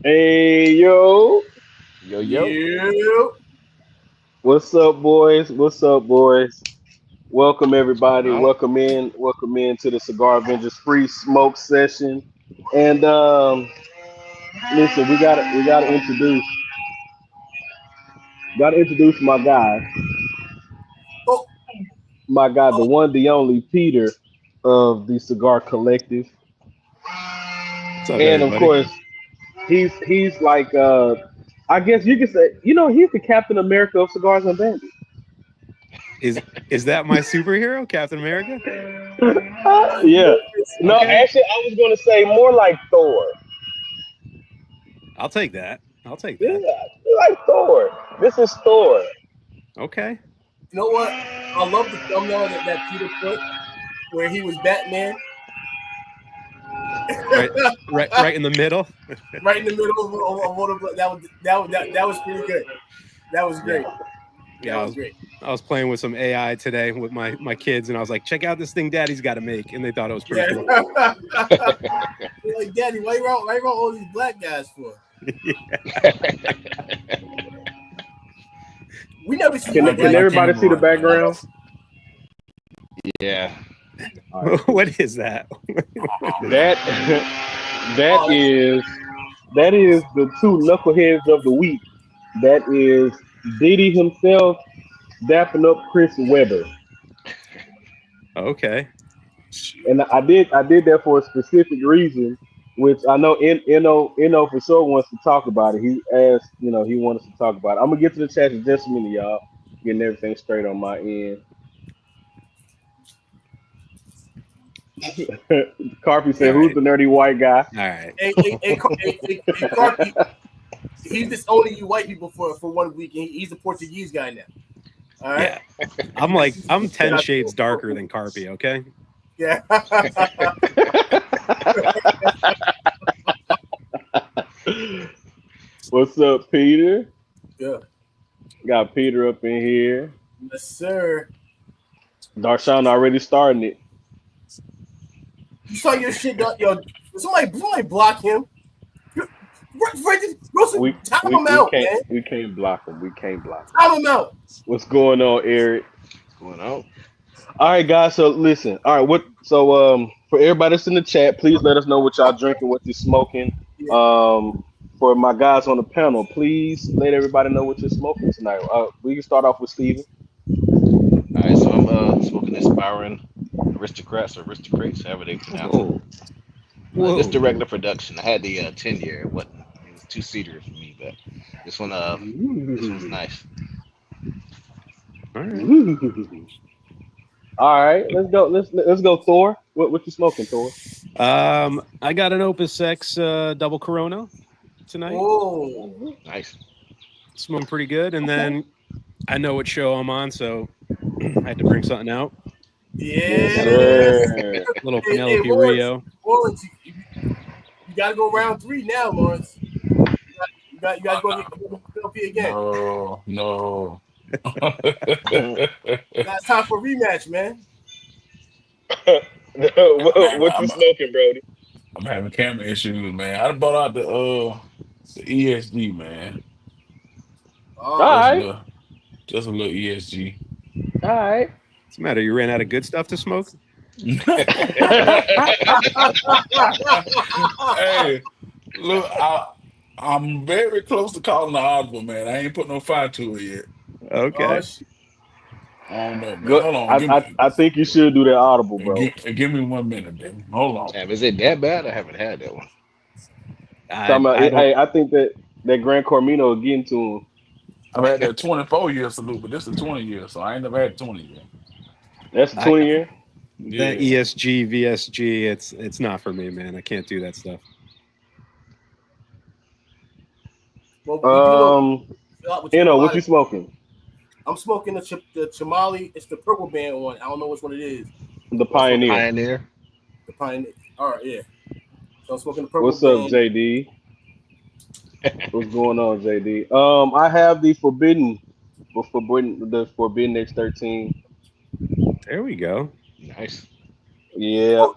Hey yo, Yo, yo. You. what's up, boys? What's up, boys? Welcome What's going everybody. on? Welcome in to the Cigar Avengers free smoke session. And listen, we gotta introduce Oh, the oh, one, the only Peter of the Cigar Collective, What's up, and of everybody? course he's like I guess you could say he's the Captain America of Cigars and Bandits. Is is that my superhero, Captain America? Yeah. No, Okay, actually, I was gonna say more like Thor. I'll take that. I'll take Yeah, that. like Thor. This is Thor. Okay, you know what? I love the thumbnail that Peter put where he was Batman, right, right in the middle. right in the middle of one of that was pretty good. That was Yeah, great. That yeah. was great. I was playing with some AI today with my kids, and I was like, "Check out this thing Daddy's got to make," and they thought it was pretty Yeah. cool. You're like, Daddy, why you wrong all these black guys for? We never see Can no I can get black. my everybody see the camera on, man. background? Yeah. All right. What is that? That Oh, that is the two knuckleheads of the week. That is Diddy himself dapping up Chris Webber, Okay, and I did that for a specific reason, which I know Eno for sure wants to talk about it. He asked, he wants to talk about it. I'm gonna get to the chat in just a minute, y'all. Getting everything straight on my end. Carpy all said, "Who's right, the nerdy white guy?" all right. Carpi, he's disowning you white people for 1 week, and he's a Portuguese guy now. All right. Yeah, I'm 10 shades darker than Carpy. Okay, Yeah. What's up, Peter? Yeah. Got Peter up in here. Yes, sir. Darshawn already starting it. You saw your shit, yo. Somebody block him. Wilson, We time we, him we out, can't man. we can't block him. We can't block him. Time him out. What's going on, Eric? What's going on? All right, guys. So listen. All right. For everybody that's in the chat, please let us know what y'all drinking, what you're smoking. Yeah. For my guys on the panel, please let everybody know what you're smoking tonight. We can start off with Steven. All right, so I'm smoking Inspiring Aristocrats or Aristocrates, however they pronounce it. whoa, This whoa. the regular production. I had the 10 year. It was 2-seater for me, but this one this one's Ooh. nice. All right. Ooh. All right, let's go. Let's go. Thor, what you smoking, Thor? I got an Opus X double Corona tonight. Oh. Nice. Smelling pretty good. And Okay. then I know what show I'm on, so I had to bring something out. Yes, Yeah. Got a little sir. little Hey, Penelope Lawrence, Rio. you got to go round 3 now, Lawrence. You got to go get Philadelphia again. No, no. Now it's time for a rematch, man. what you I'm, smoking, Brody? I'm having camera issues, man. I done bought out the ESG, man. All Oh, Just a right, little, just a little ESG. all right. What's the matter? You ran out of good stuff to smoke? Hey, look, I'm very close to calling the audible, man. I ain't put no fire to it yet. oh, Okay. I don't know, man. Go. Hold on, I think you should do that audible, bro. give me 1 minute, baby. Hold on. Damn, is it that bad? I haven't had that one. Talking about, I don't. hey, I think that Grand Cormino is getting to him. I've had that 24 year salute, but this is 20 years, so I ain't never had 20 years. That's a I 20 year. That Yeah. ESG VSG. It's not for me, man. I can't do that stuff. well, we do know what you do a what lot you of. smoking? I'm smoking the Chamali. It's the purple band one. I don't know which one it is. The So I'm smoking Pioneer. Pioneer. the Pioneer. All right, yeah. So I'm smoking the purple What's up, band. JD? What's going on, JD? I have the Forbidden X13. There we go. Nice. You Yeah. know,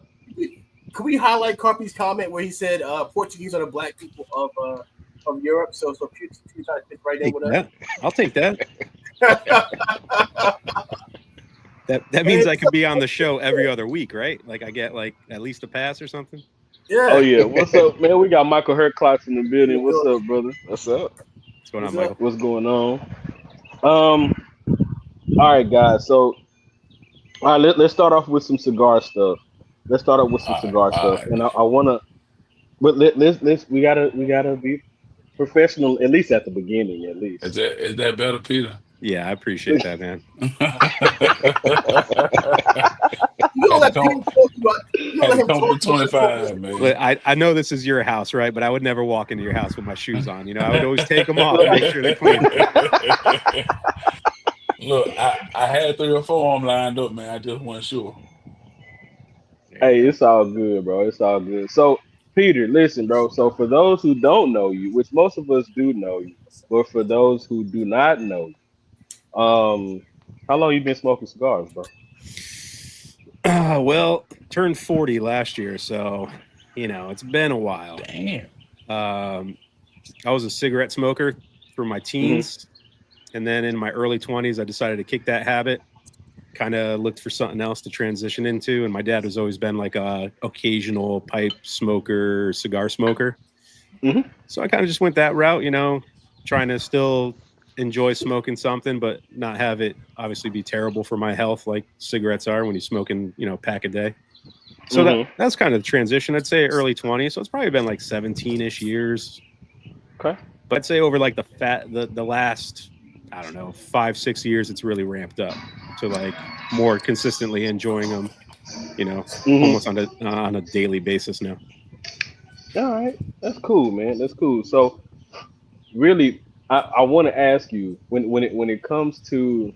could we highlight Carpy's comment where he said Portuguese are the black people of from Europe. So Peter trying to fit right in with us. I'll take that. That means I could be on the show every other week, right? Like I get like at least a pass or something. Yeah. Oh yeah, what's up, man? We got Michael Herclots in the building. What's up, brother? What's up? What's going on, Michael? What's going on? All right, guys. So, all right, let's start off with some cigar stuff. Let's start off with some cigar stuff, and I wanna, but let's we gotta be professional at least at the beginning, at least. Is that better, Peter? Yeah, I appreciate that, man. You don't let people talk about. You don't let him Come talk with 25, man. Look, I know this is your house, right? But I would never walk into your house with my shoes on. You know, I would always take them off and make sure they're clean. Look, I had 3 or 4 of them lined up, man. I just wasn't sure. Hey, it's all good, bro. It's all good. So, Peter, listen, bro. So, for those who don't know you, which most of us do know you, but for those who do not know you, how long you been smoking cigars, bro? Well, turned 40 last year, so you know it's been a while. Damn. I was a cigarette smoker through my teens, and then in my early 20s, I decided to kick that habit. Kind of looked for something else to transition into, and my dad has always been like a occasional pipe smoker, cigar smoker. So I kind of just went that route, you know, trying to still enjoy smoking something, but not have it obviously be terrible for my health like cigarettes are when you're smoking, you know, a pack a day. So that's kind of the transition. I'd say early 20s. So it's probably been like 17-ish years. Okay. But I'd say over like the last, I don't know, 5-6 years, it's really ramped up to like more consistently enjoying them, you know, almost on a daily basis now. All right, that's cool, man. That's cool. So, really, I want to ask you when it comes to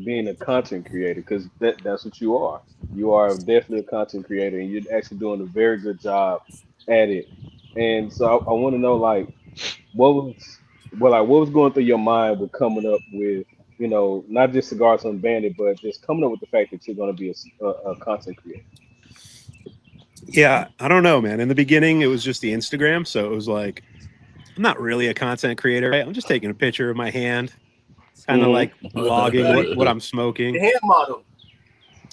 being a content creator, because that's what you are. You are definitely a content creator, and you're actually doing a very good job at it. And so I want to know, like, what was going through your mind with coming up with, you know, not just Cigars Unbanded, but just coming up with the fact that you're going to be a content creator. Yeah, I don't know, man. In the beginning, it was just the Instagram, so it was like, I'm not really a content creator. Right? I'm just taking a picture of my hand, kind of like vlogging what I'm smoking. The hand model.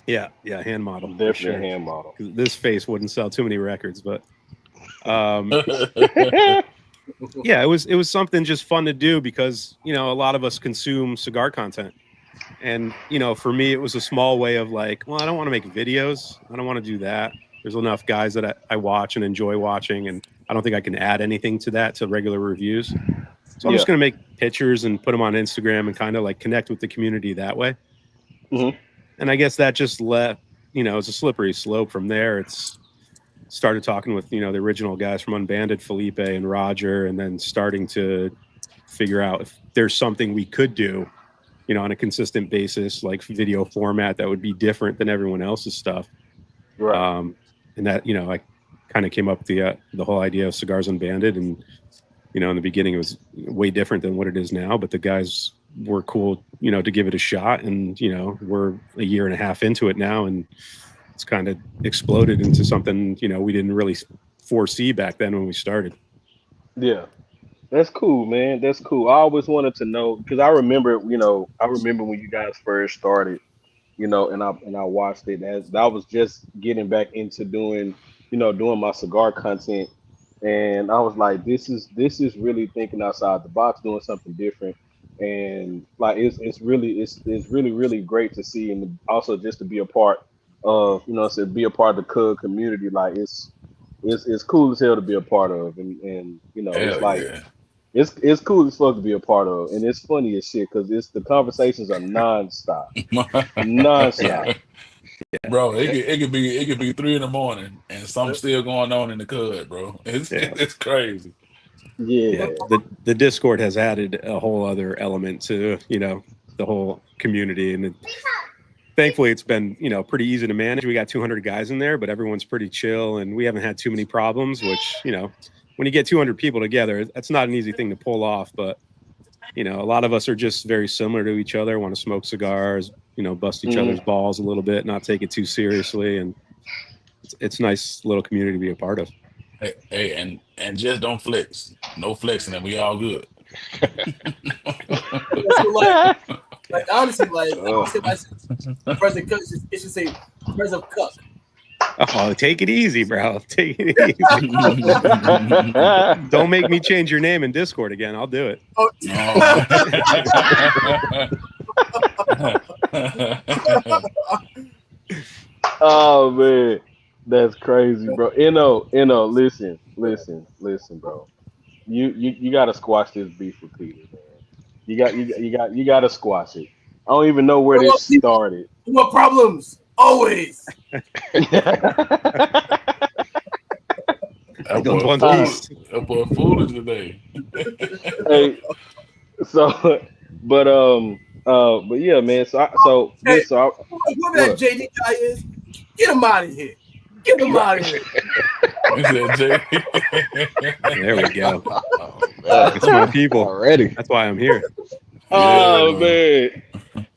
Yeah, hand model. Definitely a hand model. This face wouldn't sell too many records, but yeah, it was something just fun to do because, you know, a lot of us consume cigar content. And, you know, for me, it was a small way of like, well, I don't want to make videos. I don't want to do that. There's enough guys that I watch and enjoy watching, and I don't think I can add anything to that, to regular reviews. So I'm just going to make pictures and put them on Instagram and kind of like connect with the community that way. And I guess that just you know, it's a slippery slope from there. It's started talking with, you know, the original guys from Unbanded, Felipe and Roger, and then starting to figure out if there's something we could do, you know, on a consistent basis, like video format that would be different than everyone else's stuff. Right. And that, you know, I kind of came up with the whole idea of Cigars Unbanded, and, you know, in the beginning it was way different than what it is now, but the guys were cool, you know, to give it a shot. And, you know, we're a year and a half into it now, and it's kind of exploded into something, you know, we didn't really foresee back then when we started. Yeah, that's cool, man. That's cool. I always wanted to know, because I remember when you guys first started, you know, and I watched it as I was just getting back into doing my cigar content, and I was like, this is really thinking outside the box, doing something different, and like it's really great to see, and also just to be a part of, you know, to be a part of the Cug community. Like it's cool as hell to be a part of, and you know, it's like it's cool as fuck to be a part of, and it's funny as shit because the conversations are nonstop. Bro, it could be 3 a.m. and something's still going on in the Cud, bro. It's crazy. Yeah. The Discord has added a whole other element to, you know, the whole community, and thankfully it's been, you know, pretty easy to manage. We got 200 guys in there, but everyone's pretty chill, and we haven't had too many problems, which, you know, when you get 200 people together, that's not an easy thing to pull off. But, you know, a lot of us are just very similar to each other, want to smoke cigars, you know, bust each other's balls a little bit, not take it too seriously. And it's a nice little community to be a part of. Hey, and just don't flex. No flexing, and we all good. So like honestly, like Oh, I said, President Cook, it should say President Cook. Oh, take it easy, bro. Take it easy. Don't make me change your name in Discord again. I'll do it. Oh, Oh man, that's crazy, bro. Listen, bro. You gotta squash this beef with Peter, man. You gotta squash it. I don't even know where this started. what problems? Always. That Don't boy want foolish. peace. That boy foolish today. Hey, so, but yeah, man. Hey, So whoever that what? JD guy is, get him out of here. Get him out of here. He said, Jay. There we go. oh man. It's my people. Already. That's why I'm here. Oh Yeah, man.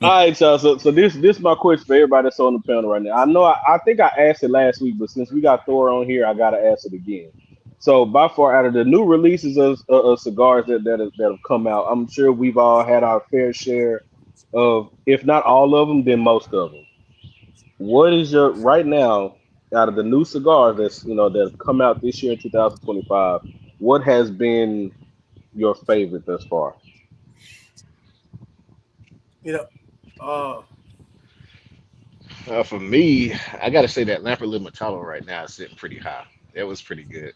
All right, y'all. So this my question for everybody that's on the panel right now. I know I think I asked it last week, but since we got Thor on here, I gotta ask it again. So by far, out of the new releases of cigars that have come out, I'm sure we've all had our fair share of, if not all of them, then most of them. What is your right now out of the new cigars that have come out this year in 2025? What has been your favorite thus far? You know, For me, I gotta say that Lamper Limitado right now is sitting pretty high. That was pretty good.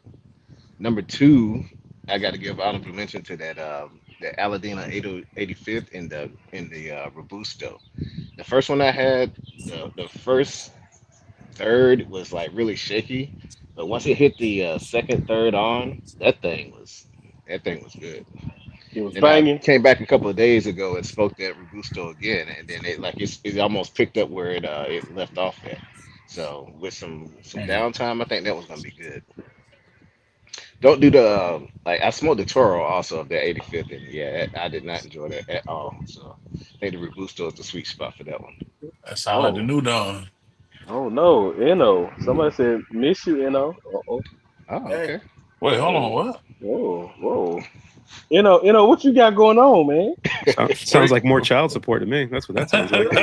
Number two, I got to give honorable mention to the Aladina 85th in the Robusto. The first one I had, the first third was like really shaky, but once it hit the second third on, that thing was good. It was Then I banging. came back a couple of days ago and spoke that Robusto again, and then it almost picked up where it left off at. So with some downtime, I think that was gonna be good. Don't do the like I smoked the Toro also of the 85th, and yeah, I did not enjoy that at all. So I think the Robusto is the sweet spot for that one. that sound like the Oh, new Don. oh no, Somebody said miss you, Uh-oh. Oh, hey, okay. Wait, hold on, Whoa, what? whoa. What you got going on, man? Sounds like more child support to me. That's what that sounds like. the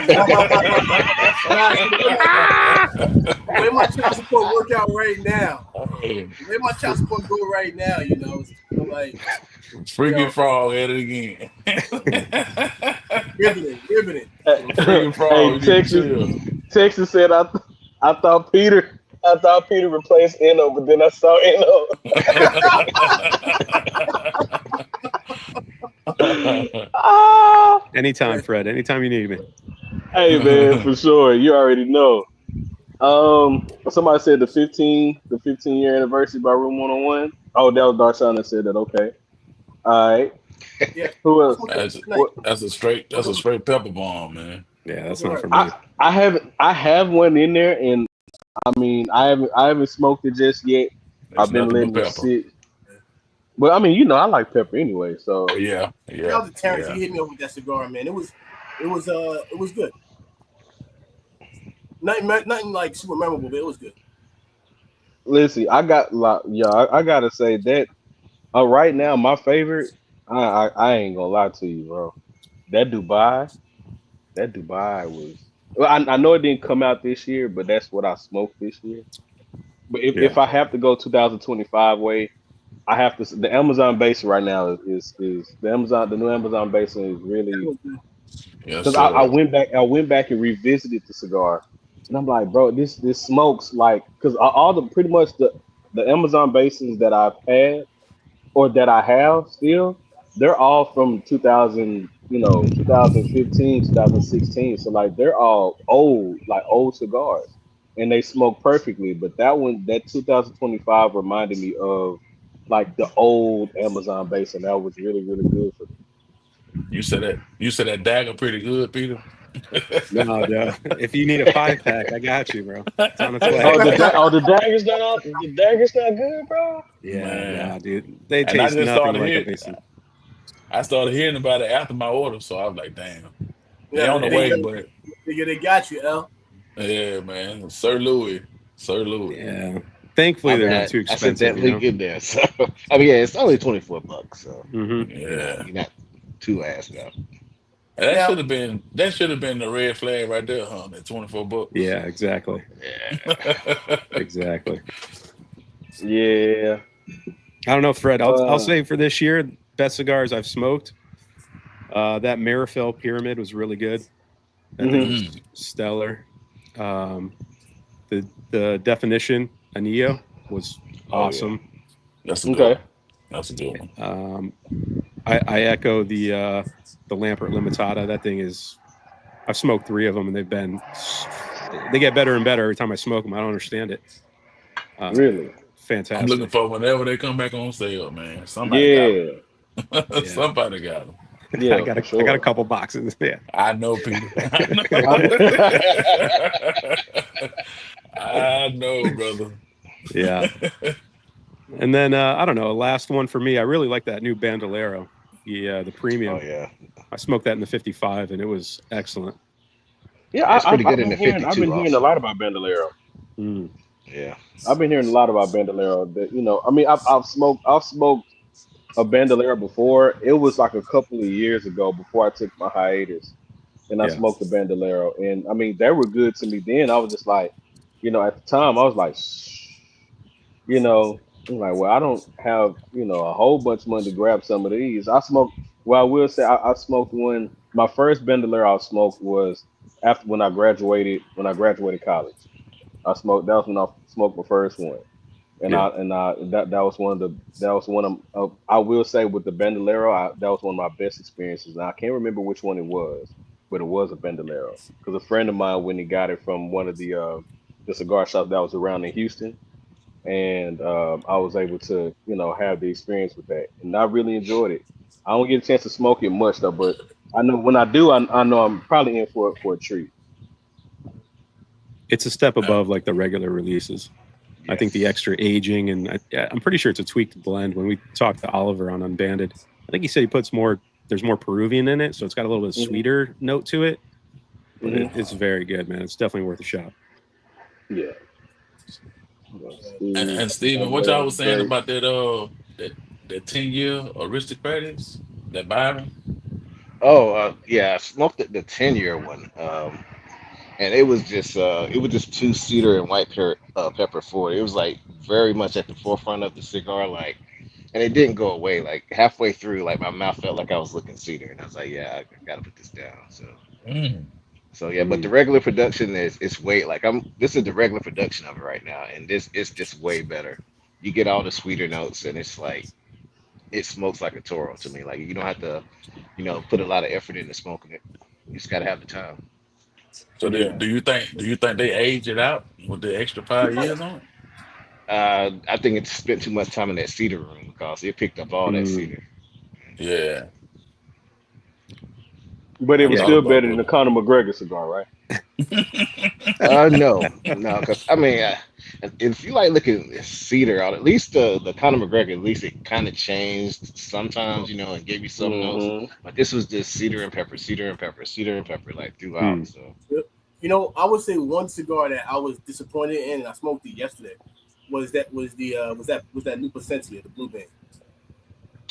way my child support work out right now, Hey, the way my child support go right now, it's kind of like Freaking frog at it again. riveting. Freaking Hey, frog, you need to chill. Texas said I thought Peter replaced Eno, but then I saw Eno. Ah, Anytime, Fred. Anytime you need me. hey man, for sure. You already know. Somebody said the 15-year anniversary by Room 101. Oh, that was Darshawn that said that. Okay. All right. Yeah. Who else? What? That's a straight pepper bomb, man. Yeah, that's not for me. I have one in there, and I mean I haven't smoked it just yet. It's I've been nothing but letting it pepper. sit. But I mean, I like pepper anyway. So Oh yeah, Shout out to Terrence. yeah. He hit me up with that cigar, man. It was good. Nothing like super memorable, but it was good. listen, I gotta say that right now my favorite. I ain't gonna lie to you, bro. That Dubai was. Well, I know it didn't come out this year, but that's what I smoked this year. But if I have to go 2025 way, I have to. The Amazon Basin right now is the new Amazon Basin is really, Yes, because I sir. went back and revisited the cigar, and I'm like, bro, this smokes like, because all the pretty much the Amazon Basins that I've had or that I have still, they're all from 2000, 2015, 2016. So like they're all old, like old cigars, and they smoke perfectly. But that 2025 reminded me of like the old Amazon basin. That was really, really good for me. You said that dagger pretty good, Peter. No, duh. If you need a 5-pack, I got you, bro. It's on its way. The dagger's not good, bro. Yeah, Man. nah, dude. They And I taste just nothing started like a hearing, basin. I started hearing about it after my order, so I was like, damn. They Yeah, on the way, but they got you, L. yeah, man. Sir Louis. Yeah. Thankfully, I they're mean, not too I expensive. definitely get there. So I mean, yeah, it's only $24. So Yeah. you're not too asked out. That Now, should have been the red flag right there, huh? That $24. Yeah, exactly. Yeah. Exactly. Yeah. I don't know, Fred. I'll Uh, say for this year, best cigars I've smoked. That Marifel Pyramid was really good. That thing mhm. was Mm. stellar. Um, the Definition Anillo was Oh yeah, awesome. that's a good Okay. one. That's a good one. I echo the Lampert Limitada. That thing is. I've smoked 3 of them, and they get better and better every time I smoke them. I don't understand it. Really? I'm looking Fantastic. for whenever they come back on sale, man. Somebody got Yeah. them. Yeah. Somebody got them. Yeah, for I got a sure. couple boxes. Yeah. I know, Peter. I know. I know, brother. Yeah. And then I don't know, last one for me. I really like that new Bandolero, the premium. Oh yeah, I smoked that in the 55, and it was excellent. Yeah, it's pretty I've good in been the hearing. I've 52 been hearing a also. lot about Bandolero. Mm. Yeah. I've been hearing a lot about Bandolero. That I mean, I've smoked a Bandolero before. It was like a couple of years ago before I took my hiatus, and I Yeah. smoked the Bandolero. And I mean, they were good to me then. I was just like, at the time, I was like, I'm like, well, I don't have a whole bunch of money to grab some of these. I smoked. Well, I will say I smoked one. My first Bandolero I smoked was after when I graduated college. I smoked. That was when I smoked my first one, and Yeah. that was one of I will say with the Bandolero, that was one of my best experiences. Now I can't remember which one it was, but it was a Bandolero because a friend of mine when he got it from one of the cigar shops that was around in Houston, and I was able to have the experience with that, and I really enjoyed it. I don't get a chance to smoke it much though, but I know when I do, I know I'm probably in for a treat. It's a step above like the regular releases. I think the Yes. extra aging, and I'm pretty sure it's a tweaked blend. When we talked to Oliver on Unbanded, I think he said he puts there's more Peruvian in it, so it's got a little bit of Hmm. sweeter note to it. But Hmm. it's very good, man. It's definitely worth a shot. Yeah. And Steven, what y'all Bandolero was is saying great. about that 10-year aristocrats, that Byron? Oh yeah, I smoked the 10-year one. And it was just two cedar and white pepper forward. It was like very much at the forefront of the cigar, like, and it didn't go away. Like halfway through, like my mouth felt like I was looking cedar, and I was like, yeah, I gotta put this down. Mm. So yeah, but the Mm. regular production it's way like this is the regular production of it right now, and this it's just way better. You get all the sweeter notes, and it's like it smokes like a Toro to me. Like you don't have to, put a lot of effort into smoking it. You just gotta have the time. So Yeah. do you think they age it out with the extra 5 years on it? I think it spent too much time in that cedar room because it picked up all that Mm. cedar. Yeah, But it I was Yeah, thought still about better than the putting Conor McGregor cigar, right? No, because I mean, if you like looking at cedar, at least the Conor McGregor, at least it kind of changed sometimes, and gave you some notes. Hmm. But this was just cedar and pepper, cedar and pepper, cedar and pepper, like throughout. Mm. So I would say one cigar that I was disappointed in, and I smoked it yesterday, was that new Placencia, the blue band.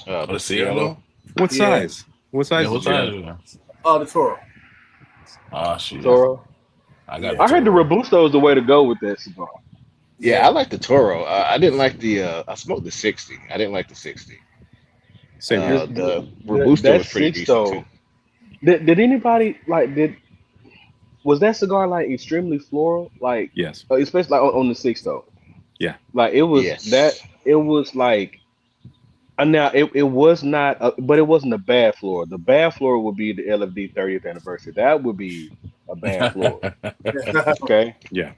Oh, the Cielo. Paciello. What Yeah, size? What Yeah, size what did you size have? is it? the Toro. Oh shit, Toro. I got Yeah. the I heard the Toro. Robusto is the way to go with that cigar. Yeah, I Yeah. like the Toro. I didn't like the. I smoked the 60. I didn't like the 60. Same here. The Robusto That was pretty six decent too. though. Did anybody like was that cigar like extremely floral? Like Yes. especially like on the six though. Yeah. Like Yes. it was like now it was not but it wasn't a bad floor. The bad floor would be the LFD 30th anniversary. That would be a bad floor. Okay? Yeah.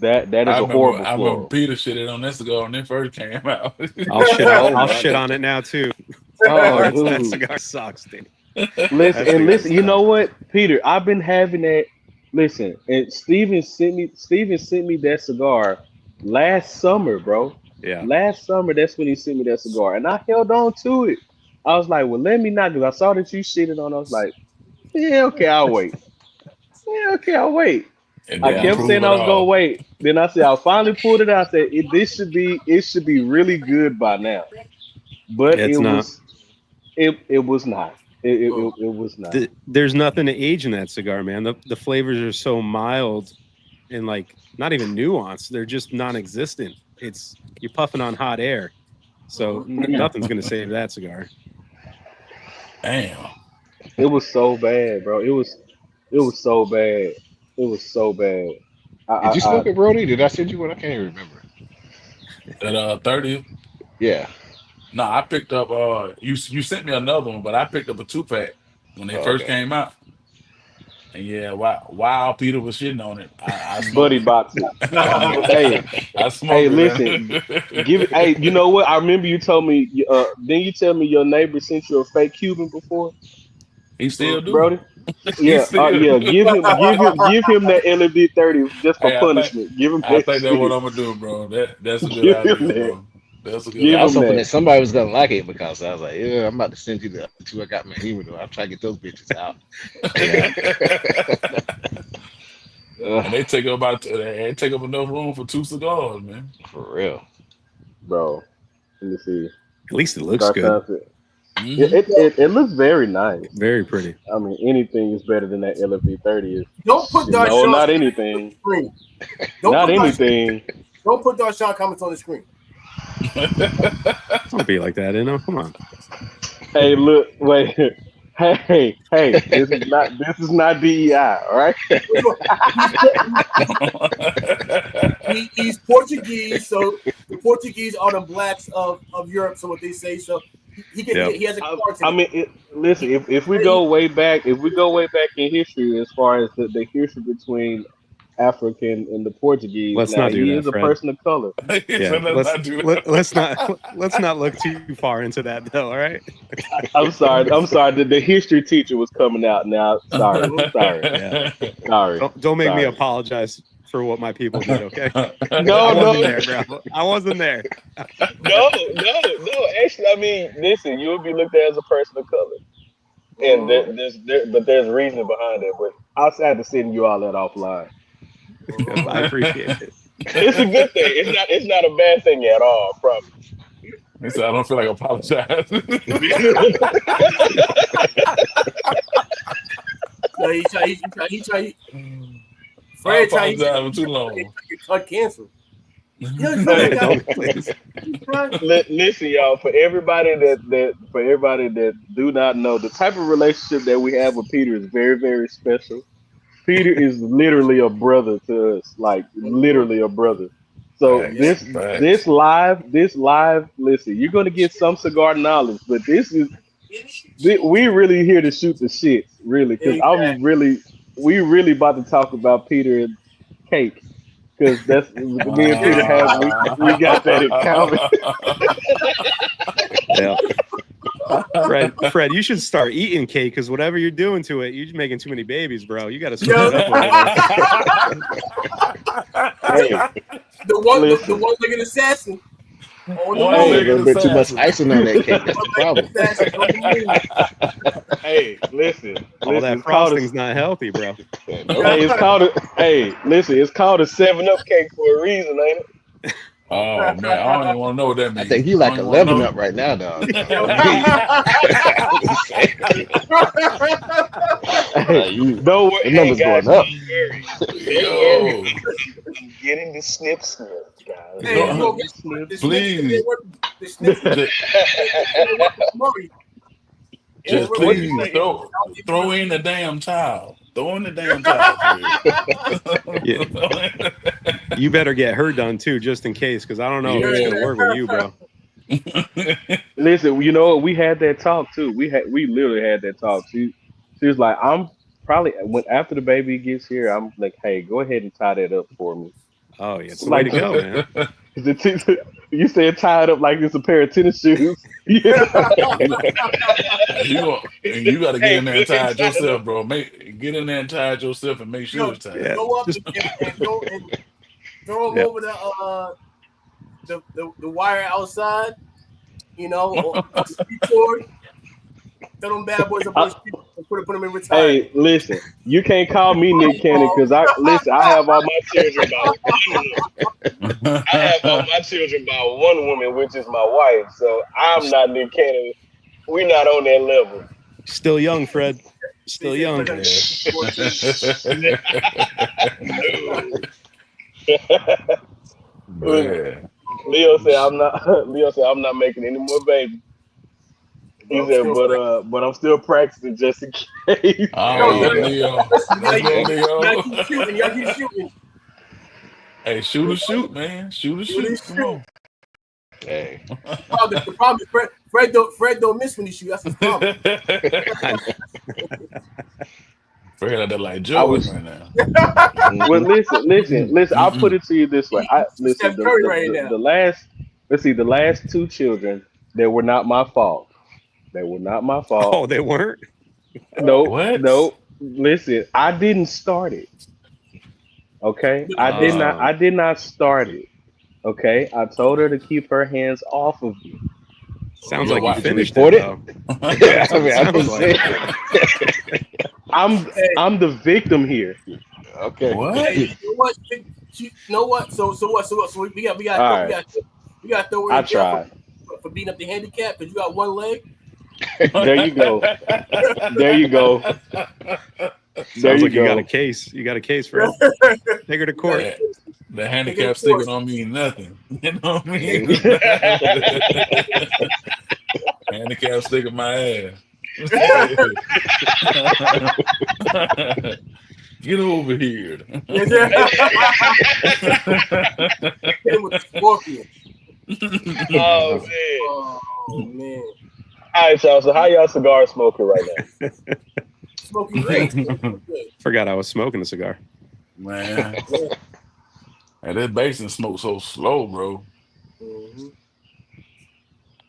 That is a horrible I remember floor. Peter shitted on that cigar when it first came out. Oh I'll my shit god. on it now too. Oh That dude. cigar sucks, dude. Listen That and cigar listen, you know sucks. what, Peter? I've been having that. Listen, and Steven sent me that cigar last summer, bro. Yeah. Last summer, that's when he sent me that cigar, and I held on to it. I was like, well, let me not, because I saw that you shitted on. I was like, yeah, okay, I'll wait. Yeah, okay, I'll wait. And I didn't kept prove saying it I was gonna all. wait. Then I said I finally pulled it out. I said it should be really good by now. But It's not. it was not. Mm. It was not. There's nothing to age in that cigar, man. The flavors are so mild and like not even nuanced. They're just non-existent. It's you're puffing on hot air, so nothing's gonna save that cigar. Damn. It was so bad, bro. It was so bad. It was so bad. Did you I smoke it, Brody? Did I send you one? I can't even remember. That 30. Yeah. No, I picked up you sent me another one, but I picked up a 2-pack when they Oh, first okay. came out. And yeah, while Peter was shitting on it, I buddy smoked it. box it. Hey, I hey, smoked listen. Give it. it. Hey, you know what? I remember you told me. Didn't you tell me your neighbor sent you a fake Cuban before, He still do. Brody? He Yeah. still Yeah. do. Give him that LMD 30 just for Hey, punishment. Give him I that think that's what shit. I'm gonna do, bro. That's a good Give him idea, that. bro. That's a good Give Yeah, I was him idea. hoping that. that somebody was gonna like it because I was like, yeah, I'm about to send you the other two I got in my humidor. I'm trying to get those bitches out. Yeah, And they take up enough room for 2 cigars, man. For real. Bro, let me see. at least it looks Cigar good. Sunset. Hmm It looks very nice. Very pretty. I mean, anything is better than that LFD 30 is. Don't put No, Darshawn's not comments on anything. the screen. Don't Not put anything. Don't put Darshawn comments on the screen. Don't be like that, you know. Come on. Hey, look, wait. Hey, this is not DEI, all right? He's Portuguese, so the Portuguese are the blacks of Europe. So what they say, so Yep. he has a card to I mean, listen, if we go way back, in history, as far as the history between African and the Portuguese, Let's now not do he that, is a Fred. person of color. Yeah, Let's not do that. let's not look too far into that though. All right. I'm sorry. The history teacher was coming out now. Sorry. Yeah. Don't make me Sorry. apologize for what my people did. Okay. No, I no, wasn't there, bro. I wasn't there. no. Actually, I mean, listen, you'll be looked at as a person of color, and there's reason behind it. But I'll have to send you all that offline. I appreciate it. It's a good thing. It's not a bad thing at all. I promise. He said, I don't feel like apologizing. So he try. I Fred try. apologize for too long. Cut cancel. Please. Listen, y'all. For everybody that do not know, the type of relationship that we have with Peter is very, very special. Peter is literally a brother to us, like literally a brother. So Facts. this live, listen, you're gonna get some cigar knowledge, but we really here to shoot the shit, really, because we really about to talk about Peter and cake, because that's me and Peter we got that in common. Yeah. Fred, you should start eating cake because whatever you're doing to it, you're making too many babies, bro. You got to switch it up a little. Hey, The one-legged assassin. Hey, a little bit too much icing on that cake. That's the problem. hey, listen, All that it's called frosting's not healthy, bro. Hey, it's called a 7-Up cake for a reason, ain't it? Oh man, I don't even want to know what that means. I think you like don't even 11 wanna up right now, dog. You, No way, the numbers guys, going up. Yo, getting the snip, guys. Hey, you go get the please. snips. Just please throw in the damn towel. Throw in the damn towel. Yeah. You better get her done too, just in case, because I don't know if it's gonna work with you, bro. Listen, you know what? We had that talk too. We literally had that talk. She was like, I'm probably after the baby gets here, I'm like, hey, go ahead and tie that up for me. Oh yeah, it's the way to go, man. You said tie it up like it's a pair of tennis shoes. You got to get in there and tie it yourself, bro. Get in there and tie it yourself and make sure it's tied. Yeah. Go up and go and throw him over the wire outside. You know, or the cord. Throw them bad boys up on the street and put him in retirement. Hey, listen, you can't call me Nick Cannon because I have all my children by one woman. I have all my children by one woman, which is my wife. So I'm not Nick Cannon. We're not on that level. Still young, Fred. Still young. Man. Leo said I'm not making any more babies. He said, but I'm still practicing just in case. Oh, yeah, Leo. Let's go, Y'all keep Leo. shooting. Y'all keep shooting. Hey, shoot, man. Shoot. Come on. Hey, The problem is Fred don't miss when he shoots. That's his problem. Fred out there like Jordan right now. Well, listen. I'll put it to you this way. Listen, Steph Curry right now. the last two children, they were not my fault. They were not my fault. Oh, they weren't? No, What? no. Listen, I didn't start it. Okay, I did not start it. Okay, I told her to keep her hands off of me. Sounds You're like you watching finished report it, it? though. Yeah, I mean, Sounds like I'm the victim here. okay. What? Hey, you know what? So what? So we got to throw her I in jail tried. for beating up the handicap because you got one leg. There you go. There you go. Sounds like you got a case. You got a case, Fred. Take her to court. Yeah. The handicap sticker don't mean nothing. You know what I mean? Handicap sticker my ass. Get over here. Hit him with the scorpion. Oh man. Oh man. All right, y'all. So how y'all cigar smoking right now? Smoking great. Forgot I was smoking a cigar. Man. And this basin smoke so slow, bro. Mhm.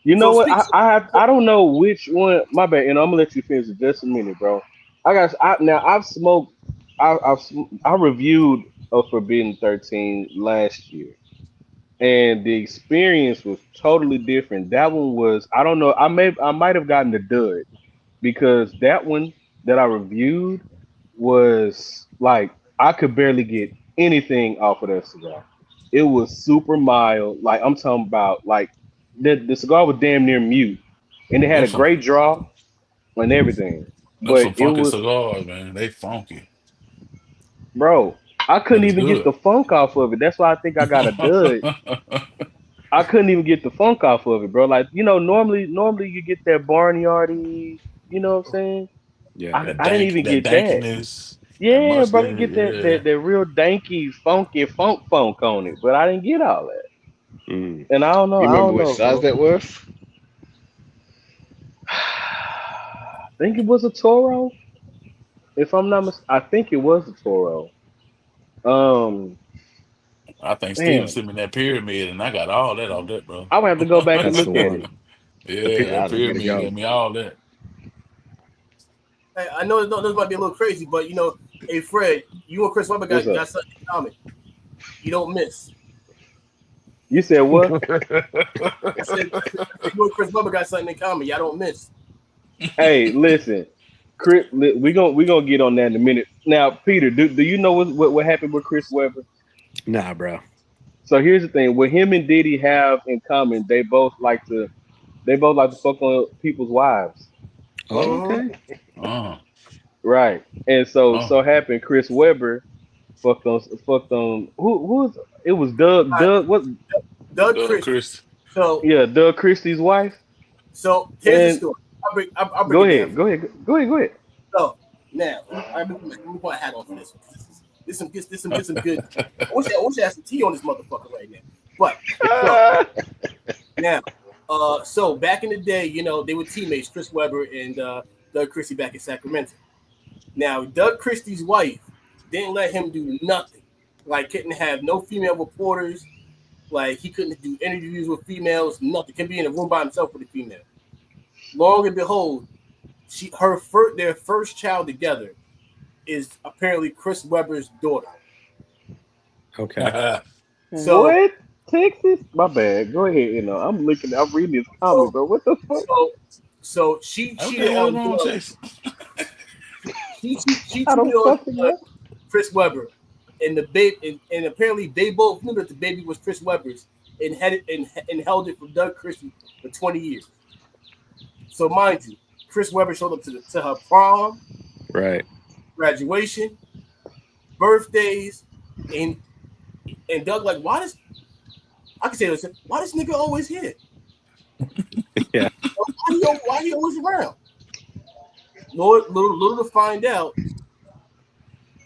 You know So what? speak- I don't know which one. My bad. And I'm gonna let you finish in just a minute, bro. I've smoked. I reviewed a Forbidden 13 last year, and the experience was totally different. That one was. I don't know. I might have gotten the dud because that one that I reviewed was like I could barely get anything off of that cigar. It was super mild. Like I'm talking about like the cigar was damn near mute. And it had a Them some, great draw and everything. them some But it funky was cigars, man. They funky. bro, I But couldn't it's even get good. the funk off of it. That's why I think I got a dud. I couldn't even get the funk off of it, bro. Like, normally you get that barnyardy, you know what I'm saying? Yeah. I didn't even that get that. dankiness, that Yeah, bro, you mustard, get yeah. that real danky, funky funk on it, but I didn't get all that. Mm. And I don't You remember know, what size bro. that was? I think it was a Toro. If I'm not I think it was a Toro. Um, I think Steven man, sent me that pyramid, and I got all that off that, bro. I would have to go back and That's the look at one. it. Yeah, that Yeah, Way to pyramid go. got me all that. Hey, I know this might be a little crazy, but hey Fred, you and Chris Webber What's up? got something in common. You don't miss. You said what? I said you and Chris Webber got something in common. Y'all don't miss. Hey, listen, Chris, we gonna get on that in a minute. Now, Peter, do you know what happened with Chris Webber? Nah, bro. So here's the thing: what him and Diddy have in common, they both like to fuck on people's wives, Oh, okay. Uh, right? And so uh, happened Chris Webber fucked on who was it was Doug what Doug Chris. Chris. So Doug Christie's wife. here's And the story. I'll break go it ahead, down. go ahead. So now let me put a hat on for this one. This some good. I wish I had some tea on this motherfucker right now. But so, now, so back in the day, they were teammates, Chris Webber and Doug Christie back in Sacramento. Now, Doug Christie's wife didn't let him do nothing. Like, couldn't have no female reporters. Like, he couldn't do interviews with females. Nothing. Could be in a room by himself with a female. Long and behold, their first child together is apparently Chris Webber's daughter. Okay. So- What? Texas? My bad. Go ahead. I'm reading this comment, bro. What the fuck? So she What the cheated hell on is wrong with Doug. Jason? She I don't tweeted on fucking know. Chris Webber, and the baby, and apparently they both knew that the baby was Chris Webber's, and had it and held it from Doug Christie for 20 years. So mind you, Chris Webber showed up to her prom, Right. graduation, birthdays, and Doug like, why does I can say this? Why this nigga always here? Yeah. Why he always around? Lord, little to find out,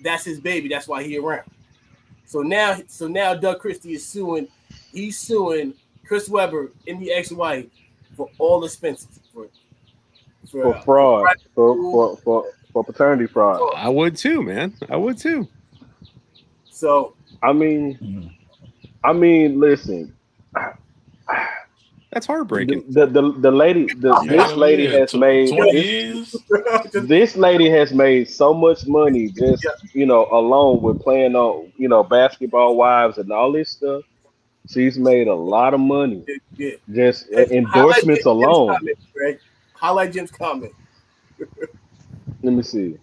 that's his baby. That's why he around. So now Doug Christie is suing. He's suing Chris Webber and the ex-wife for all expenses For fraud, for paternity fraud. I would too, man. I would too. So I mean, listen. That's heartbreaking. The lady, this lady has made 20 years. this lady has made so much money just alone with playing on Basketball Wives and all this stuff. She's made a lot of money just endorsements alone. Highlight Jim's comment. Let me see.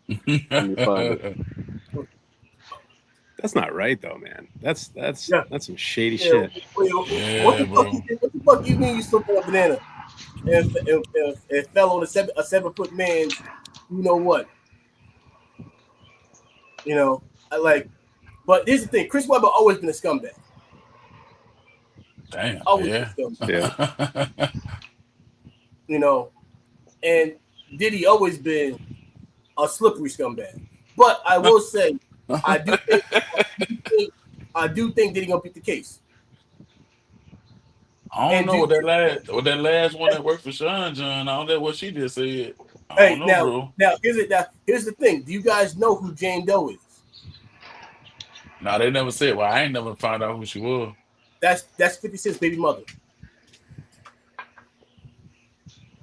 Let me find it. That's not right though, man. That's some shady Yeah. shit. What the fuck you mean you slipped on a banana and fell on a 7-foot man? You know what? But here's the thing: Chris Webber always been a scumbag. Damn. Always Yeah. been a scumbag. And Diddy always been a slippery scumbag. But I will say, I do think Diddy gonna beat the case. I don't know what that last one that worked for Sean John. I don't know what she just said. I don't know, bro. Now here's the thing. Do you guys know who Jane Doe is? No, they never said. Well, I ain't never found out who she was. That's 50 Cent's baby mother.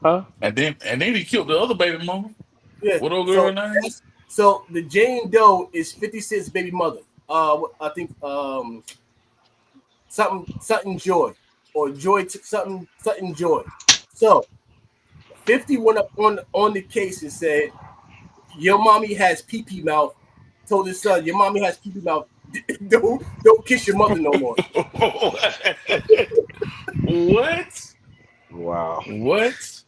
Huh? And then he killed the other baby mama. Yeah. What old girl name? So the Jane Doe is 50 Cent's baby mother. I think something Joy or Joy something Joy. So 50 went up on the case and said, "Your mommy has pee-pee mouth." Told his son, "Your mommy has pee-pee mouth. Don't kiss your mother no more." What? Wow. What?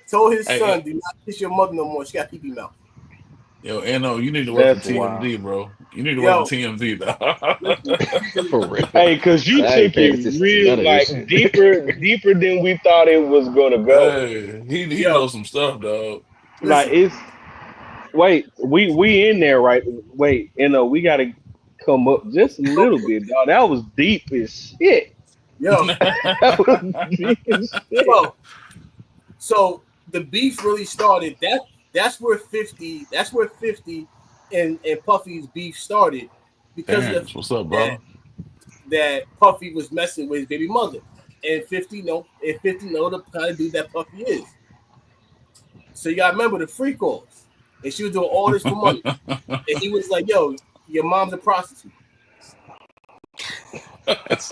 Told his son, "Do not kiss your mother no more. She got pee-pee mouth." Yo, N.O., you need to work with That's TMZ, bro. You need to work with TMZ, though. For real. Hey, because you I ain't took paying it attention to real none of this like shit. deeper than we thought it was gonna go. Hey, he knows some stuff, dog. Like it's we in there, right? Wait, we gotta come up just a little bit, dog. That was deep as shit. Yo, That was deep as shit. so the beef really started. That's where 50 and Puffy's beef started because Damn, what's up, bro? That Puffy was messing with his baby mother, and 50 know the kind of dude that Puffy is. So you gotta remember the free calls, and she was doing all this for money, and he was like, "Yo, your mom's a prostitute." That's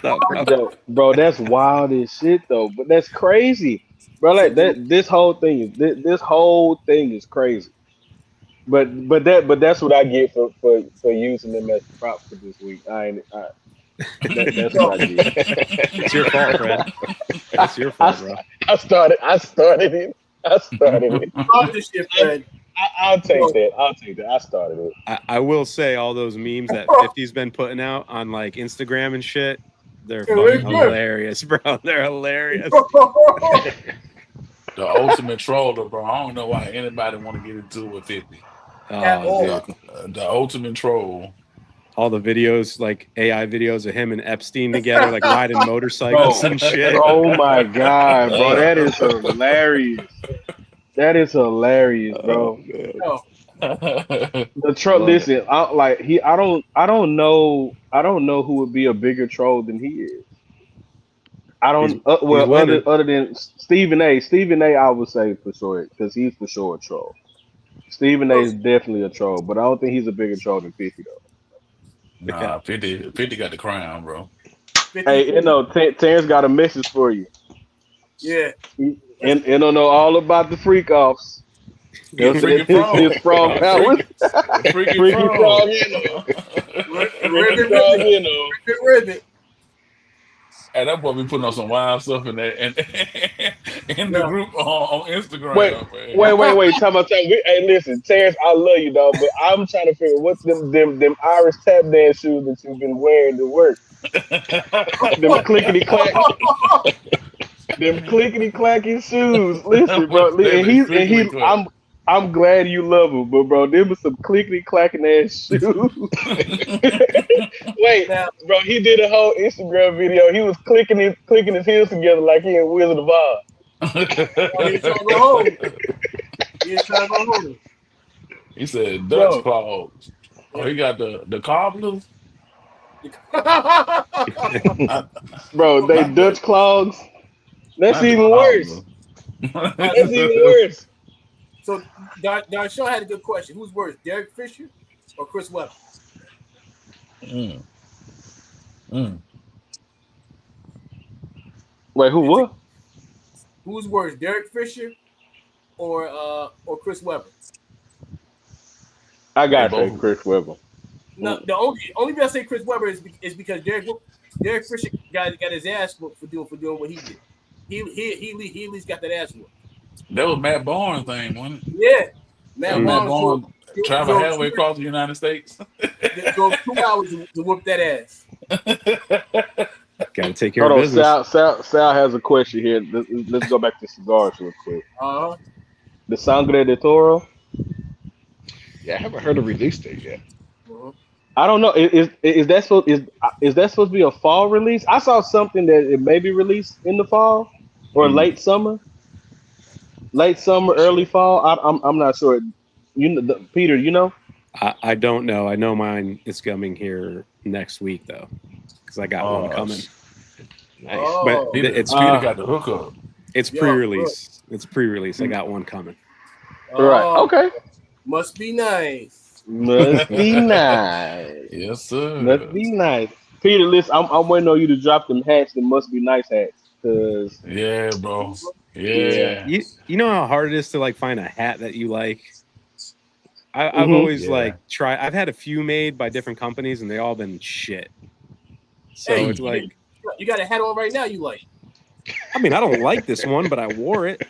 not Bro, that's wild as shit though. But that's crazy, bro. Like that, this whole thing is crazy. But that's what I get for using them as props for this week. That's what I get. It's your fault, Fred. It's your fault, bro. I started it. Start this shit, Fred. I'll take that. I started it. I will say all those memes that 50's been putting out on like Instagram and shit, they're fucking hilarious, bro. They're hilarious. The ultimate troller, bro. I don't know why anybody want to get into it with 50. Oh, The ultimate troll. all the videos, like AI videos of him and Epstein together, like riding motorcycles and shit. Oh my god, bro, that is hilarious. That is hilarious, bro. The troll. Listen, I don't know who would be a bigger troll than he is. I don't. Other than Stephen A. Stephen A. I would say for sure because he's for sure a troll. Stephen A. is definitely a troll, but I don't think he's a bigger troll than 50 though. Nah, 50 got the crown, bro. 50 Hey, Terrence got a message for you. Yeah. And don't know all about the freak offs. Get freaking frog. His frog powers. Freaking Freaky frog. frog, you know. Freaky frog, you know. Ribbit. And that boy be putting on some wild stuff in that and in the Yeah. group on Instagram. Wait, man. wait. Time. Hey, listen, Terrence, I love you, dog, but I'm trying to figure what's them Irish tap dance shoes that you've been wearing to work. Them clickety clack. Them clickety clacking shoes. Listen, bro. And I'm glad you love them, but bro, them was some clickety clacking ass shoes. Wait, Now, bro, he did a whole Instagram video. He was clicking his heels together like he in Wizard of Oz. he's trying to go home. He's trying to go home. He said Bro. Dutch clogs. Oh, he got the cobblers. Bro, they Dutch clogs. That's even worse. That's even worse. So, Don Shaw had a good question. Who's worse, Derek Fisher or Chris Webber? Wait, who what? Who's worse, Derek Fisher or Chris Webber? I got They to both. Chris Webber. No, the only reason I say Chris Webber is because Derek Fisher got his ass whooped for doing what he did. He at least got that ass whooped. That was Matt Barnes thing, wasn't it? Yeah, Matt Matt Barnes Barnes traveled halfway across the United States. drove 2 hours to whoop that ass. Got to take care Hold of on, business. Sal has a question here. Let's go back to cigars real quick. The Sangre de Toro. Yeah, I haven't heard a release date yet. I don't know. Is that supposed to be a fall release? I saw something that it may be released in the fall or late summer, early fall. I'm not sure. You know, Peter, you know? I don't know. I know mine is coming here next week though, because I got one coming. Nice. Oh, But it's Peter got the hookup. it's Yeah, pre-release. It's pre-release. I got one coming. Right. Okay. Must be nice. Must be nice. Yes, sir. Must be nice. Peter, listen, I'm waiting on you to drop them hats. That must be nice hats. Cause Yeah, bro. Yeah. You know how hard it is to like find a hat that you like. I've always I've had a few made by different companies and they all been shit. So Hey, it's like, you got a hat on right now. You like? I mean, I don't like this one, but I wore it.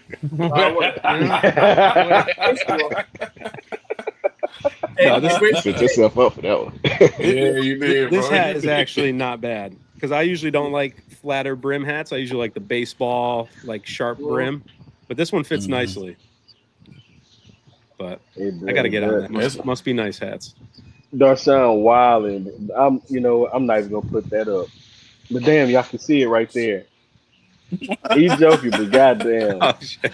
Set yourself up for that one. Yeah, you did, This bro. hat is actually not bad because I usually don't like flatter brim hats. I usually like the baseball, like sharp brim, but this one fits nicely. But I got to get on that. Must be nice hats. Darshawn Wilding. I'm not even gonna put that up. But damn, y'all can see it right there. He's joking, but goddamn. Oh, shit.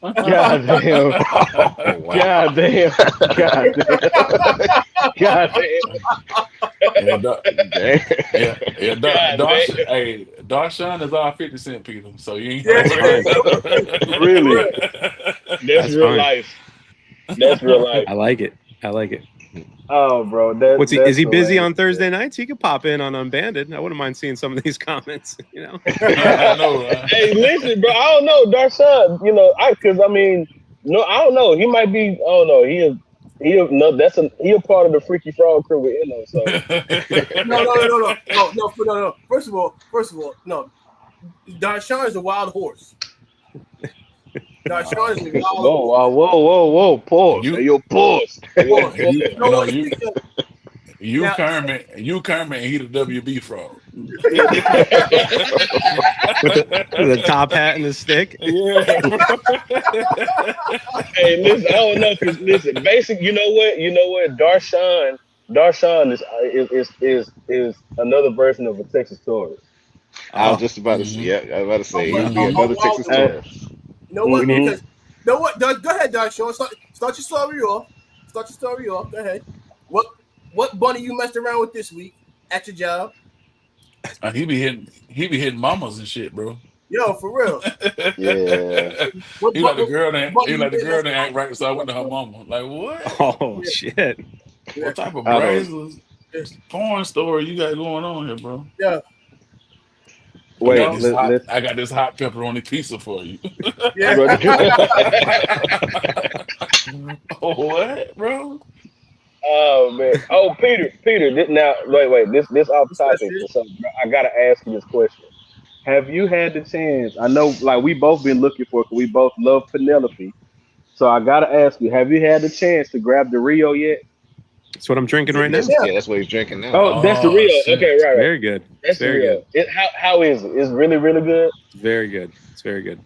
Goddamn. Oh, wow. Goddamn. Darshawn is our 50 Cent, Peter. So you ain't Really? That's real fine. life. That's real life. I like it. Oh, bro. Is he busy on Thursday nights? He could pop in on Unbanded. I wouldn't mind seeing some of these comments. You know. I know, right? Hey, listen, bro. I don't know, Darshawn. I don't know. He might be. I don't know. He a part of the Freaky Frog crew with Eno. So No. First of all, no. Darshawn is a wild horse. Darshawn is a wild horse. Whoa. Pause. Pause. You Kermit, and he the WB frog. with the top hat and the stick. Yeah. Hey, listen, I don't know, cause listen, basic. You know what? Darshawn is another version of a Texas tourist. I was just about to say, I was about to say, he'll be another Texas tourist. You know what? Mhm. Because you know what? Go ahead, Darshawn. Start your story off. Go ahead. What bunny you messed around with this week at your job? He be hitting mamas and shit, bro. Yo, for real. Yeah. What He like the girl what that you did act right, so I went to her mama. Like, what? Oh shit! What type of I brazen porn story you got going on here, bro? Yeah. Wait, I got this hot pepperoni pizza for you. Yeah. What, bro? Oh man. Oh, Peter. Now, wait. This off What's that topic. shit? So I gotta ask you this question. Have you had the chance? I know, like we both been looking for it. 'Cause we both love Penelope. So I gotta ask you: have you had the chance to grab the Rio yet? That's what I'm drinking right now. That's Yeah. yeah, that's what he's drinking now. Oh, that's the Oh Rio. Okay, shit. right. Very good. That's It's the very Rio. good. How is it? It's really good. It's very good. It's very good.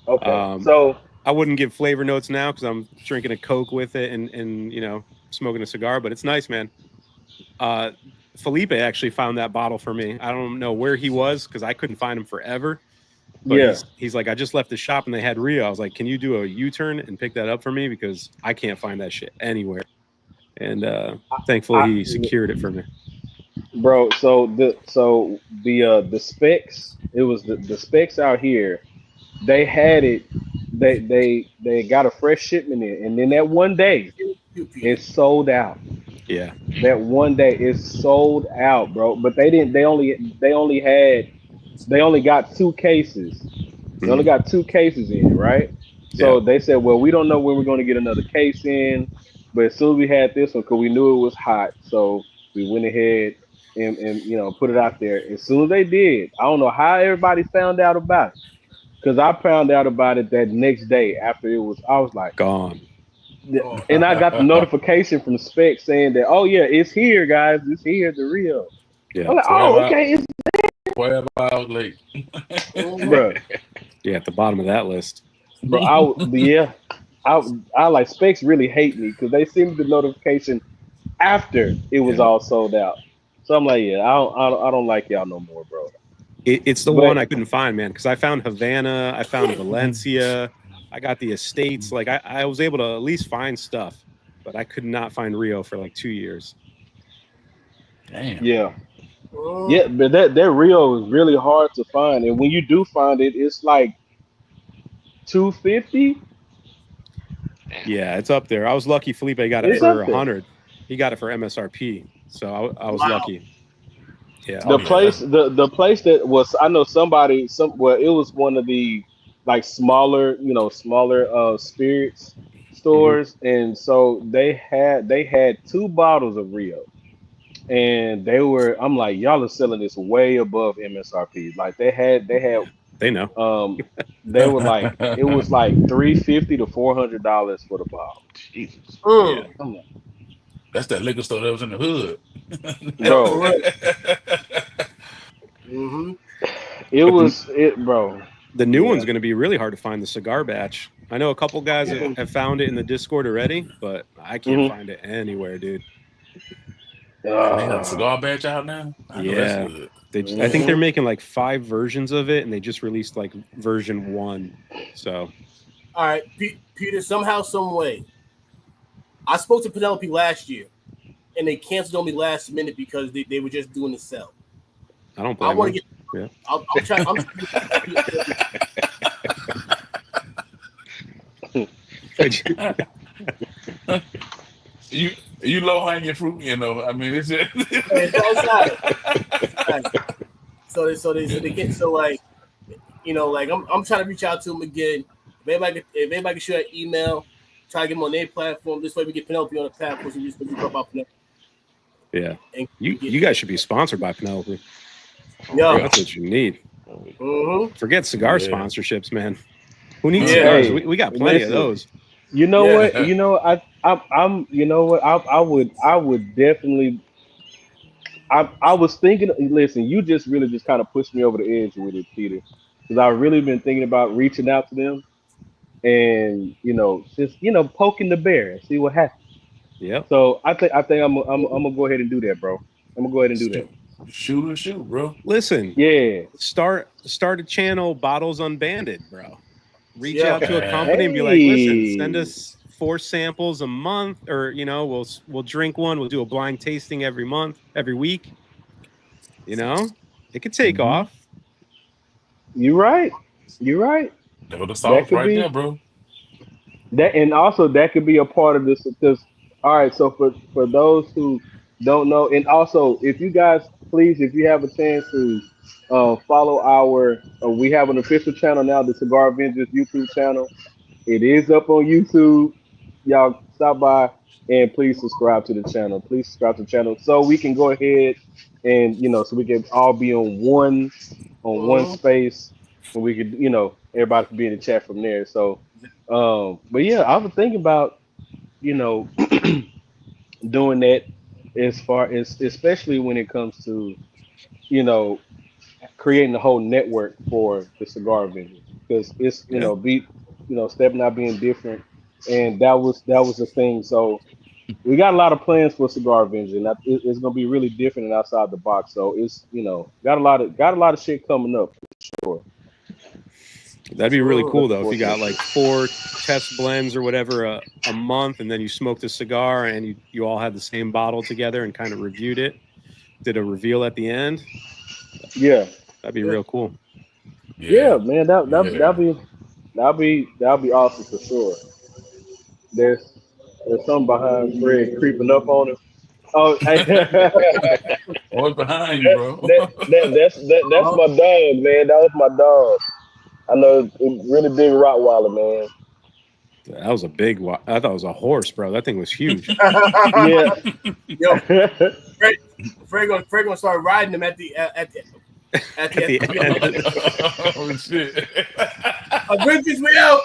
Okay. So I wouldn't give flavor notes now because I'm drinking a Coke with it and smoking a cigar, but it's nice, man. Felipe actually found that bottle for me. I don't know where he was because I couldn't find him forever. But yeah. he's like, I just left the shop and they had Rio. I was like, can you do a U-turn and pick that up for me because I can't find that shit anywhere. And thankfully he secured it for me. Bro, so the specs, it was the specs out here. They had it. They got a fresh shipment in, and then that one day it sold out. Yeah. That one day it sold out, bro. But they didn't. They only got two cases. They only got two cases in, right? So they said, well, we don't know when we're going to get another case in, but as soon as we had this one, because we knew it was hot, so we went ahead and put it out there. As soon as they did, I don't know how everybody found out about it, because I found out about it that next day after it was. I was like, Gone. Oh, and I got the notification from Spec saying that, oh yeah, it's here, guys, it's here, the Rio. Yeah. I'm like, 12 oh hours, okay, it's 12 hours late. bro. Yeah, at the bottom of that list. Bro, I like Specs really hate me because they send the notification after it was Yeah. all sold out. So I'm like, yeah, I don't like y'all no more, bro. It's the But- one I couldn't find, man, because I found Havana, I found Valencia, I got the Estates. Like I was able to at least find stuff, but I could not find Rio for like 2 years. Damn. Yeah, yeah, but that Rio is really hard to find, and when you do find it, it's like $250. Yeah, it's up there. I was lucky Felipe got it It's for up there. 100. He got it for MSRP. So I was Wow. lucky. Yeah. The yeah, place, the place that was, I know somebody, it was one of the like smaller spirits stores, and so they had two bottles of Rio, and I'm like, y'all are selling this way above MSRP. Like They know. they were like, it was like $350 to $400 for the bottle. Jesus. Yeah. I'm like, That's that liquor store that was in the hood. bro, Mm-hmm. bro. The new Yeah. one's going to be really hard to find, the cigar batch. I know a couple guys have found it in the Discord already, but I can't Mhm. find it anywhere, dude. They got a cigar batch out now. I know Yeah. that's good. I think they're making like 5 versions of it, and they just released like version 1. So All right, Peter. Somehow, some way, I spoke to Penelope last year, and they canceled on me last minute because they were just doing the sell. I don't I blame want them. to get. Yeah. I'm trying. You low hanging fruit, you know. I mean, it's just So they get like I'm trying to reach out to them again. If everybody can shoot an email, try to get them on their platform. This way we get Penelope on the platform. So we just talk about Penelope. Yeah. And You guys should be sponsored by Penelope. yeah. That's what you need. Mm-hmm. Forget cigar Yeah. sponsorships, man. Who needs Yeah. cigars? We got plenty of Listen. those. You know Yeah. what? You know, I'm. You know what? I would definitely. I was thinking. Listen, you just really just kind of pushed me over the edge with it, Peter, because I've really been thinking about reaching out to them, and just poking the bear and see what happens. Yep. So I think I'm gonna go ahead and do that, bro. I'm gonna go ahead and do that. shoot, bro. Listen, Yeah. start a channel, Bottles Unbanded, bro. Reach Yeah. out to a company and be like, listen, Hey. send us 4 samples a month, or we'll drink one. We'll do a blind tasting every week. It could take Mhm. off. You're right. You're right. That was the sauce could right be- there, bro. That, and also that could be a part of this because all right, so for those who don't know, and also if you guys please, if you have a chance to follow our, we have an official channel now, the Cigar Avengers YouTube channel. It is up on YouTube. Y'all stop by and please subscribe to the channel. Please subscribe to the channel so we can go ahead and so we can all be on one Mhm. space, and we could everybody can be in the chat from there. So, but yeah, I was thinking about you know doing that as far as especially when it comes to you know creating a whole network for the cigar vendors because it's Yeah. beat stepping out being different, and that was the thing. So we got a lot of plans for cigar vendors, and it's gonna be really different and outside the box. So it's got a lot of shit coming up for That'd be really Mhm. cool looking though if you forward to got it. like 4 test blends or whatever a month, and then you smoked a cigar and you all had the same bottle together and kind of reviewed it, did a reveal at the end. Yeah, That'd be Yeah. real cool. yeah, Yeah. man, that that Yeah. that'll be awesome for sure. There's something behind Fred creeping up on him. Oh, that, What's behind you, bro? that's Uh-huh. my dog, man. That was my dog. I know, really big Rottweiler, man. That was a big one. I thought it was a horse, bro. That thing was huge. Yeah. Yo, Fred gonna start riding them at the At the end. Oh shit. Avengers, we out.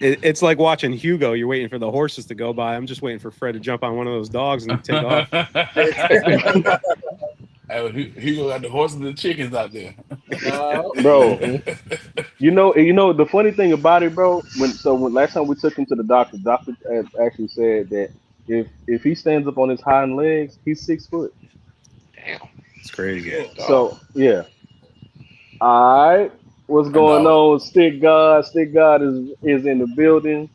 It's like watching Hugo. You're waiting for the horses to go by. I'm just waiting for Fred to jump on one of those dogs and take off. He got the horses and the chickens out there. Bro, the funny thing about it, bro. When last time we took him to the doctor had actually said that if he stands up on his hind legs, he's 6 foot. Damn. It's crazy. Yeah. So yeah. All right, what's My going dog. on? Stick God is in the building.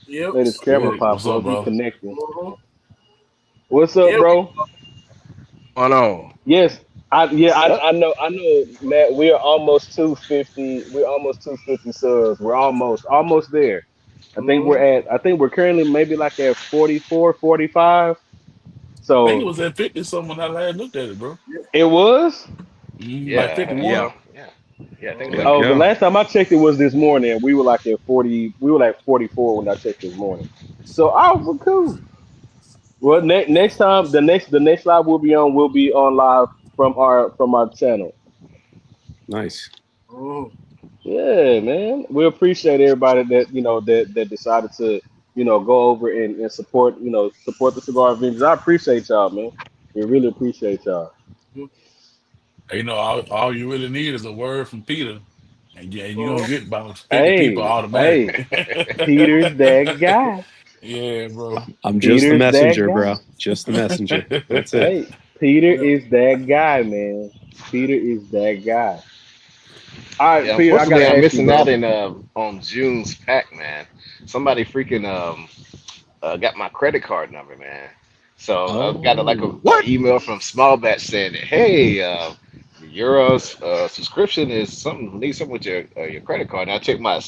Yep. Let his camera Good. pop What's up, up. He bro? connecting. Mhm. What's up, Yeah. bro? Hold on. Yes, I know, Matt. We are almost 250. We're almost 250 subs. We're almost there. Mhm. I think we're currently maybe like at 44, 45. I think it So was at 50 something when I last looked at it, bro. it was. Like Yeah, 51. yeah, yeah. Yeah, I think There so. you Oh, the go. last time I checked it was this morning. We were like at 40. We were like 44 when I checked this morning. So well, cool. Well, next time, the next live we'll be on live from our channel. Nice. Mhm. Yeah, man. We appreciate everybody that decided to go over and support the Cigar Avengers. I appreciate y'all, man. We really appreciate y'all. You know, all you really need is a word from Peter, and yeah, you're gonna Mhm. get about 50 people Hey, automatically. Peter's that guy. Yeah, bro. I'm just the Peter's that messenger, guy. bro. Just the messenger. That's it. Hey, Peter Yeah. is that guy, man. Peter is that guy. All right, Yeah, Peter, I unfortunately, gotta I'm ask you, missing out bro. in on June's pack, man. Somebody freaking got my credit card number, man. So I've got Oh, a email from Small Batch saying that, hey, your subscription is something needs something with your credit card. And I checked my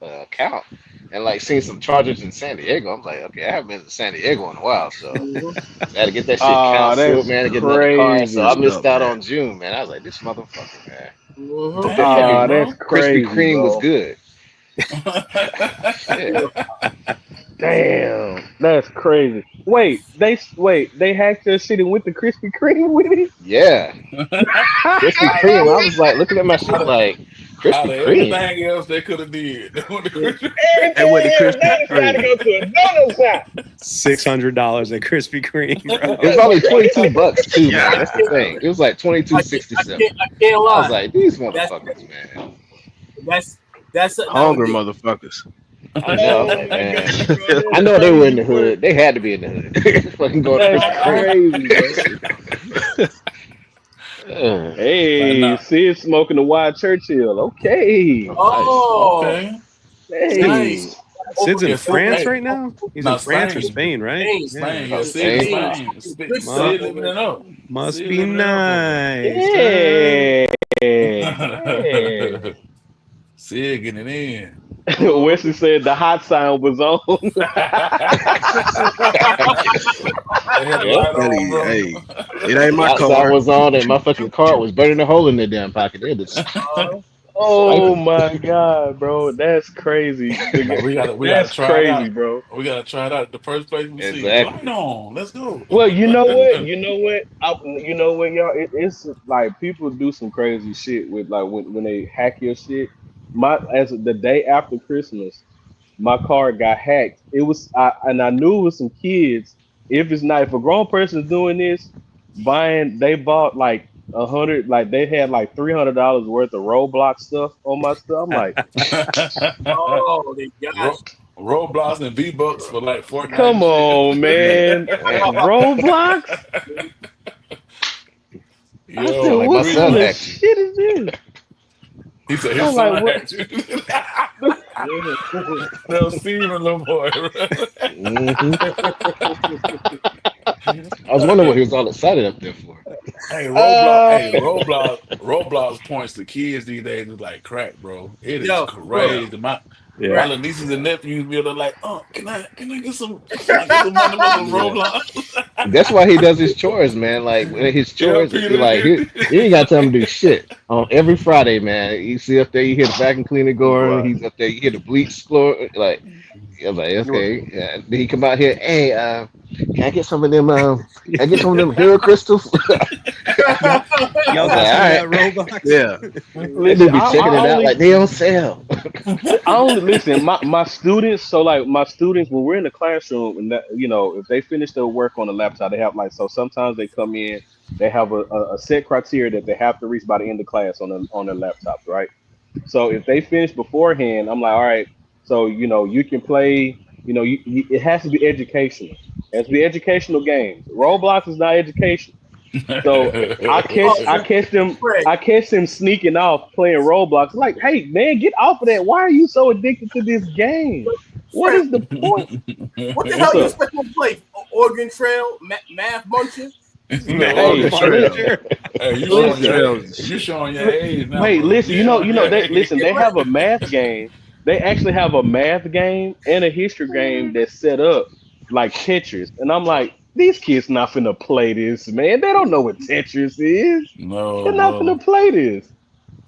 account and like seen some charges in San Diego. I'm like, okay, I haven't been to San Diego in a while, so Mhm. I had to get that shit canceled, That's man, to get another card. So crazy. I Messed missed up, out man. on June, man. I was like, this motherfucker, man. Mhm. Hope that fucking damn, That's bro. Krispy crazy, Kreme was bro. good. Shit. Yeah. Damn, that's crazy. They hacked your shit and went to Krispy Kreme with it. Yeah. Krispy Kreme. I was like looking at my shit out of like out Krispy of Kreme. everything else they could have did, they went to Yeah. Christian. And with the Everything Krispy else, they decided to Kreme. go to a donut shop. $600 at Krispy Kreme, It was bro. only $22 too, man. That's the Yeah. thing. It was like I can't, I 22.67. can't, I can't I was lie. like, these That's motherfuckers, man. that's something I would Hungry do. motherfuckers. I know. I was Oh like, my man. god, bro, I that's know they were in the crazy work. hood. They had to be in the hood. Fucking going to That's Krispy crazy, bro. Kreme. Like, Hey, nah. Sid smoking the Wild Churchill. Okay. Oh, nice. Oh, Okay. Hey. nice. Sid's in Yeah, Sid, France hey, right now? He's in now France or Spain. Spain, right? Spain. Yeah. Spain. Yeah, Oh, Sid in Spain. Spain. Spain. Good Mu- Sid stuff living over it up. Must Sid be living it up over nice, huh? Yeah. there. Sid getting it in. there. Wesley said the hot sign was on. They had the Yep. light on, bro. Hey, it ain't The my outside car. was on, and my fucking card was burning a hole in their damn pocket. They just Oh swiping. my god, bro, that's crazy. Like, we gotta That's try it crazy, out. bro. We gotta try it out. The first place we see it. Light Exactly. on. Let's go. Well, you know what? You know what, y'all? It's like people do some crazy shit with like when they hack your shit. As the day after Christmas, my card got hacked. And I knew it was some kids. If a grown person's doing this, they bought like 100, like they had like $300 worth of Roblox stuff on my stuff. I'm like, Oh, they Ro- got Roblox and V-Bucks for like Fortnite come and on, man, Man, Roblox. shit. I said, Yo, like my what son kind of hacked you. shit is this? he said I'm his like, son what? had you. Little Steven, little boy. hmm I was wondering what he was all excited up there for. Hey, Uh, Roblox points to kids these days is like crack, bro. It is yo, bro. crazy. My Yeah. little nieces and nephews be like, oh, can I get some money for some Yeah. Roblox? That's why he does his chores, man. Like when his Yeah, chores, Peter. he ain't got time to do shit. On every Friday, man, you see up there, you hear the vacuum cleaner going. right. He's up there, you hear the bleach floor. Like, I'm like, okay. Yeah. Then he come out here, hey, can I get some of them? Can I get some of them hero crystals? Y'all I was got like, some all of that Roblox? Yeah. They Listen, do be checking it out like they on sale. I only listen. My students. So like my students, when we're in the classroom, and that, if they finish their work on the laptop, they have like so. Sometimes they come in, they have a set criteria that they have to reach by the end of class on their laptops, right? So if they finish beforehand, I'm like, all right. So you can play. It has to be educational. It has to be educational games. Roblox is not educational. So I Oh, catch them Craig, I catch them sneaking off playing Roblox. Like, hey man, get off of that. Why are you so addicted to this game? What Craig, is the point? what the What's hell you up? expect them to play? Oregon Trail, Math Munching? No, Hey, Oregon Trail. Sure. Hey, Oregon Trail. you showing your age now, Wait, bro. listen. They Right. have a math game. They actually have a math game and a history game that's set up like Tetris. And I'm like, these kids not finna play this, man. They don't know what Tetris is. No, They're not bro. finna play this.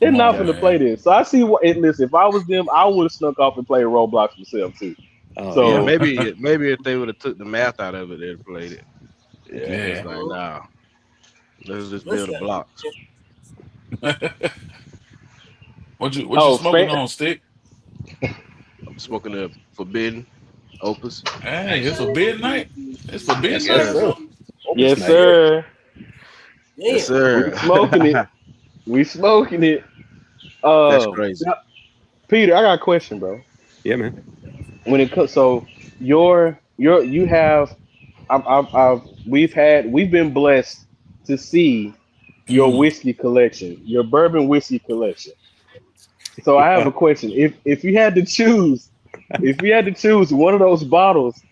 They're Come not on, Yeah. finna play man. this. So I see what. Listen, if I was them, I would have snuck off and played Roblox myself too. Oh Yeah. yeah. So Maybe if they would have took the math out of it, they'd have played it. yeah. It's Yeah. like, nah, let's just build a Listen, block. What you Oh, smoking on, Stick? I'm smoking a forbidden opus. Hey, it's a bid night. It's a bid Yes, night or sir. something. Yes, nice. sir. Yes, damn. sir. We smoking it. We smoking it. That's crazy. Now, Peter, I got a question, bro. Yeah, man. When it comes, so you have, we've been blessed to see your Mm. whiskey collection, your bourbon whiskey collection. So I have Yeah. a question. If you had to choose one of those bottles,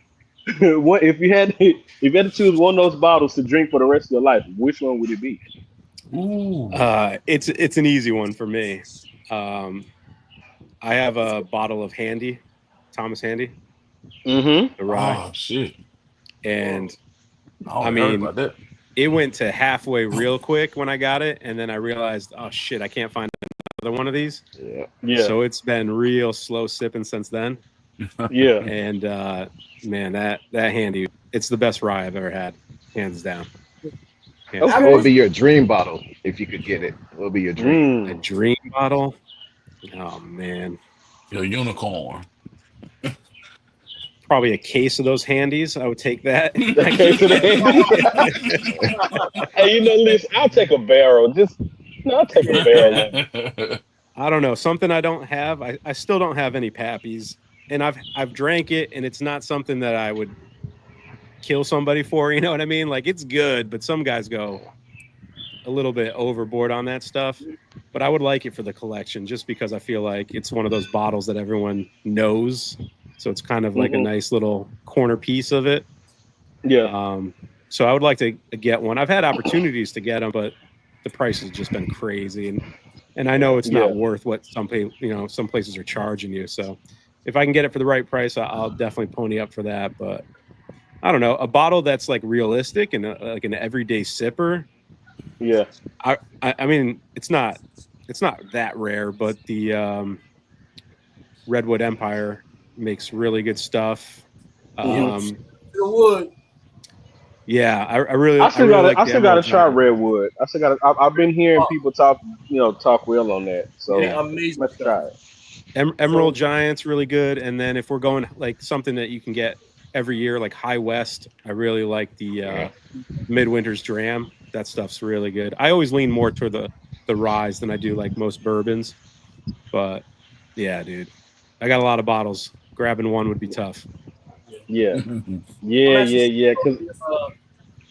what if you had to choose one of those bottles to drink for the rest of your life, which one would it be? Ooh. It's an easy one for me. I have a bottle of Handy, Thomas Handy, Mm-hmm. the rye, Oh shit. and I I heard mean, about that. it went to halfway real quick when I got it, and then I realized, oh shit, I can't find another one of these. Yeah. Yeah. So it's been real slow sipping since then. Yeah. And man, that Handy, it's the best rye I've ever had, hands down. Hands Okay. What would be your dream bottle if you could get it? What would be your dream? down. A Mm. dream bottle. Oh man, Your unicorn. probably a case of those Handies. I would take that. Okay, so hey, listen, I'll take a barrel. I'll take a barrel. I don't know, something I don't have. I still don't have any Pappies, and I've drank it, and it's not something that I would kill somebody for. You know what I mean? Like, it's good, but some guys go a little bit overboard on that stuff. But I would like it for the collection, just because I feel like it's one of those bottles that everyone knows. So it's kind of like a Mhm. nice little corner piece of it. Yeah. So I would like to get one. I've had opportunities to get them, but the price has just been crazy, and I know it's not Yeah. worth what some places are charging you. So if I can get it for the right price, I'll definitely pony up for that. But I don't know, a bottle that's like realistic and like an everyday sipper. Yeah. I mean, it's not that rare, but the Redwood Empire makes really good stuff. It would. Yeah, I really I still really gotta like I the still gotta Emerald try Giant. Redwood. I still gotta. I've been hearing people talk well on that. So Yeah, amazing let's stuff. try it. Emerald Giant's really good, and then if we're going like something that you can get every year, like High West, I really like the Midwinter's Dram. That stuff's really good. I always lean more toward the Rise than I do like most bourbons, but yeah, dude, I got a lot of bottles. Grabbing one would be tough. Yeah, I'm yeah, actually yeah. Cause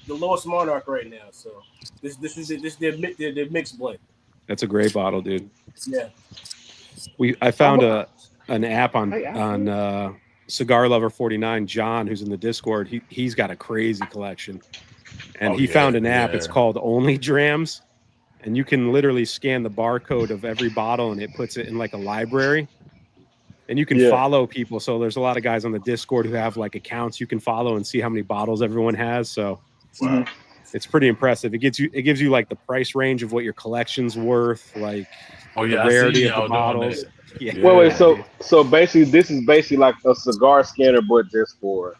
the lowest monarch right now. So this is their mixed blend. That's a great bottle, dude. Yeah. I found an app on Cigar Lover 49. John, who's in the Discord, he's got a crazy collection, and he found an app. It's called Only Drams, and you can literally scan the barcode of every bottle, and it puts it in like a library. And you can follow people. So there's a lot of guys on the Discord who have like accounts you can follow and see how many bottles everyone has. So it's pretty impressive. It gives you like the price range of what your collection's worth, like the rarity of the bottles. Yeah. Wait. So basically, this is basically like a cigar scanner, but just for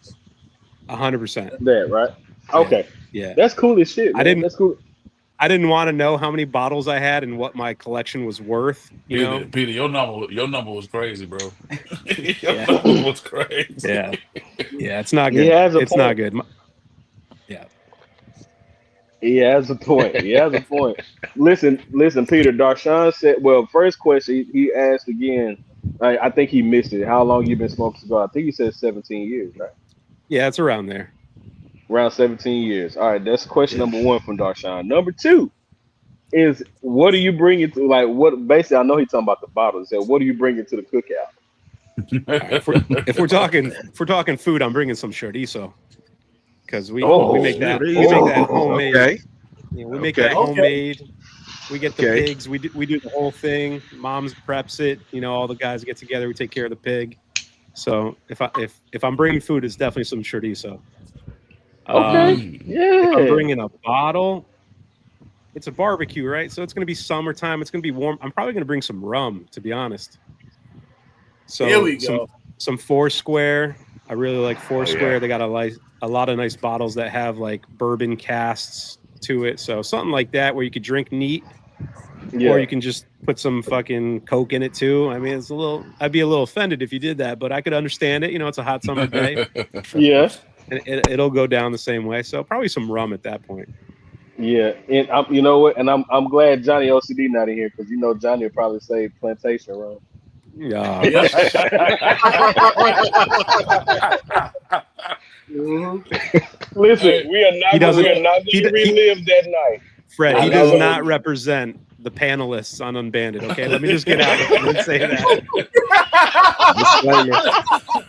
100%. that, right? Okay. Yeah. That's cool as shit. Man. That's cool. I didn't want to know how many bottles I had and what my collection was worth. Peter, your number was crazy, bro. Your number was crazy. Yeah, it's not good. It's not good. Yeah. He has a point. Listen, Peter. Darshan said, well, first question he asked again. I think he missed it. How long you been smoking cigar? I think he said 17 years, right? Yeah, it's around there. Around 17 years. All right, that's question number one from Darshan. Number two is, what do you bring it to? Like, what? Basically, I know he's talking about the bottles. So, what do you bring it to the cookout? If we're talking food, I'm bringing some chorizo because we make that homemade. Okay. Yeah, we make that homemade. We get the pigs. We do the whole thing. Mom's preps it. All the guys get together. We take care of the pig. So if I'm bringing food, it's definitely some chorizo. If I'm bringing a bottle, it's a barbecue, right? So it's going to be summertime. It's going to be warm. I'm probably going to bring some rum, to be honest. So here we go. Some Foursquare. I really like Foursquare. They got a lot of nice bottles that have like bourbon casts to it. So something like that where you could drink neat, or you can just put some fucking Coke in it too. I mean, I'd be a little offended if you did that, but I could understand it. It's a hot summer day. Yeah. And it'll go down the same way. So probably some rum at that point. Yeah, and you know what? And I'm glad Johnny OCD not in here because Johnny will probably say plantation rum. Yeah. Listen, we are not going to relive that night. Fred, he does not represent the panelists on Unbanded. Okay, let me just get out of it and say that.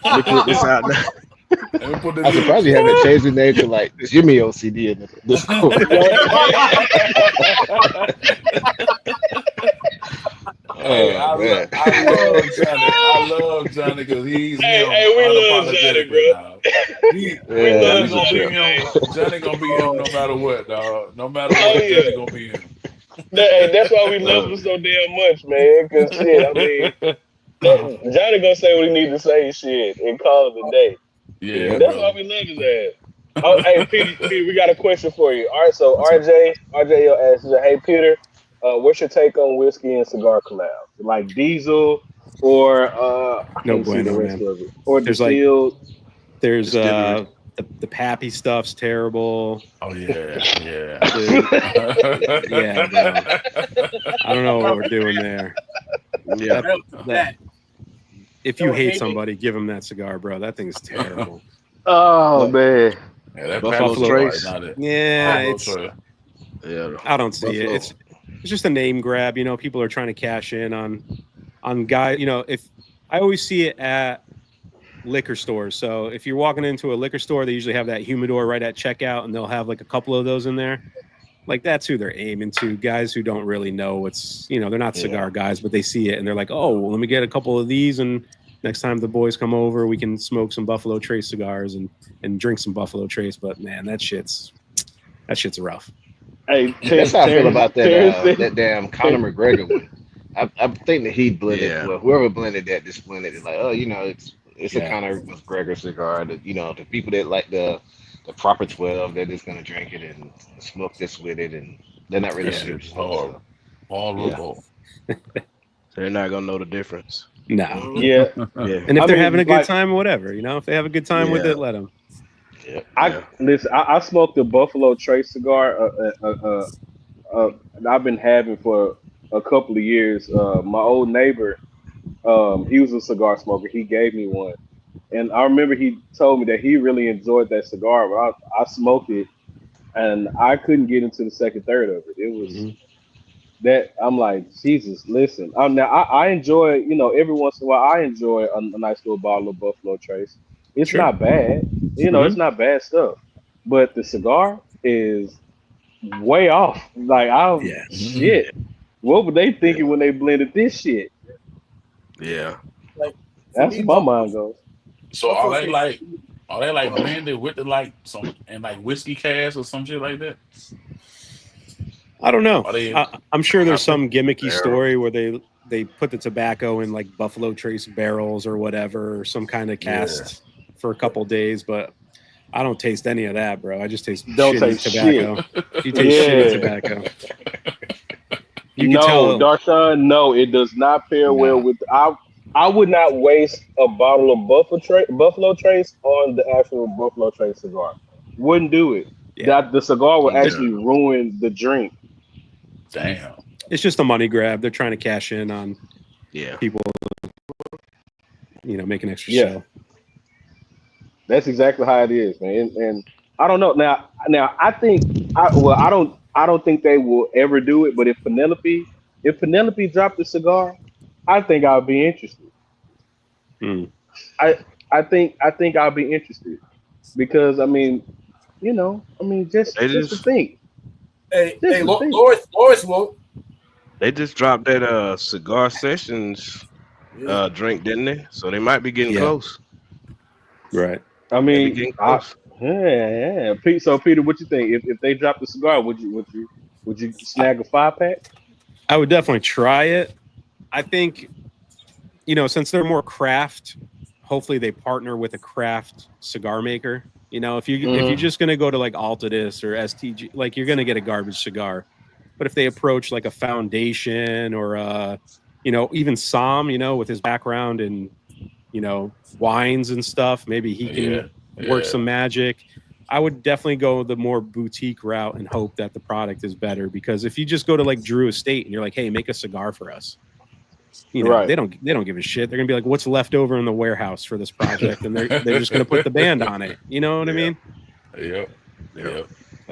Let me put this out now. I'm surprised you haven't changed the name to like Jimmy OCD in this court. Hey, I love Johnny because he's we love Johnny, bro. Johnny gonna be him no matter what, dog. No matter what, Johnny gonna be him. That's why we love him so damn much, man. Because shit, I mean, Johnny gonna say what he need to say, shit, and call it a day. Yeah, that's why we love his ass. Oh, hey, Peter, we got a question for you. All right, so RJ asks, hey, Peter, what's your take on whiskey and cigar collabs? Like diesel or no bueno, man. Or distilled? There's the Pappy stuff's terrible. Oh yeah. Yeah, no. I don't know what we're doing there. Yeah. If you hate somebody, give them that cigar, bro. That thing's terrible. Oh man. Yeah, that Buffalo Trace. Yeah, I don't see it. It's just a name grab. People are trying to cash in on guy. If I always see it at liquor stores. So if you're walking into a liquor store, they usually have that humidor right at checkout, and they'll have like a couple of those in there. Like that's who they're aiming to, guys who don't really know what's, they're not cigar guys, but they see it and they're like, oh, well, let me get a couple of these and next time the boys come over, we can smoke some Buffalo Trace cigars and drink some Buffalo Trace. But man, that shit's rough. Hey, That's how I feel about Terrence, that damn Conor McGregor one. I think that he blended. Yeah. Well, whoever blended that just blended it. Like, oh, it's a Yeah. Conor McGregor cigar. That the people that like the proper 12, they're just gonna drink it and smoke this with it, and they're not really That sure. shit's hard. Horrible. They're not gonna know the difference. No. yeah. Yeah. And if I they're mean, having a good like- time, whatever, if they have a good time with Yeah. it, let them. Listen. I smoked a Buffalo Trace cigar. I've been having for a couple of years. My old neighbor, he was a cigar smoker. He gave me one, and I remember he told me that he really enjoyed that cigar. But I smoked it, and I couldn't get into the second third of it. It was Mhm. that I'm like, Jesus, listen. Now I enjoy, every once in a while I enjoy a nice little bottle of Buffalo Trace. It's Sure. not bad, it's not bad stuff. But the cigar is way off. Like Yeah. shit. What were they thinking when they blended this shit? Yeah. That's me, where my mind goes. So are they like blended with the some and whiskey cask or some shit like that? I don't know. Are they- I'm sure there's some gimmicky Barrel. story where they put the tobacco in like Buffalo Trace barrels or whatever, or some kind of cast for a couple days, but I don't taste any of that, bro. I just taste Don't shitty taste tobacco. You taste shitty tobacco. You can tell. Darshan, no, it does not pair well with. I would not waste a bottle of Buffalo Trace on the actual Buffalo Trace cigar. Wouldn't do it. Yeah. The cigar would Yeah. actually ruin the drink. Damn. It's just a money grab. They're trying to cash in on Yeah. people, make an extra Yeah. sale. That's exactly how it is, man. And I don't know. Now I think I don't think they will ever do it. But if Penelope dropped the cigar, I think I'll be interested. Hmm. I think I'll be interested because just They to just- think. Hey, This hey, is the thing. Lawrence won't. They just dropped that cigar sessions drink, didn't they? So they might be getting Yeah. close. Right. I They be mean, getting close. yeah. So Peter, what you think? If they drop the cigar, would you snag a 5-pack? I would definitely try it. I think, since they're more craft, hopefully they partner with a craft cigar maker. If you're just gonna go to like Altadis or STG, like you're gonna get a garbage cigar. But if they approach like a Foundation or even Sam, with his background in wines and stuff, maybe he can work some magic. I would definitely go the more boutique route and hope that the product is better, because if you just go to like Drew Estate and you're like, hey, make a cigar for us, Right. they don't give a shit. They're gonna be like, what's left over in the warehouse for this project, and they're just gonna put the band on it. You know what I mean? Yep.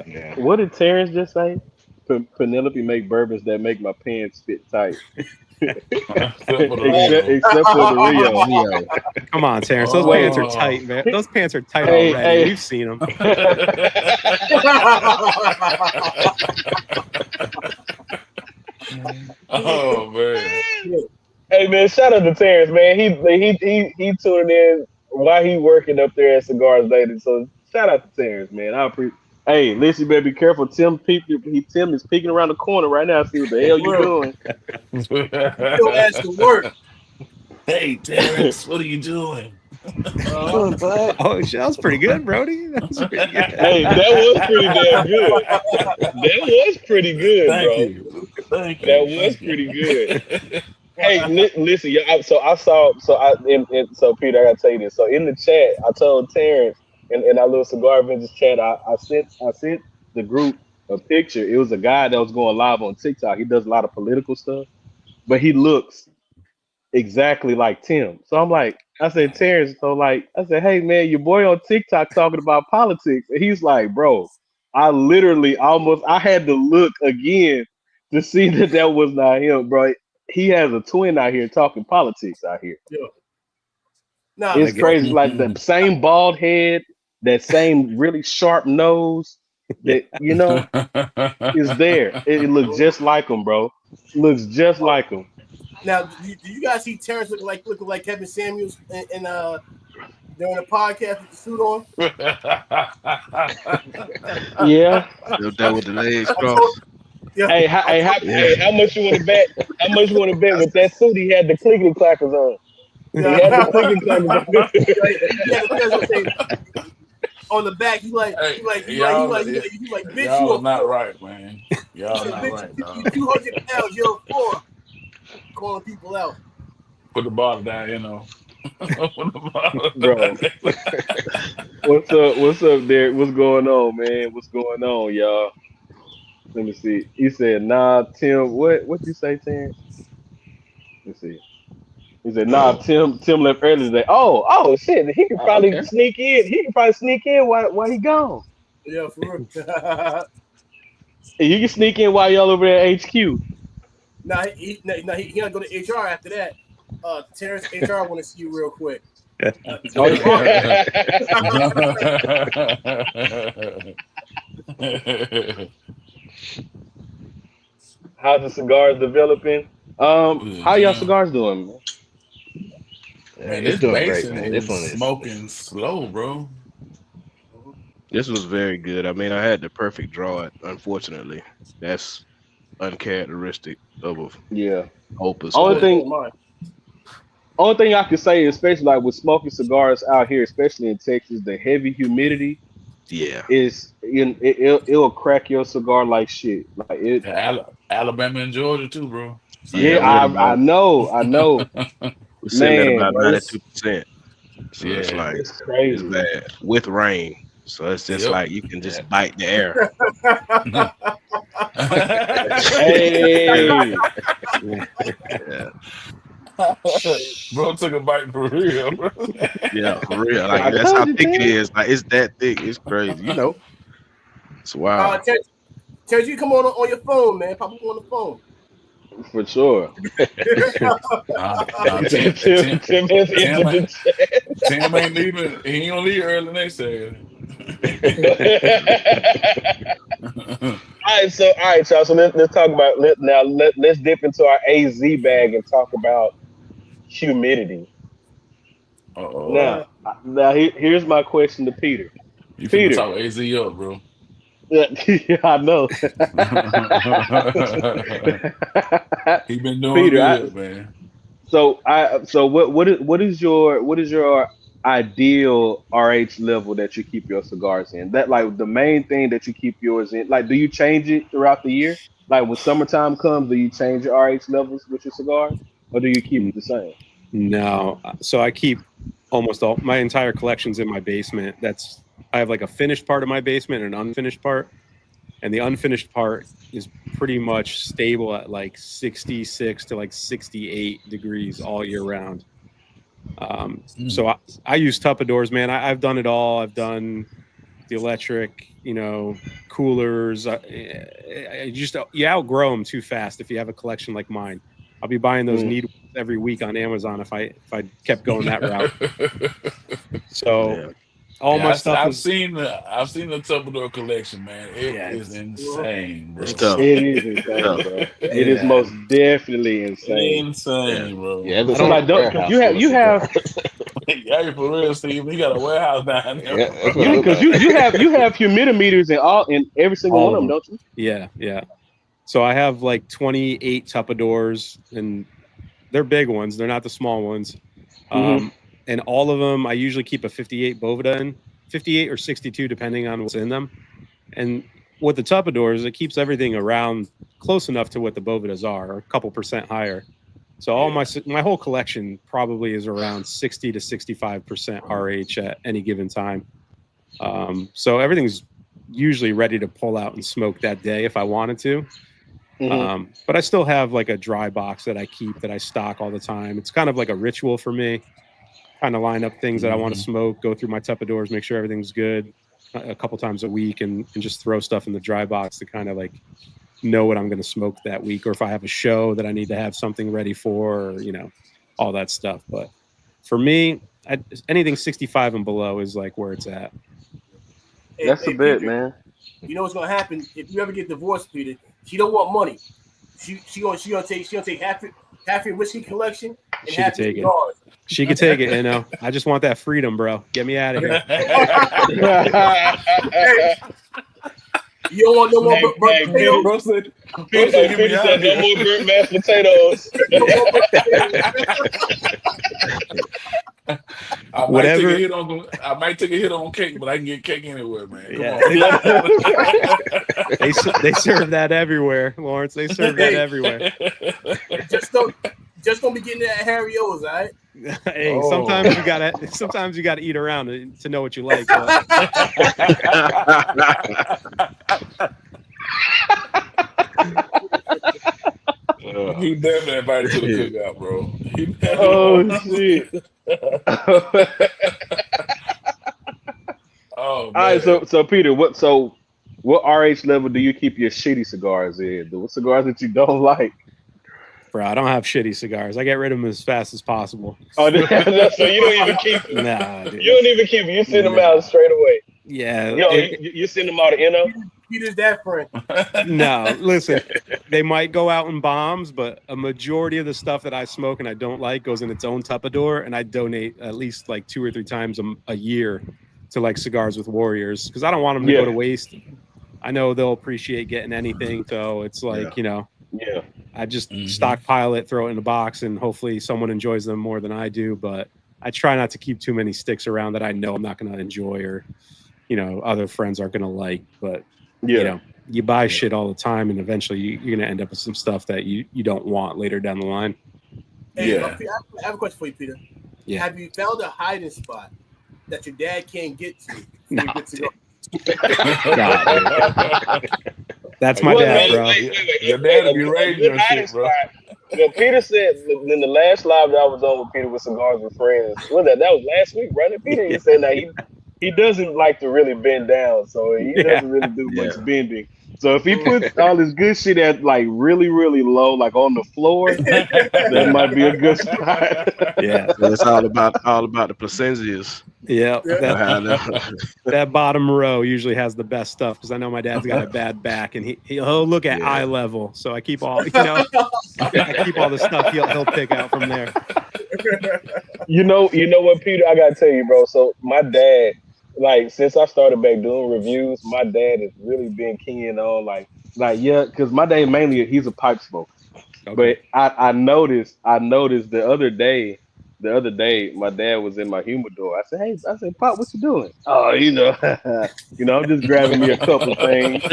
Yeah. What did Terrence just say? Penelope make bourbons that make my pants fit tight. except for the Rio. Come on, Terrence. Those pants are tight, man. Those pants are tight Hey, already. hey. We've seen them. Oh man. Hey man, shout out to Terrence, man. He tuning in while he working up there at Cigars Lady. So shout out to Terrence, man. I appreciate. Hey, listen, you better be careful. Tim is peeking around the corner right now. See what the hell you doing? Your ass to work. Hey Terrence, what are you doing? Oh, that was pretty good, Brody. That was pretty good. Hey, that was pretty damn good. That was pretty good, Thank bro. you. Thank you. That was Thank you. pretty good. Hey, listen, yeah. So Peter, I gotta tell you this. So in the chat, I told Terrence in our little cigar vintage chat, I sent the group a picture. It was a guy that was going live on TikTok. He does a lot of political stuff, but he looks exactly like Tim. So I'm like, I said, Terrence. So I said, hey man, your boy on TikTok talking about politics, and he's like, bro, I had to look again to see that was not him, bro. He has a twin out here talking politics out here. Nah, It's crazy. Like the same bald head, that same really sharp nose, that is there. It looks just like him, bro. Looks just like him. Now, do you guys see Terrence looking like Kevin Samuels in during the podcast with the suit on? Yeah. Still there with the legs I told, crossed. yeah, Hey, Yeah. how much you want to bet? How much you want to bet with that suit? He had the clickety clackers on. He yeah. had the clickety clackers on. Yeah, on the back, he like, bitch, you Y'all a not 4. right, man. Y'all not Bitch, right, you dog. 200 pounds, you're a 4. Calling people out. Put the bottle down, you know. Put the bottle Bro. down. What's up? What's up, Derek? What's going on, man? What's going on, y'all? Let me see. He said, "Nah, Tim." What you say, Tim? Let's see. He said, "Nah, Tim left early today." Oh, shit. He can Oh, probably okay. sneak in. He can probably sneak in while he gone. Yeah, for real. And you can sneak in while y'all over there at HQ. Nah, he gotta go to HR after that. Terrence, HR want to see you real quick. Oh, yeah. How's the cigars developing? How y'all cigars doing, man? Man, It's this doing great, Mason man. This is one is. smoking slow, bro. This was very good. I mean, I had the perfect draw. Unfortunately, that's uncharacteristic of a Yeah. Opus. Only But thing I can say, especially like with smoking cigars out here, especially in Texas, the heavy humidity yeah, is it'll crack your cigar like shit. Like it. Alabama and Georgia too, bro. Yeah, yeah, Same we're at I about know, we're sitting at man. about Bro, 92%. So it's yeah. like it's it's crazy. bad with rain. So it's just Yep. like you can just bite the air. Hey, Yeah, Bro took a bite for real, bro. yeah, for real. I Like that's how told you, thick it Tim. is. Like it's that thick. It's crazy. It's wild. Terrence, you come on your phone, man. Pop up on the phone. For sure. Nah, Tim has entered the chat. Tim ain't leaving. He ain't gonna leave early next day. All right, y'all. So let's talk about let's dip into our AZ bag and talk about humidity. Uh-oh. Now here's my question to Peter. You finna Peter, talk AZ up, bro. yeah, I know. He been doing Peter, good, man. so what is your ideal RH level that you keep your cigars in? That like the main thing that you keep yours in. Like, do you change it throughout the year? Like when summertime comes, do you change your RH levels with your cigars, or do you keep it the same? No. So I keep almost all my entire collections in my basement. I have like a finished part of my basement and an unfinished part. And the unfinished part is pretty much stable at like 66 to like 68 degrees all year round. So I use Tupperdoors, man. I've done it all. I've done the electric, coolers. You outgrow them too fast if you have a collection like mine. I'll be buying those needles every week on Amazon if I kept going that route. So all my stuff I've seen the Tupperdoor collection, man. It is insane, bro. It's tough. It is insane, bro. It is most definitely insane. Insane, bro. Yeah, it's So like like, you have Yeah, for real, Steve. You got a warehouse down there. Yeah, that's what I was because you have humidimeters in every single one of them, don't you? Yeah. So I have like 28 Tupperdoors, and they're big ones. They're not the small ones. And all of them, I usually keep a 58 Boveda in, 58 or 62, depending on what's in them. And with the Tupperdoors, it keeps everything around close enough to what the Bovedas are, or a couple percent higher. So all my whole collection probably is around 60 to 65% RH at any given time. So everything's usually ready to pull out and smoke that day if I wanted to. But I still have like a dry box that I keep that I stock all the time. It's kind of like a ritual for me. Kind of line up things that I want to smoke, go through my Tupperdoors, make sure everything's good a couple times a week, and just throw stuff in the dry box to kind of like know what I'm going to smoke that week, or if I have a show that I need to have something ready for, or, all that stuff. But for me, anything 65 and below is like where it's at. That's a bit, man. You know what's gonna happen if you ever get divorced, Peter? She don't want money. She gonna take half it. half your whiskey collection and She half could your take it. cigars. She could take it, you know. I just want that freedom, bro. Get me out of here. Hey, you don't want no more Hey, burnt hey, potatoes? Bro said, Peter get me out said of no here. more burnt mashed potatoes. No more burnt potatoes. I might Whatever. take a hit on cake, but I can get cake anywhere, man. Come Yeah, on. they serve that everywhere, Lawrence. They serve that everywhere. Just don't be getting that at Harry O's, all right? Hey, Oh. sometimes you gotta eat around to know what you like. But He definitely invited to the cookout, bro. He definitely- Oh shit! Oh, All right, man. so Peter, what RH level do you keep your shitty cigars in? The cigars that you don't like? bro, I don't have shitty cigars. I get rid of them as fast as possible. Oh, so you don't even keep them. Nah, dude. You don't even keep them. You send them Nah. out straight away. Yeah. You send them out to NO. Peter's that friend. No, listen, they might go out in bombs, but a majority of the stuff that I smoke and I don't like goes in its own Tupperware, and I donate at least like 2 or 3 times a year to like Cigars with Warriors because I don't want them to go to waste. I know they'll appreciate getting anything, so it's like, you know, I just stockpile it, throw it in a box, and hopefully someone enjoys them more than I do. But I try not to keep too many sticks around that I know I'm not going to enjoy or, you know, other friends aren't going to like. But, you know, you buy shit all the time, and eventually you're going to end up with some stuff that you don't want later down the line. Hey, I have a question for you, Peter. Yeah. Have you found a hiding spot that your dad can't get to? No, You get to go? That's my dad, bro. Your dad will be raising your shit, bro. Well, Peter said in the last live that I was on with Peter with Cigars with Friends, that was last week, right? And Peter, he said that he doesn't like to really bend down, so he doesn't really do much bending. So if he puts all his good shit at like really, really low, like on the floor, that might be a good spot. Yeah, it's all about the placenzias. Yeah, that bottom row usually has the best stuff because I know my dad's got a bad back, and he'll look at eye level. So I keep all I keep all the stuff he'll pick out from there. You know what, Peter? I gotta tell you, bro. So my dad, like, since I started back doing reviews, my dad has really been keen on because my dad mainly he's a pipe smoker. Okay. But I noticed the other day, my dad was in my humidor. I said, Pop, what you doing? Oh, I'm just grabbing me a couple of things.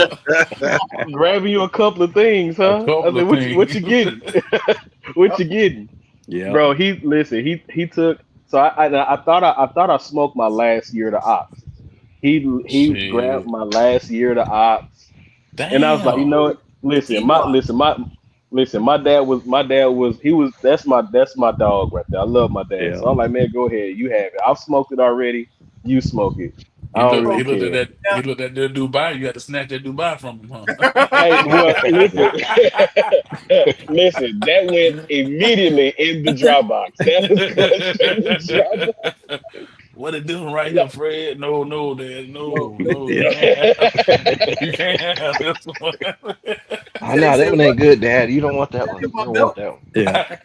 Grabbing you a couple of things, huh? I said, what you getting? What you getting? Yeah, bro. He took. So I thought I smoked my last year to ops. He grabbed my last year to ops, and I was like, you know what? Listen, my dad was that's my dog right there. I love my dad. So I'm like, man, go ahead, you have it. I've smoked it already. You smoke it. He looked at that Dubai. You had to snatch that Dubai from him, huh? Hey, well, listen, that went immediately in the dry box. That was in the dry box. What it doing right here, Fred? No, Dad. No. You can't have this one. I know that one ain't good, Dad. You don't want that one. You don't want that one. Yeah.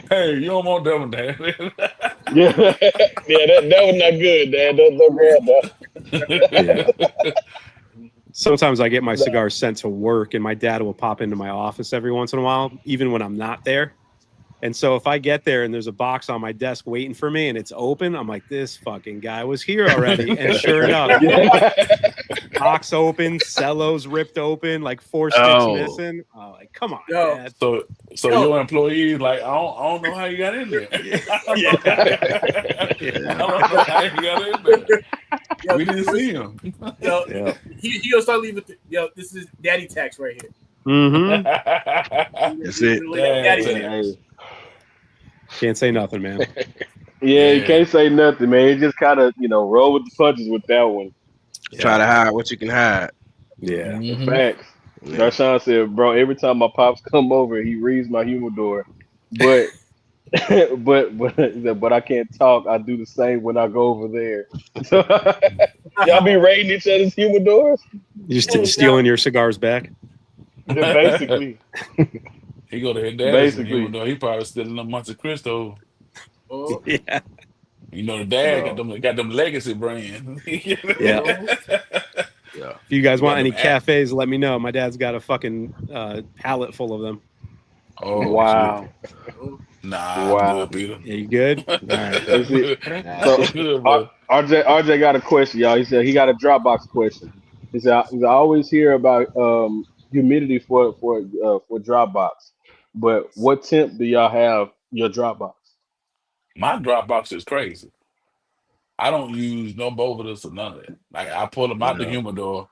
Hey, you don't want that one, Dad. That was not good, Dad. Don't grab that. Sometimes I get my cigars sent to work, and my dad will pop into my office every once in a while, even when I'm not there. And so if I get there and there's a box on my desk waiting for me and it's open, I'm like, this fucking guy was here already. And sure enough, box open, cellos ripped open, like 4 sticks missing. Oh, like, come on, Dad. So your employees like, I don't know how you got in there. I don't know how you got in there. We didn't see him. He'll start leaving. This is daddy tax right here. Mm-hmm. That's it. Can't say nothing, man. You can't say nothing, man. You just kind of, roll with the punches with that one. Try to hide what you can hide. Yeah. Facts. Darshawn said, bro, every time my pops come over, he reads my humidor. But but I can't talk. I do the same when I go over there. So, y'all be raiding each other's humidors? You're just stealing your cigars back? Basically. He go to his daddy's, and Basically, even though he probably still in the Monte Cristo. Yeah. You know, the dad no. got them legacy brands. Yeah. Yeah. If you guys He want got any them act. cafes, let me know. My dad's got a fucking pallet full of them. Oh shit. Wow. Nah, I'm Wow. good, Peter. Yeah, you good? All right. Is I'm it? good. So I'm good, bro. RJ got a question, y'all. He said he got a Dropbox question. He said I always hear about humidity for Dropbox, but what temp do y'all have your Dropbox? My Dropbox is crazy. I don't use no Bovitus or none of that. Like I pull them out the Yeah. humidor,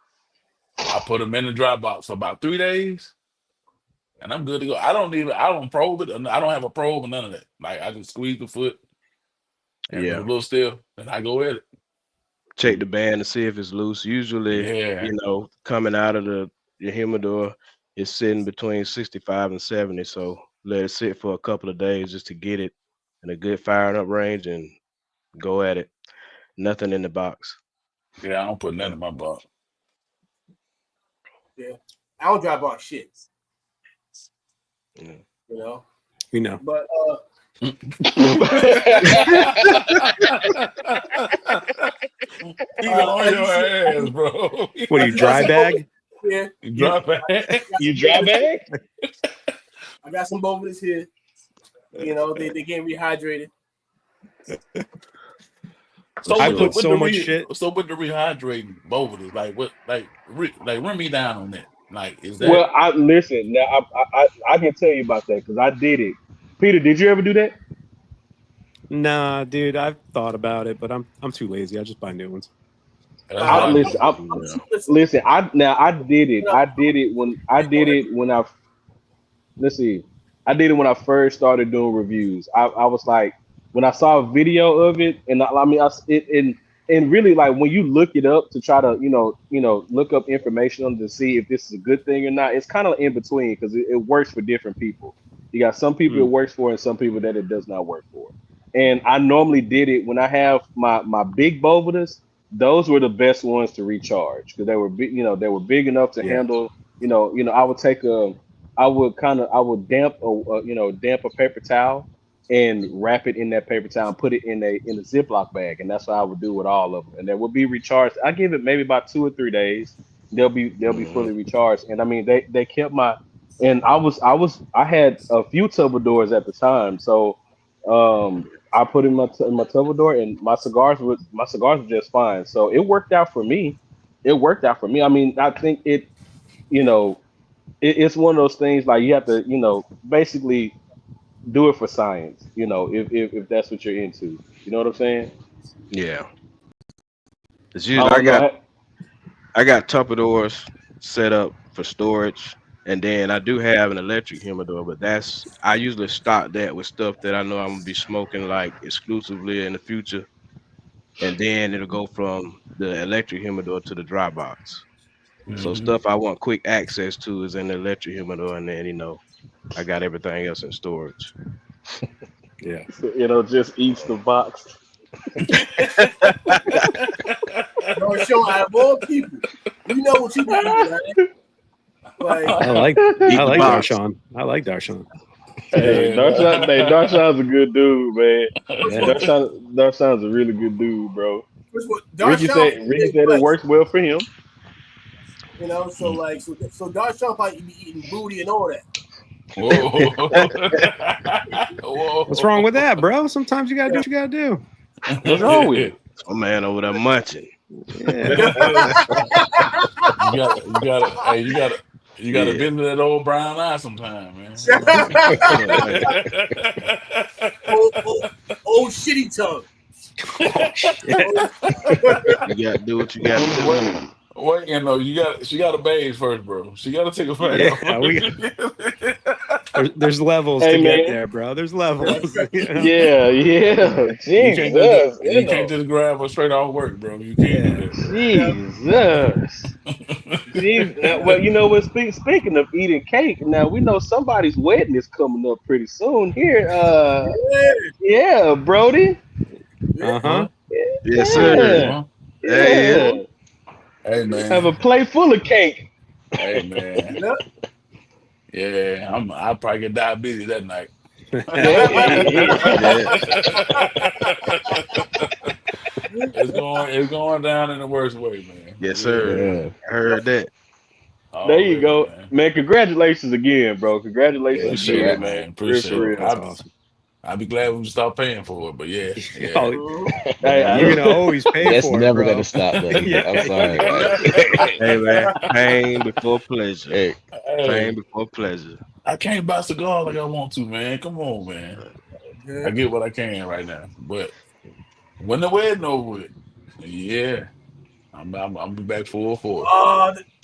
I put them in the Dropbox for about 3 days, and I'm good to go. I don't probe it. I don't have a probe or none of that. Like I just squeeze the foot, and if it's a Yeah. little stiff, then I go at it. Check the band to see if it's loose. Usually, Yeah. coming out of your humidor, it's sitting between 65 and 70. So let it sit for a couple of days just to get it in a good firing up range and go at it. Nothing in the box. Yeah, I don't put nothing in my box. Yeah, I don't drop off shit. Yeah. You know, We know. but You on your ass, bro. What are you, dry bag? yeah, You drop it. You dry bag? I got some Bovitus here. You know, they getting rehydrated. So I with put the, so much shit. So with the rehydrating Bovitus, like what, like run me down on that. Like, is that Well, I listen now. I can tell you about that because I did it. Peter, did you ever do that? Nah, dude, I've thought about it, but I'm too lazy. I just buy new ones. that's what I do. Listen. I did it. I did it when I let's see. I did it when I first started doing reviews. I was like, when I saw a video of it, and I mean, and really like when you look it up to try to look up information on to see if this is a good thing or not. It's kind of in between because it works for different people. You got some people it works for, and some people that it does not work for. And I normally did it when I have my big Bovitas. Those were the best ones to recharge because they were big. They were big enough to Yeah. handle. I would take I would damp a paper towel and wrap it in that paper towel and put it in a Ziploc bag, and that's what I would do with all of them. And they would be recharged. I give it maybe about 2 or 3 days. They'll be fully recharged. And I mean they kept my and I had a few Tubadors at the time, so I put in my Tubador and my cigars were just fine. So it worked out for me. I mean, I think it's one of those things like you have to basically do it for science, if that's what you're into. You know what I'm saying? Yeah. It's I usually don't know. I got Tupperdoors set up for storage, and then I do have an electric humidor, but I usually stock that with stuff that I know I'm gonna be smoking like exclusively in the future, and then it'll go from the electric humidor to the dry box. So stuff I want quick access to is in the electric humidor, and then I got everything else in storage. Yeah. Just eats the box. Don't show out of all people. You know what you got, right? Like, I like box. Darshan. I like Darshan. Hey, Darshan's a good dude, man. Yeah. Darshan's a really good dude, bro. first of all, Ricky Darshan, said it works well for him. so Darshan probably be eating booty and all that. Whoa. What's wrong with that, bro? Sometimes you gotta do what you gotta do. What's wrong with it? Oh man, over there munching. Yeah. You gotta visit that old brown eye sometime, man. Old shitty tongue. You gotta do what you gotta do. Wait, she got to bathe first, bro. She got to take a bath. There's levels Hey, to man. get there, bro. There's levels. Yeah. You can't just grab her straight off work, bro. You can't do that. Jesus. Well, you know what? Speaking of eating cake, now we know somebody's wedding is coming up pretty soon here. Yeah, Brody. Uh-huh. Yes, sir. Yeah. Hey, man. Have a plate full of cake. Hey, man. Yeah, I'll probably get diabetes that night. It's going down in the worst way, man. Yes, sir. Yeah. I heard that. There you Already, go, man. man. Congratulations again, bro. Congratulations Yeah, Appreciate again, it, congrats. man. man. Real for Appreciate it. real. That's awesome. I'll be glad when we start paying for it. But yeah. Oh, Hey, you're gonna always pay That's for it, never bro. gonna stop, buddy. Yeah. I'm sorry. Hey, man. Pain before pleasure. Hey, Pain before pleasure. I can't buy cigars like I want to, man. Come on, man. I get what I can right now, but when the wedding over with, yeah, I'm be back full force.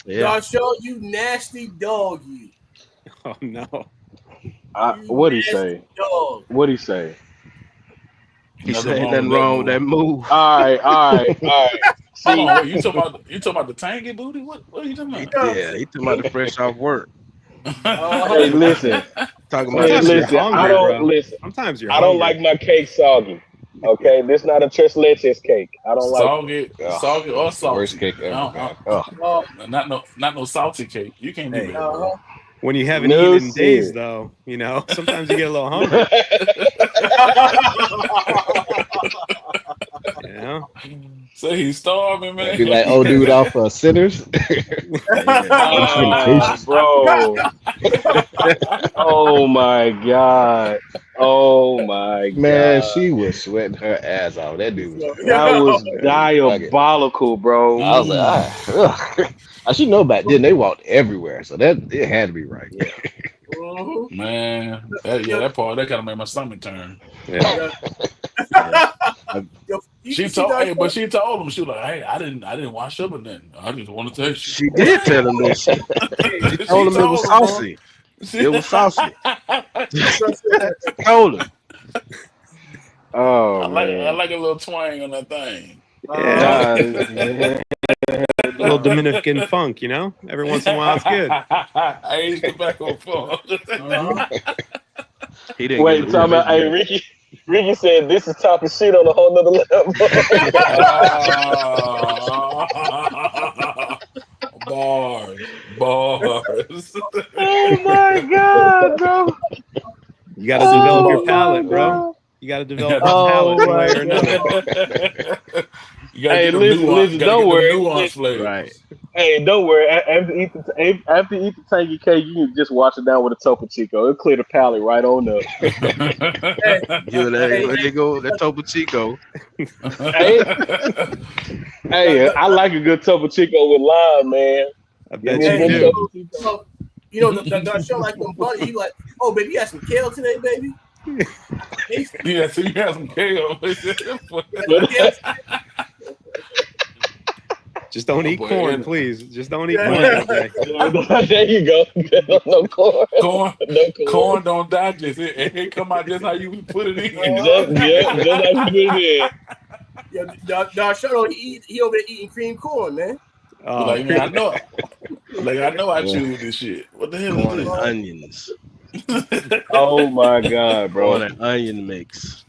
Yeah. Darshawn, you nasty dog, you. Oh no. What'd he say? Dog. What'd he say? He said nothing wrong with that move. All right. Hold on, wait, you talking about the tangy booty? What are you talking about? Yeah, he talking about the fresh off work. Hey, listen. Talking Hey, about listen. hungry, I don't bro. listen. Sometimes you're I don't hungry. like my cake soggy. Okay, this not a tres leches cake. I don't like. Soggy or salty. worst cake ever, man. Oh. Not no salty cake. You can't do Hey. that, bro. When you haven't No, eaten in days, sir. though, sometimes you get a little hungry. So he's starving, man. Be like, oh, dude, off Sinners. Bro. Oh my god. Oh my Man, god. she was sweating her ass off. That dude was That was diabolical, bro. I was like, I should know about then they walked everywhere, so that it had to be right. Man, that part that kind of made my stomach turn. Yeah. She told him, she was like, "Hey, I didn't wash up or nothing. I just want to taste She did tell him this shit. She told him it was saucy. It was saucy. She told him. Oh, I like a little twang on that thing. Yeah. A little Dominican funk, every once in a while it's good. I ain't tobacco funk. He didn't Wait, talking about hey Ricky said this is topping shit on a whole nother level. Bars. Oh my god, bro. You got to develop your palate, bro. You got to develop your palate one way or another. Hey, listen, don't worry. Right. Hey, don't worry. After you eat the tangy cake, you can just wash it down with a Topo Chico. It'll clear the palate right on up. There you go. That Topo Chico. Hey, I like a good Topo Chico with lime, man. I bet you do. The show like them buddy, he like, oh baby, you got some kale today, baby. Yeah, so you have some kale. Just don't eat corn, please. Just don't eat corn. There you go. No corn. Corn don't digest it. It come out just how you put it in. Just like you put it in. Darshawn, he over there eating cream corn, man. Like, man, I know. I know I choose this shit. What the hell Corn is and this? onions. Oh my god, bro. Corn and onion mix.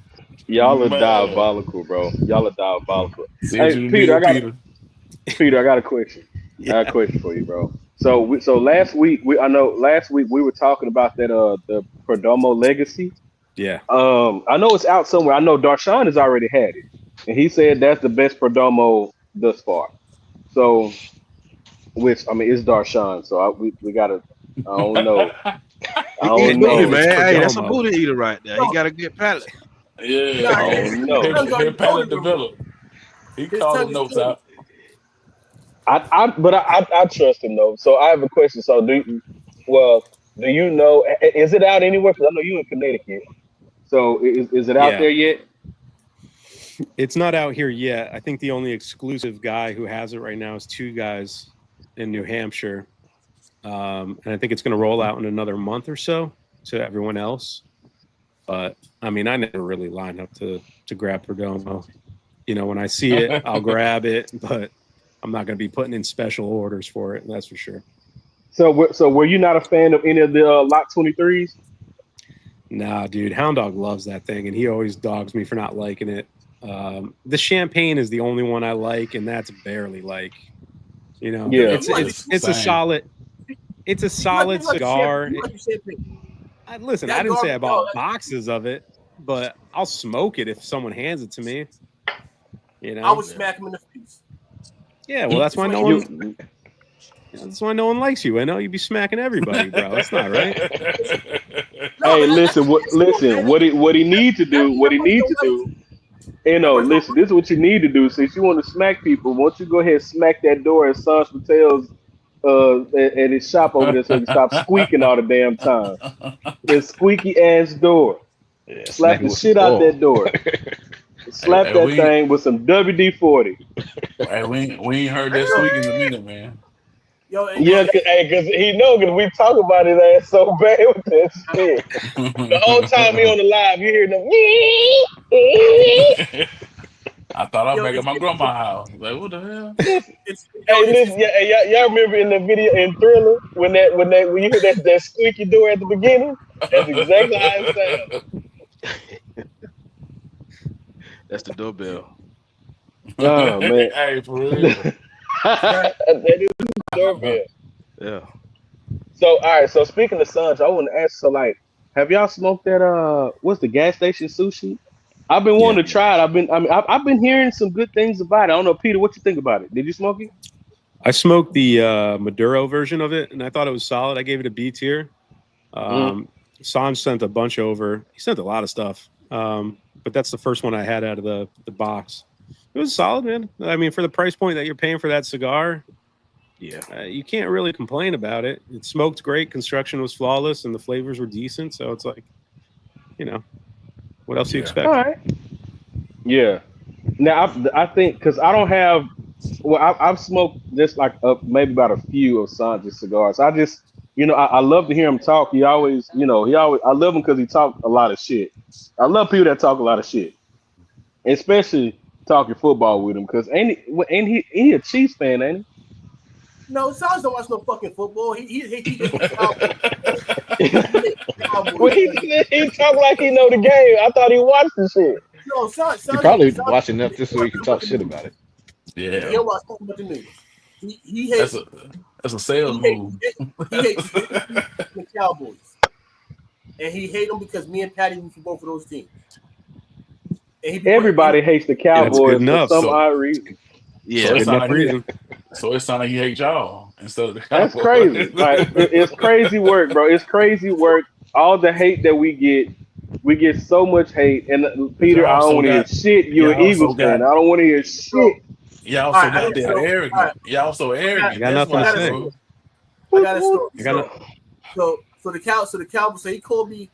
Y'all are Man. diabolical, bro. Y'all are diabolical. See Hey, what you Peter, did, Peter, I got a question. I got a question for you, bro. So last week we were talking about that the Perdomo legacy. Yeah. I know it's out somewhere. I know Darshawn has already had it, and he said that's the best Perdomo thus far. So, which I mean, it's Darshawn. So we gotta. I don't know. I don't know, Booty, man. Hey, that's a Perdomo. booty eater right there. He got a good palate. Yeah. I don't know. His palate developed. He called the notes out. I trust him though. So I have a question. So do you know? Is it out anywhere? Because I know you in Connecticut. So is it out there yet? It's not out here yet. I think the only exclusive guy who has it right now is two guys in New Hampshire. And I think it's going to roll out in another month or so to everyone else. But I mean, I never really lined up to grab Perdomo. When I see it, I'll grab it, but I'm not going to be putting in special orders for it. That's for sure. So were you not a fan of any of the Lot 23s? Nah, dude, Hound Dog loves that thing, and he always dogs me for not liking it. The champagne is the only one I like, and that's barely like, Yeah. it's a solid It's a solid cigar. You like champagne. Listen, That I didn't say I garbage- bought no, boxes of it, but I'll smoke it if someone hands it to me. You know? I would smack him in the face. Yeah, well, that's why no one. That's why no one likes you. I know you be smacking everybody, bro. That's not right. No, Hey, but listen, what he need to do, listen, this is what you need to do. Since you want to smack people, why don't you go ahead and smack that door at Sanj Patel's at his shop over there so he can stop squeaking all the damn time. His squeaky ass door. Yeah, Slap smack it the with shit some out oil. that door. Slap Hey, that we- thing with some WD-40. Hey, we ain't heard that squeak in a minute, man. Yo, and- Yeah, because he know because we talk about his ass so bad with that shit. The whole time he on the live, you hear them. I thought I was Yo, back at my it's- grandma's house. Like, what the hell? Hey, listen, y'all remember in the video in Thriller when you hear that squeaky door at the beginning? That's exactly how it sounds. That's the doorbell. Oh man, Hey, for real. that is the doorbell. Yeah. So all right, so speaking of Sanj, I want to ask. So like, have y'all smoked that? What's the gas station sushi? I've been wanting to try it. I've been hearing some good things about it. I don't know, Peter, what you think about it? Did you smoke it? I smoked the Maduro version of it, and I thought it was solid. I gave it a B tier. Sanj sent a bunch over. He sent a lot of stuff, but that's the first one I had out of the box. It was solid, man. I mean, for the price point that you're paying for that cigar, Yeah. you can't really complain about it. It smoked great. Construction was flawless, and the flavors were decent. So it's like, what else do you expect? All right. Yeah. Now I think because I don't have. Well, I've smoked just like maybe about a few of Sanj's cigars. I just, I love to hear him talk. I love him because he talks a lot of shit. I love people that talk a lot of shit, especially talking football with him. Because ain't he a Chiefs fan, ain't he? No, Sanj don't watch no fucking football. He Well, he talk like he know the game. I thought he watched the shit. No, Sanj. You probably watch enough just so you can talk shit about it. He Yeah. don't watch nothing but the news. He hates. That's a sales move. He hates the Cowboys, and he hates them because me and Patty root for both of those teams. And Everybody hates the Cowboys for enough, some so- odd reason. So it Good sound enough like he, reason. so it sound like he hates y'all instead of the That's Cowboys. crazy. Like it's crazy work, bro. It's crazy work. All the hate that we get so much hate. And Peter, I don't want to hear shit. You're an Eagles fan. I don't want to hear shit. Y'all All so right, I goddamn got- arrogant. all right. Y'all so arrogant. I got That's nothing why, to say. bro. I got a story. I got So the Cowboys. So he called me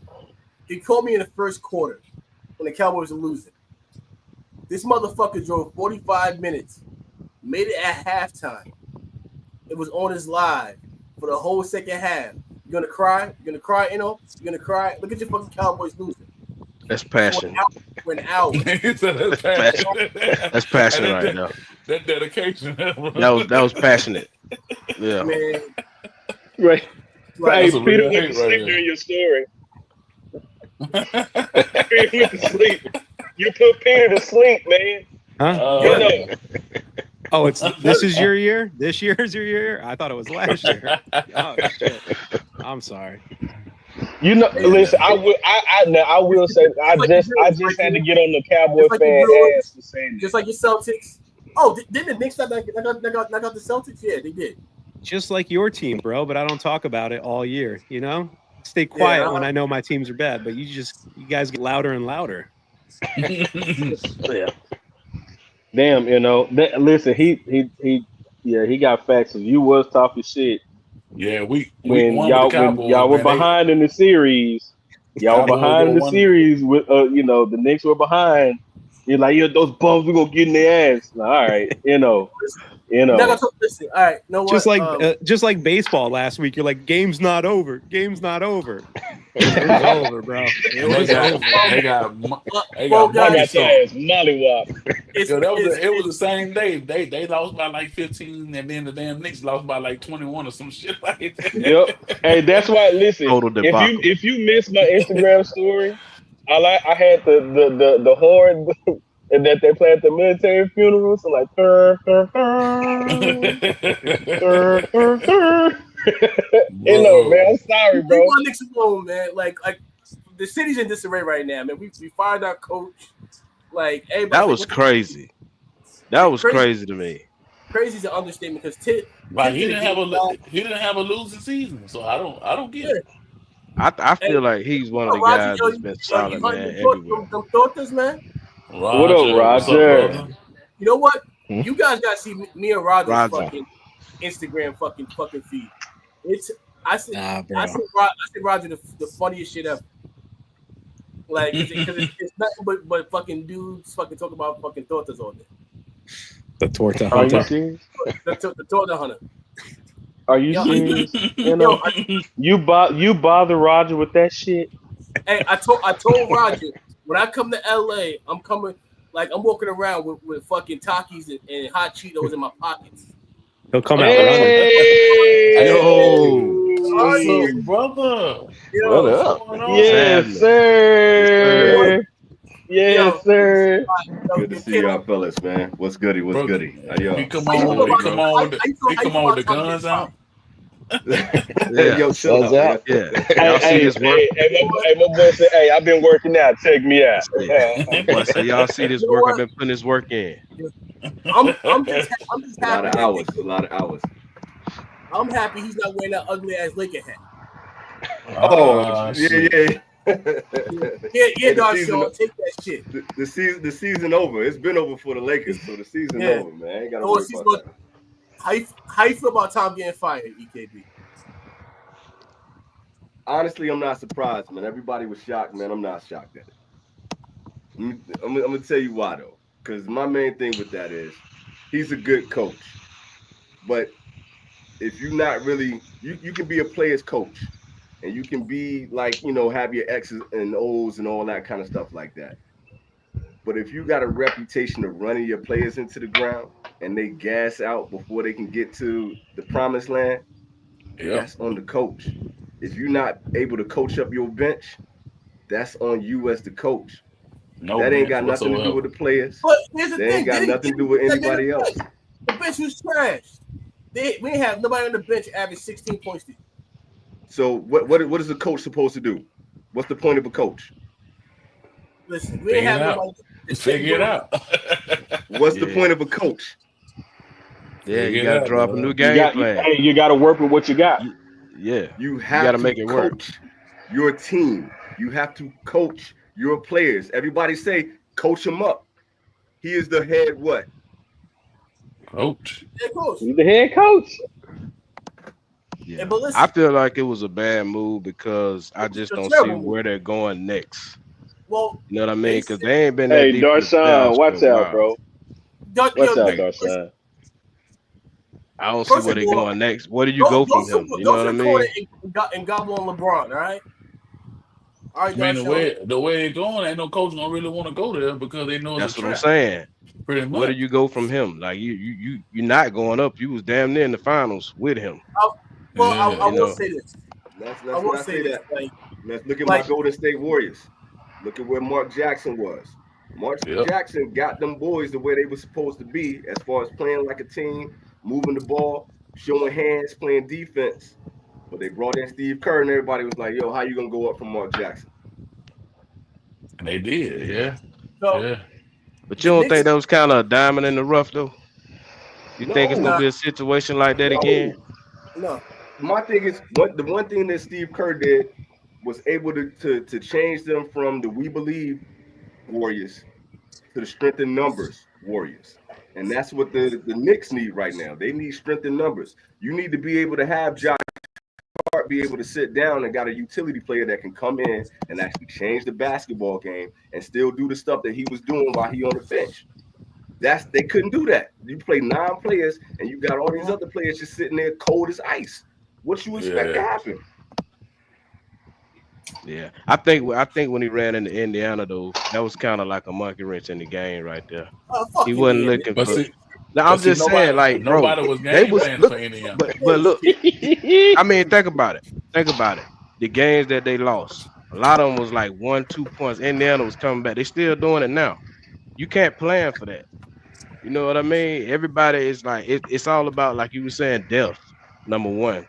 in the first quarter when the Cowboys were losing. This motherfucker drove 45 minutes, made it at halftime. It was on his live for the whole second half. You gonna cry? You gonna cry? You gonna cry? Look at your fucking Cowboys losing. That's passion. Went out. He said that's passion. That's passion right now. That dedication. That was passionate. Yeah. Man, Right. Hey, That's a Peter real went hate to right sleep there. during your story. Peter went to sleep. You put Peter to sleep, man. Huh? You know. Oh, this is your year? This year is your year? I thought it was last year. Oh shit. I'm sorry. Listen. I will say. I just had to get on the Cowboy fan ass to say that. just like your Celtics. Oh, didn't the Knicks knock out the Celtics? Yeah, they did. Just like your team, bro, but I don't talk about it all year, Stay quiet when I know my teams are bad, but you guys get louder and louder. Yeah. Damn, listen, he got facts. If you was talking shit Yeah, we when won y'all with the Cowboys, y'all were man. They- behind in the series, y'all were Cowboys behind in the won. series with the Knicks were behind. You're like, those bums, we're gonna get in their ass. All right, Listen, all right, know what? Just like baseball last week, you're like, game's not over. Game's not over. It was over, bro. It was over. They got well, I guys, money. got your ass mollywop. It was the same day. They lost by like 15, and then the damn Knicks lost by like 21 or some shit like that. Yep. Hey, that's why. Listen, Total debacle. if you missed my Instagram story, I had the horn that they play at the military funerals. So like, You know, man, I'm Bro. sorry, Leave bro. my Knicks alone, man. Like the city's in disarray right now, man. We fired our coach. Like That everybody's like, was what the crazy. That was crazy? crazy to me. Crazy is an understatement because Tit Like did a great job. he didn't have a losing season, so I don't get Yeah. it. I And feel like he's one of the Roger, guys yo, that's been yo, you solid, heard man, them everywhere. tortas, man. What up, Roger, what's up, Roger? brother? You know what? Hmm? You guys gotta see me and Roger's Roger. fucking Instagram fucking feed. It's I said Nah, bro. I said Roger the funniest shit ever. Like because it's nothing but fucking dudes fucking talk about fucking tortas all day. The Torta Are you Hunter. serious? The torta hunter. Are you Yo, serious? You yo, know, you bother Roger with that shit. Hey, I told Roger when I come to LA, I'm coming like I'm walking around with fucking Takis and hot Cheetos in my pockets. He'll come out running. Hey, Yo. What's Yo, up, brother? What yo, What's up? going on? yes, Family. sir. Yes, yo, sir. Good to see y'all fellas, man. What's goody? What's Bro, goody? How he y'all? come How you feel on, he about come on with the, he how you come feel on with the about Tom guns getting out. Yeah. Yo, chill Sun's out, out. man. Yeah. Y'all see this work? Hey, my boy said, "Hey, I've been working out. Check me out." Boy, say y'all see this You know work? what? I've been putting this work in. I'm just A lot happy of that hours. A lot of hours. I'm happy he's not wearing that ugly ass Laker hat. Oh, shit. yeah. Yeah, Hey, the dog, season, Sean, take that shit. the season over. It's been over for the Lakers, so the season Yeah. over, man. I ain't gotta Oh, worry season about that. How you feel about Tom getting fired, EKB? Honestly, I'm not surprised, man. Everybody was shocked, man. I'm not shocked at it. I'm gonna tell you why though, because my main thing with that is he's a good coach, but if you're not really, you can be a player's coach, and you can be like, have your X's and O's and all that kind of stuff like that. But if you got a reputation of running your players into the ground and they gas out before they can get to the promised land, Yep. that's on the coach. If you're not able to coach up your bench, that's on you as the coach. No That ain't bench got nothing to do with whatsoever. the players. But here's the They thing, ain't got nothing to do with anybody else. The bench was trash. We didn't have nobody on the bench average 16 points. So what is the coach supposed to do? What's the point of a coach? Listen, we didn't Figure have it out. nobody. Figure it out. What's the Yeah. point of a coach? Yeah, Figure you it got to out, drop a bro. new You game got, plan. hey, you got to work with what you got. Yeah. You You have got to to make it work. coach your team. You have to coach your players. Everybody say, coach them up. He is the head what? Coach. Hey, coach. You the head coach. Yeah. Hey, but listen, I feel like it was a bad move because I just It's a don't see terrible move. where they're going next. well, You know what I mean? Because said- they ain't been that Hey, deep in the Darshawn, playoffs watch for a out, while. bro. Watch out, Darshawn. I don't see First where of they're all, going next. Where do you go from him? You know what I mean? And gobble on LeBron, all right? All right, I mean, Darshawn. the way it's going, ain't no coach gonna really want to go there because they know it's That's a what I'm trap. saying. Pretty Where do much. you go from him? Like you're not going up. You was damn near in the finals with him. Well, Yeah. I You will know. say this. Let's I not will say say this. that. Like, Let's look at Like- my Golden State Warriors. Look at where Mark Jackson was. Mark Yep. Jackson got them boys the way they were supposed to be as far as playing like a team, moving the ball, showing hands, playing defense. But they brought in Steve Kerr and everybody was like, yo, how you going to go up from Mark Jackson? And they did. Yeah. so Yeah. But you don't Knicks- think that was kind of a diamond in the rough though? You think it's No. gonna be a situation like that No. again? no, My thing is, the one thing that Steve Kerr did was able to change them from the We Believe Warriors to the strength in numbers Warriors. And that's what the Knicks need right now. They need strength in numbers. You need to be able to have Josh Hart be able to sit down and got a utility player that can come in and actually change the basketball game and still do the stuff that he was doing while he on the bench. They couldn't do that. You play 9 players and you got all these other players just sitting there cold as ice. What you expect to happen? Yeah, I think when he ran into Indiana though, that was kind of like a monkey wrench in the game right there. fuck He you, wasn't man. looking But for. see, Now, I'm but see, just saying, like, bro, nobody was they game was planning look, for Indiana. but look, I mean, think about it. The games that they lost, a lot of them was like 1-2 points. Indiana was coming back. They still doing it now. You can't plan for that. You know what I mean? Everybody is like, it's all about, like you were saying, depth. Number one.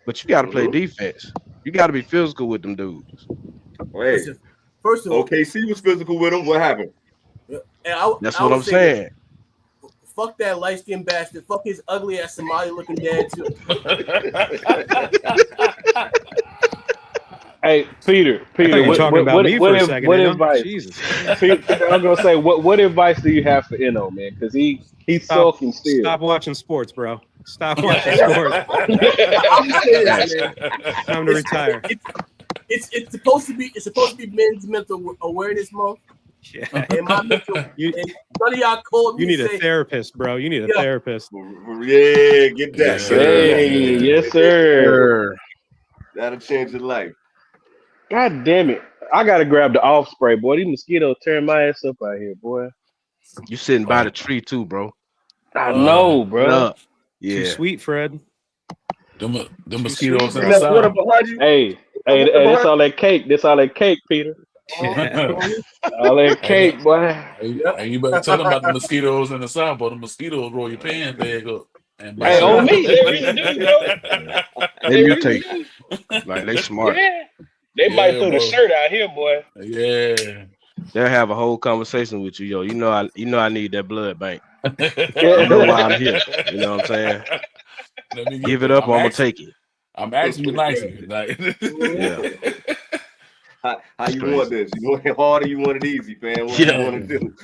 but you got to play defense. You got to be physical with them dudes. Hey, Listen, first of all, OKC was physical with him. What happened? and That's I what would I'm say saying. fuck that light skinned bastard. Fuck his ugly ass Somali looking dad too. Hey, Peter, I thought you were talking about me for a second. what Eno. advice? Jesus. Peter, I'm gonna say, what advice do you have for Eno, man? Because he's sulking still. Stop watching sports, bro. Stop watching sports. I'm just saying that, man. Time to retire. It's supposed to be Men's Mental Awareness Month. Yeah. And my mental, You- and none of y'all called me. You need and a say, therapist, bro. You need a Yeah. therapist. Yeah, get that. Yeah. Hey, yes, sir. That'll change your life. God damn it. I gotta grab the off spray, boy. These mosquitoes tearing my ass up out here, boy. You sitting by the tree too, bro. I know, Get bro. up. Too Yeah. sweet, Fred. Them mosquitoes in You the got water south. behind you? Hey, that's all that cake. That's all that cake, Peter. All that cake, boy. Hey, you better tell them about the mosquitoes in the south, but the mosquitoes roll your pants bag up. And Hey, on me, they really do, bro. They mutate. Like they smart. Yeah. They bite Yeah, through the bro. shirt out here, boy. Yeah. They'll have a whole conversation with you, yo. You know I need that blood bank. Yeah. You know why I'm here. You know what I'm saying? Let me Give it up, I'm gonna take it. I'm asking you nicely. Like, Yeah. How you want this? You want it hard or you want it easy, fam? What Yeah. you want to do?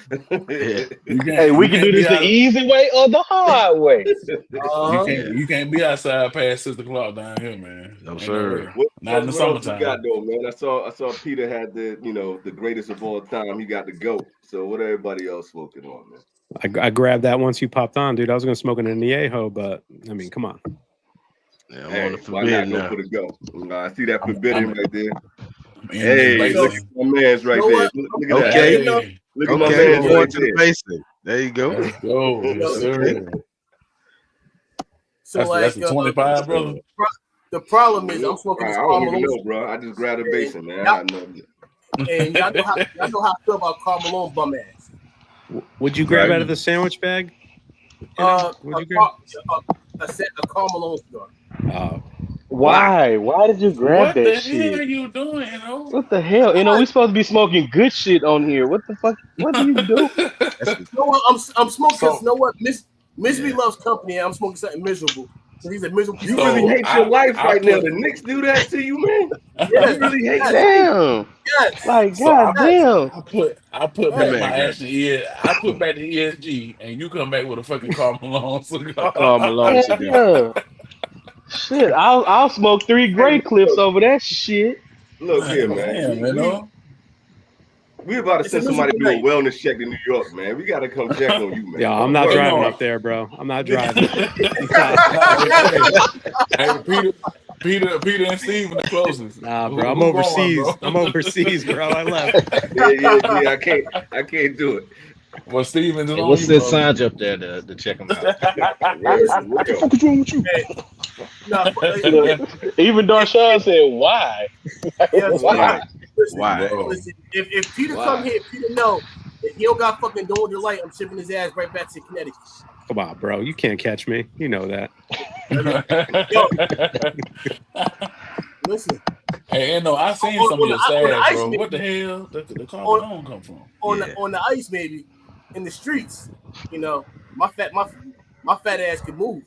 you can't, Hey, we you can can't do be this the out- easy way or the hard way. You can't be outside past 6 o'clock down here, man. No, Ain't sir. way. What, Not in the what else we summertime. got though, man? I saw Peter had the greatest of all time. He got the GOAT. So what everybody else smoking on, man? I grabbed that once you popped on, dude. I was gonna smoke an Añejo, but I mean, come on. Yeah, I'm Hey, on the why not forbidden go now. for the GOAT? I see that forbidden right there. In Hey, the look basin. at my man's right You know there. what? Look at that. Okay. Hey, Look at my Okay, man's we're going right to the there. basic. There you go. let's go. Yes, sir. So That's like the 25, brother. the problem is I'm smoking I this don't even Carmelo, know, bro. I just grabbed a basin, man. I got no idea. and y'all know how I feel about Carmelo bum ass. Would you grab Right. out of the sandwich bag? Would you A Carmelo cigar. Oh, Why? Why did you grab What that the shit? hell are you doing, you know? What the hell? You know, we supposed to be smoking good shit on here. What the fuck? What do you do? That's You know what? I'm smoking because So- you know what? Misery loves company. And I'm smoking something miserable. So he's a miserable. You So, really hate your life I right now. put- The Knicks do that to you, man. Yes, You really hate yes, Damn. yes. Like, So I- goddamn. I put Hey, back my man, action here. I put back the ESG, and you come back with a fucking Carmelo cigar. Carmelo cigar. Yeah. Shit, I'll smoke 3 gray clips over that shit. Look here, man. Damn, you know. We about to It's a send somebody to do a miserable wellness check to New York, man. We got to come check on you, man. yeah, I'm not Word. driving no. up there, bro. I'm not driving. Hey, Peter and Steve in the closest. Nah, Who- bro. I'm who going, overseas. bro? I'm overseas, bro. I left. Yeah. I can't do it. Well, Steven, Hey, what's that sign up there to check them out? Word, for real. What is wrong with you? No, Look, even Darshawn said, why? Why? listen, Why? listen, if Peter Why? come here, Peter know if he don't got fucking Don't Delight, I'm shipping his ass right back to Connecticut. Come on, bro. You can't catch me. You know that. Listen, Hey, no, I seen On- some on of your the- on the sads, ice, bro. maybe. What the hell? The Carmelo come from? on Yeah. on the ice, maybe in the streets, you know, my fat ass can move.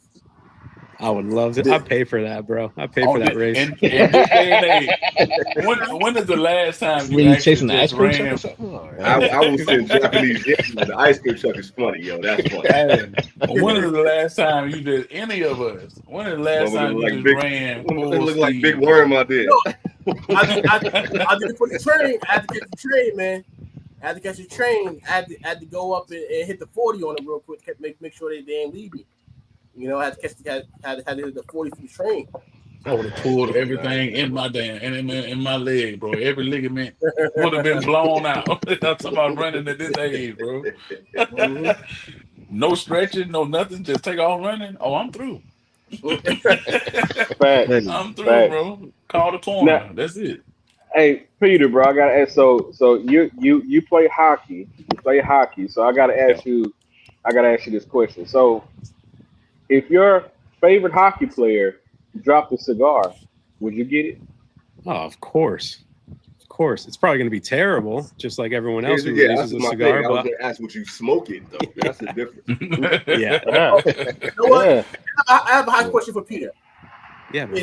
I would love to. I pay for that, bro. I pay for that race. In this day and age, when is the last time you When you actually chasing the ice just cream truck ran? or something? Or- I will send Japanese yen. The ice cream truck is funny, yo. That's funny. Hey, when is the last time you did any of us? When is the last Motherfucker time you look like just big- ran It full look like speed? big worm out there. No. I did it for the train. I had to get the train, man. I had to catch the train. I had to go up and hit the 40 on them real quick. Make sure they ain't leave me. You know, I had to catch had to hit the 40 for the train. I would have pulled everything in my damn in my leg, bro. Every ligament would have been blown out. I'm talking about running at this age, bro. No stretching, no nothing. Just take off running. Oh, I'm through. Fact. I'm through, Fact. bro. Call the corner. Now- That's it. Hey, Peter, bro, I gotta ask. So you play hockey. You play hockey. So I gotta ask you this question. So, if your favorite hockey player dropped a cigar, would you get it? Oh, of course. Of course. It's probably going to be terrible, just like everyone else who Yeah, releases that's a my cigar. thing. I was But going to ask what you smoke it though. That's the difference. yeah, Yeah. You know what? Yeah. I have a high question for Peter. yeah, man.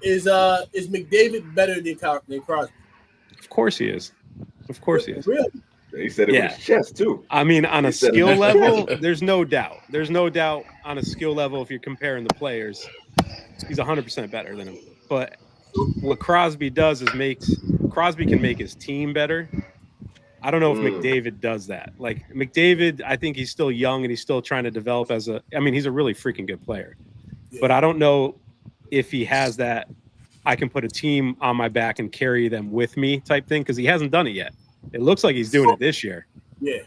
Is McDavid better than Crosby? Of course he is. Of course he is. Really? He said it Yeah. with his chest too. I mean, on a He said it. skill level, there's no doubt. There's no doubt on a skill level if you're comparing the players, he's 100% better than him. But what Crosby does is Crosby can make his team better. I don't know if McDavid does that. Like McDavid, I think he's still young and he's still trying to develop he's a really freaking good player. But I don't know if he has that I can put a team on my back and carry them with me type thing because he hasn't done it yet. It looks like he's doing it this year. Yeah.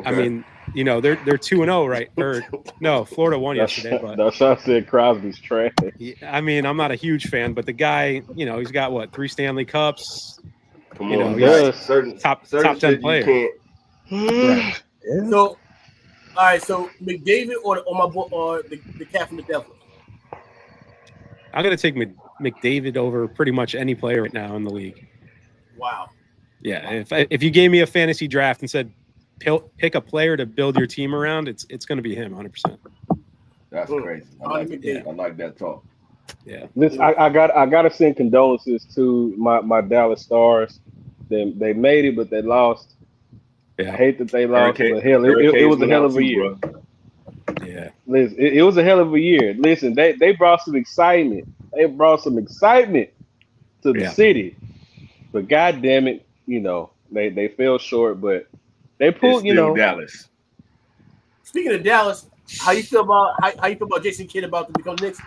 I mean, they're 2-0, right? Or no, Florida won yesterday. But That's why I said Crosby's trash. I mean, I'm not a huge fan, but the guy, he's got 3 Stanley Cups. Come You on, know, guys. he's certain top certain 10 shit player. You can't. Right. So, all right. So McDavid or my boy or the cat from the Devils. I'm gonna take McDavid over pretty much any player right now in the league. Wow. Yeah, if you gave me a fantasy draft and said pick a player to build your team around, it's gonna be him 100%. That's crazy. I like that talk. Yeah. Listen, I gotta send condolences to my Dallas Stars. They made it, but they lost. Yeah. I hate that they lost, but hell, it Hurricanes was a went hell out of a too, year. bro. Yeah. Listen, it was a hell of a year. Listen, they brought some excitement. They brought some excitement to the city. But god damn it, they fell short, but they pulled, It's still Dallas. Speaking of Dallas, how you feel about Jason Kidd about to become Knicks?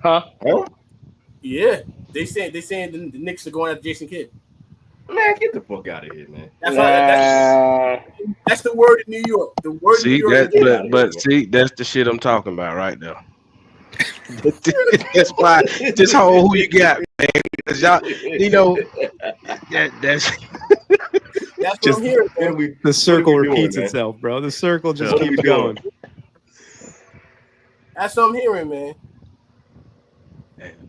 Huh? Yeah, they saying the Knicks are going after Jason Kidd. Man, get the fuck out of here, man. That's the word in New York. The word in See New York. but see, that's the shit I'm talking about right there. That's why this whole who you got, man. Because y'all, that's That's what I'm hearing, man. The circle doing, repeats man? itself, bro. The circle just What are keeps we doing? going. That's what I'm hearing, man.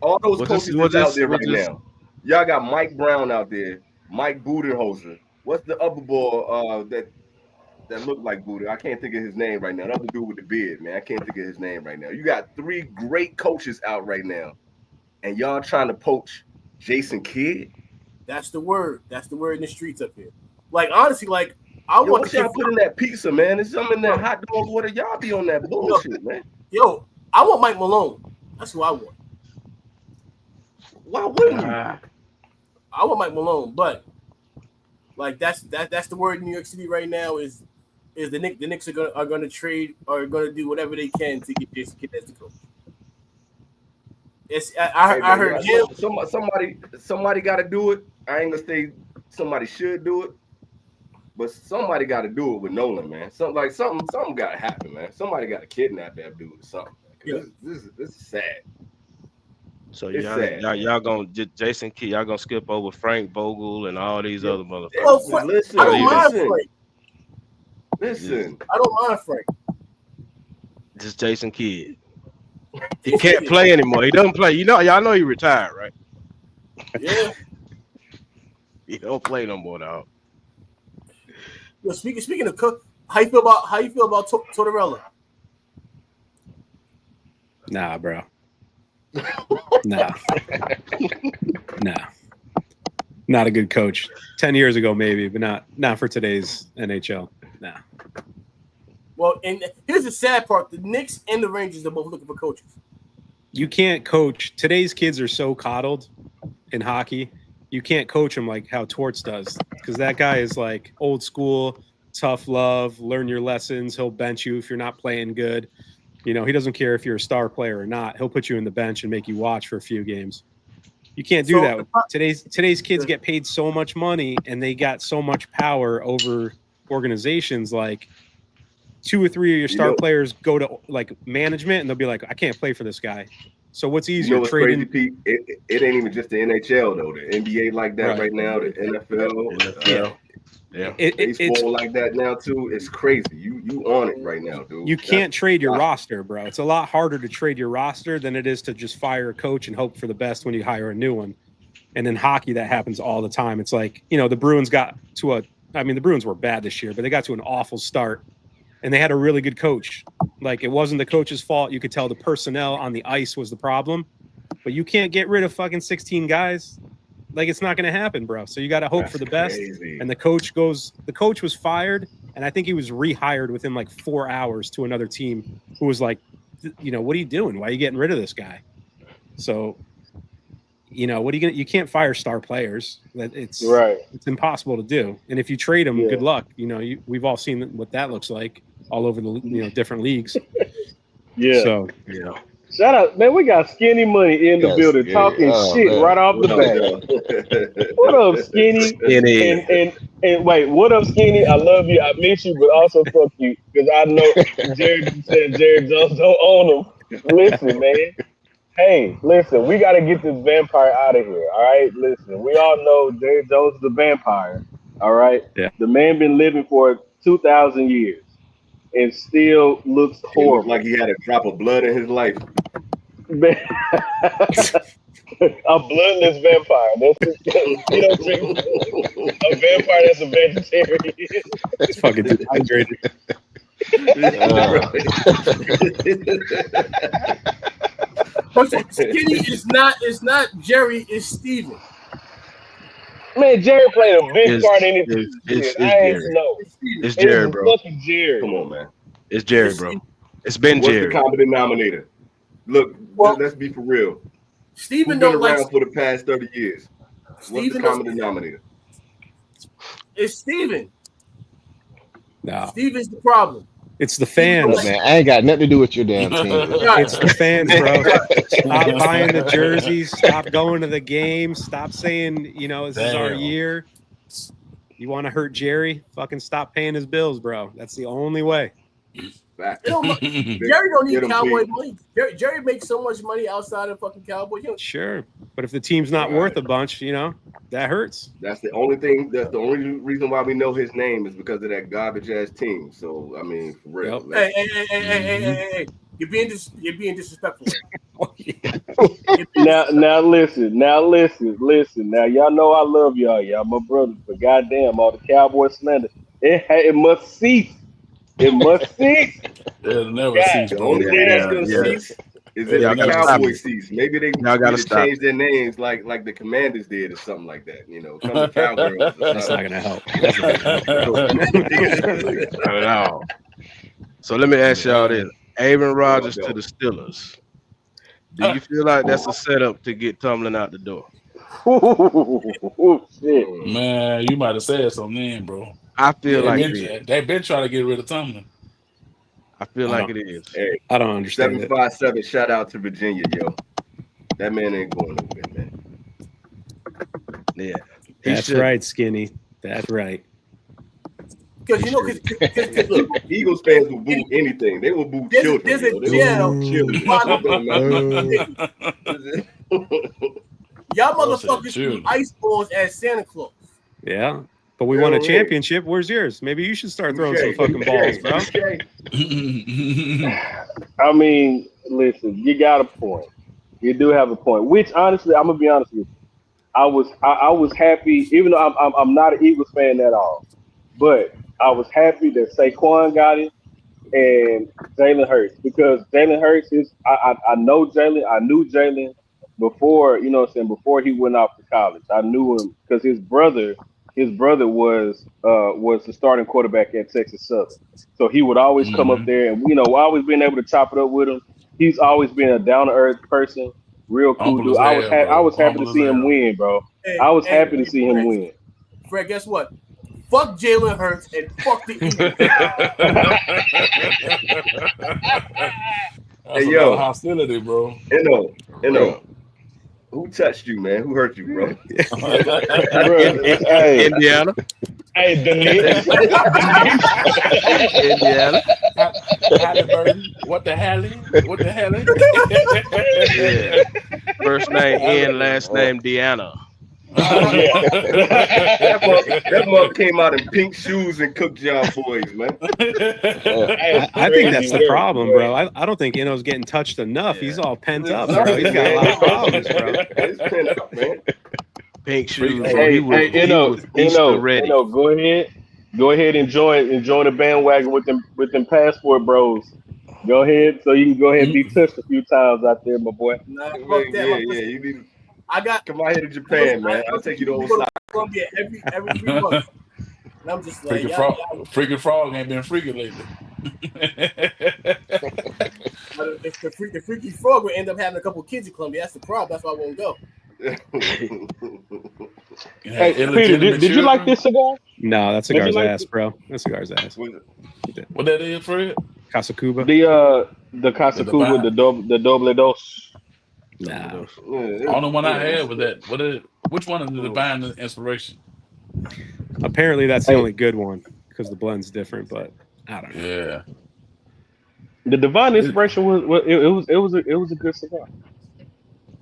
All those What coaches this- what that's out this- there what right this- now. Y'all got Mike Brown out there, Mike Budenholzer. What's the other boy that looked like Buden? I can't think of his name right now. The other dude with the beard, man. I can't think of his name right now. You got 3 great coaches out right now, and y'all trying to poach Jason Kidd. That's the word. That's the word in the streets up here. Like honestly, I want What the y'all kid. put in that pizza, man? There's something in that hot dog water. Y'all be on that bullshit, man. Yo, I want Mike Malone. That's who I want. Why wouldn't you? I want Mike Malone, but that's the word in New York City right now is the Knicks are gonna trade or gonna do whatever they can to get Jason Kidd as the coach. I heard him. Somebody got to do it. I ain't gonna say somebody should do it, but somebody got to do it with Nolan, man. Something got to happen, man. Somebody got to kidnap that dude or something. Yeah. This is sad. so It's sad. y'all gonna Jason Kidd, y'all gonna skip over Frank Vogel and all these other motherfuckers. Well, Listen, I don't mind listen, Frank. listen. I don't mind Frank. Just Jason Kidd. He can't play anymore. He doesn't play. Y'all know he retired, right? Yeah. He don't play no more, dog. Yo, speaking of cook, how you feel about Tortorella? Nah, bro. Nah. Not a good coach. 10 years ago, maybe, but not for today's NHL. Nah. Well, and here's the sad part: the Knicks and the Rangers are both looking for coaches. You can't coach. Today's kids are so coddled in hockey. You can't coach them like how Torts does, because that guy is like old school, tough love, learn your lessons. He'll bench you if you're not playing good. He doesn't care if you're a star player or not. He'll put you in the bench and make you watch for a few games. You can't do that. Today's kids get paid so much money and they got so much power over organizations. Like 2 or 3 of your star players go to like management and they'll be like, I can't play for this guy. So what's easier, What's trading? crazy, Pete? It ain't even just the NHL though. The NBA like that right now. The NFL. Yeah. It's Baseball like that now too. It's crazy. You on it right now, dude. you can't trade your roster, bro. It's a lot harder to trade your roster than it is to just fire a coach and hope for the best when you hire a new one. And in hockey, that happens all the time. It's like, the Bruins got to the Bruins were bad this year, but they got to an awful start and they had a really good coach. Like, it wasn't the coach's fault. You could tell the personnel on the ice was the problem, but you can't get rid of fucking 16 guys. Like, it's not going to happen, bro. So you got to hope for the best. Crazy. And the coach was fired, and I think he was rehired within like 4 hours to another team who was like, what are you doing? Why are you getting rid of this guy? So, what are you you can't fire star players. It's impossible to do. And if you trade them, good luck. We've all seen what that looks like all over the different leagues. Yeah. So, Shout out, man. We got Skinny Money in the building talking shit right off the bat. What up, Skinny? And wait, what up, Skinny? I love you. I miss you, but also fuck you. Because I know Jared said Jared Jones don't own them. Listen, man. Hey, listen, we got to get this vampire out of here. All right? Listen, we all know Jared Jones is a vampire. All right? Yeah. The man been living for 2,000 years. And still looks horrible. Like he had a drop of blood in his life. A bloodless vampire. That's drink a vampire that's a vegetarian. It's fucking dehydrated. Skinny is not Jerry, it's Steven. Man, Jerry played a big part in it. It's I ain't Jerry. know. It's Jerry, bro. Fucking Jerry. Come on, man. It's Jerry, bro. It's been What's Jerry. the common denominator? Look, let's be for real. Steven Who's been don't like around for the past 30 years? What's the Steven common don't- denominator? It's Steven. No, Steven's the problem. it's the fans. Look, man, I ain't got nothing to do with your damn team. It's the fans, bro. Stop buying the jerseys. Stop going to the games. Stop saying, this is our Damn. year. You want to hurt Jerry? Fucking stop paying his bills, bro. That's the only way. Fact. It don't- Jerry don't need Get him Cowboy paid. money. Jerry makes so much money outside of fucking Cowboy. Sure. But if the team's not worth a bunch, that hurts. That's the only thing. That's the only reason why we know his name is because of that garbage ass team. So I mean, for real. Yep. Hey. You're being disrespectful. Now listen. Now y'all know I love y'all. Y'all my brothers. But goddamn, all the Cowboy slander. It must cease. It must cease. It'll never God, cease, The bro. only thing that's gonna cease is if Y'all the gotta stop Cowboy it. cease. Maybe they Y'all gotta need to stop change their names like the Commanders did or something like that. Come to Cowgirls. or That's not something. going to help. Not at all. So let me ask y'all this: Aaron Rodgers to the Steelers. Do you feel like that's a setup to get Tomlin out the door? Shit. Man, you might have said something then, bro. I feel like it is. They've been trying to get rid of Tomlin. I feel like it is. Hey, I don't understand it. 757. Shout out to Virginia, yo. That man ain't going nowhere, man. Yeah. That's right, Skinny. That's right. Because look, Eagles fans will boo anything. They will boo children. there's a yo. They will jail. boo children. Y'all Oh, so motherfuckers true. threw ice balls at Santa Claus. Yeah. But we won a Yeah. championship. Where's yours? Maybe you should start throwing some fucking balls, bro. I mean, listen, you got a point. You do have a point. Which honestly, I'm gonna be honest with you. I was happy, even though I'm not an Eagles fan at all, but I was happy that Saquon got it and Jalen Hurts, because Jalen Hurts is I know Jalen. I knew Jalen before, before he went off to college. I knew him because his brother was the starting quarterback at Texas Southern. So he would always come up there and, always being able to chop it up with him. He's always been a down to earth person, real cool Humble dude. as hell, I was happy Humble to as see him hell. win, bro. Hey, I was hey, happy to see him Fred, win. Fred, guess what? Fuck Jalen Hurts and fuck the Eagles. That's Hey, a yo. lot of hostility, bro. Eno. Who touched you, man? Who hurt you, bro? Hey, Indiana. hey, Denise. Indiana. Halliburton. What the hell? What the hell? Yeah. First name N, last name Deanna. That mug came out in pink shoes and cook job boys, man. I think that's the problem, bro. I don't think Ino's getting touched enough. He's all pent up, bro. He's got a lot of problems, bro. It's pent up, man. Pink shoes. Bro. Hey, He was Easter ready. Go ahead, and join the bandwagon with them passport bros. Go ahead, so you can go ahead and be touched a few times out there, my boy. Nah, fuck Yeah, that. yeah. You need I got come out here to Japan, man. I'll take you to Osaka. Columbia every 3 months. And I'm just like, Freaking frog ain't been freaking lately. The freaky frog will end up having a couple of kids in Columbia. That's the problem. That's why I won't go. Hey, Peter, did you like this cigar? No, that cigar's ass, bro. That cigar's ass. What that is, Fred? Casa Cuba. The Casa Cuba, the doble dos. Nah. Only one I had was that. Which one is the Divine Inspiration? Apparently, that's the only good one because the blend's different. But I don't know. Yeah. The Divine Inspiration was a good cigar.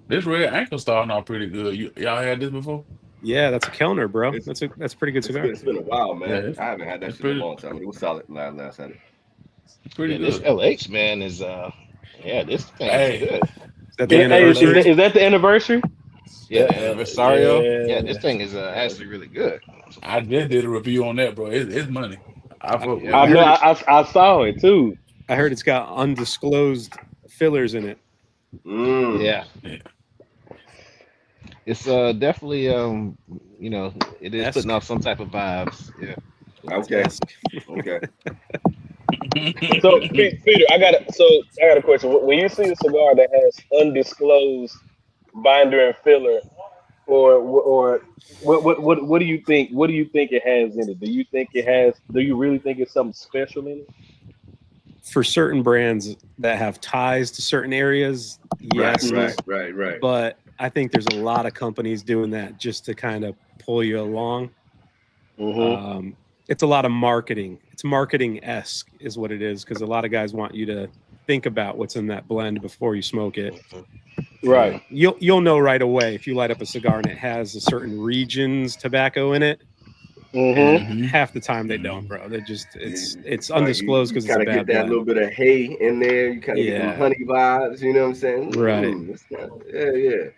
This Red Ankle starting off pretty good. Y'all had this before? Yeah, that's a Kellner, bro. That's a pretty good cigar. It's been a while, man. Yeah, I haven't had that shit in a long time. It was solid last had it. Pretty good. This LH man is this thing is good. Is that the anniversary? Is that the anniversary? Yeah, Anniversario. Yeah. Yeah, this thing is actually really good. I just did a review on that, bro. It's money. I saw it too. I heard it's got undisclosed fillers in it. Yeah. It's definitely it is putting off some type of vibes. Yeah. Okay. So Peter, I got a question. When you see a cigar that has undisclosed binder and filler, or what do you think? What do you think it has in it? Do you really think it's something special in it? For certain brands that have ties to certain areas, yes. Right. But I think there's a lot of companies doing that just to kind of pull you along. Mm-hmm. It's a lot of marketing. It's marketing-esque is what it is, because a lot of guys want you to think about what's in that blend before you smoke it. Right. You'll know right away if you light up a cigar and it has a certain region's tobacco in it. Mm-hmm. Half the time they don't, bro. They just it's undisclosed because it's a bad get that blend. little bit of hay in there. You kind of get some honey vibes. You know what I'm saying? Right.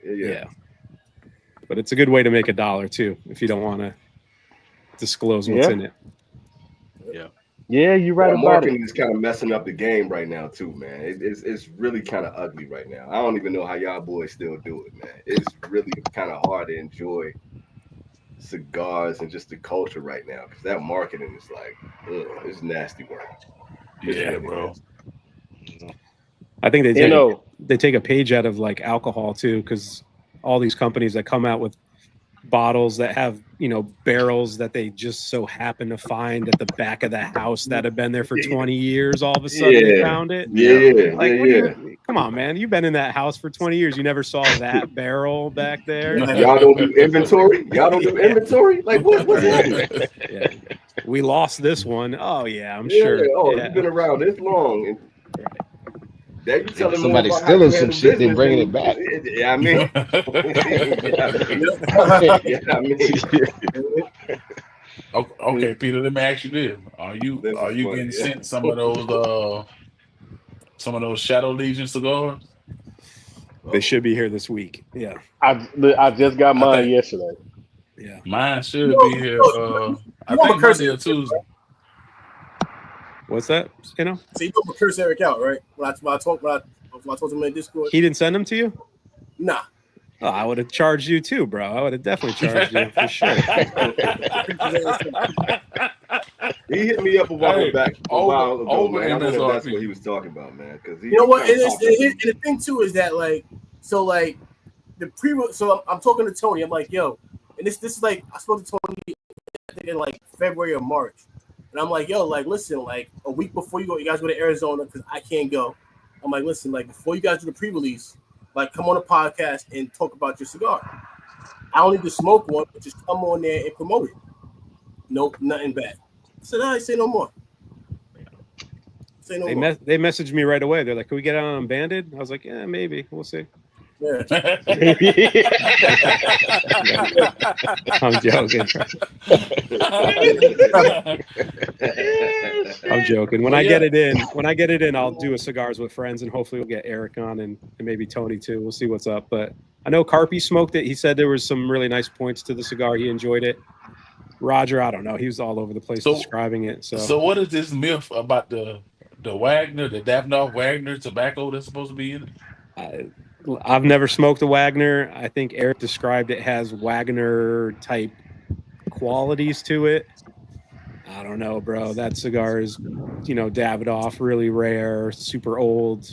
Yeah. But it's a good way to make $1 too if you don't want to disclose what's in it. Yeah, you're right about marketing it. is kind of messing up the game right now too, man. It's really kind of ugly right now. I don't even know how y'all boys still do it, man. It's really kind of hard to enjoy cigars and just the culture right now because that marketing is like, it's nasty work. It's really bro. nasty. I think they take a page out of like alcohol too, because all these companies that come out with bottles that have barrels that they just so happen to find at the back of the house that have been there for 20 years, all of a sudden they found it. Come on, man, you've been in that house for 20 years, you never saw that barrel back there. Y'all don't do inventory? Like what's happening? Yeah. We lost this one. Oh yeah, I'm sure. You've been around this long and somebody stealing some shit, then bringing it back. Yeah, I mean. Okay, Peter. Let me ask you this: Are you getting sent some of those Shadow Legion cigars? They should be here this week. Yeah, I just got mine yesterday. Yeah, mine should be here. I think Monday or Tuesday. What's that? So you know curse Eric out, right? When I told him in Discord, he didn't send them to you. Nah. Oh, I would have charged you too, bro. I would have definitely charged you for sure. He hit me up a while back. Over man. MSRP. That's what he was talking about, man. Because you know what? And the thing too is that the pre. So I'm talking to Tony. I'm like, yo, and this is like I spoke to Tony I think in like February or March. And I'm like, yo, like, listen, like a week before you guys go to Arizona, because I can't go. I'm like, listen, like before you guys do the pre-release, like come on a podcast and talk about your cigar. I don't need to smoke one, but just come on there and promote it. Nope, nothing bad. So I say no more. They messaged me right away. They're like, can we get out on Banded? I was like, yeah, maybe. We'll see. I'm joking. I'm joking. When Well, I yeah. get it in, I'll do a cigars with friends, and hopefully we'll get Eric on and maybe Tony too. We'll see what's up. But I know Carpy smoked it. He said there was some really nice points to the cigar. He enjoyed it. Roger, I don't know. He was all over the place So- describing it. So what is this myth about the Wagner, the Davidoff Wagner tobacco that's supposed to be in it? I've never smoked a Wagner. I think Eric described it has Wagner type qualities to it. I don't know, bro. That cigar is, Davidoff, really rare, super old.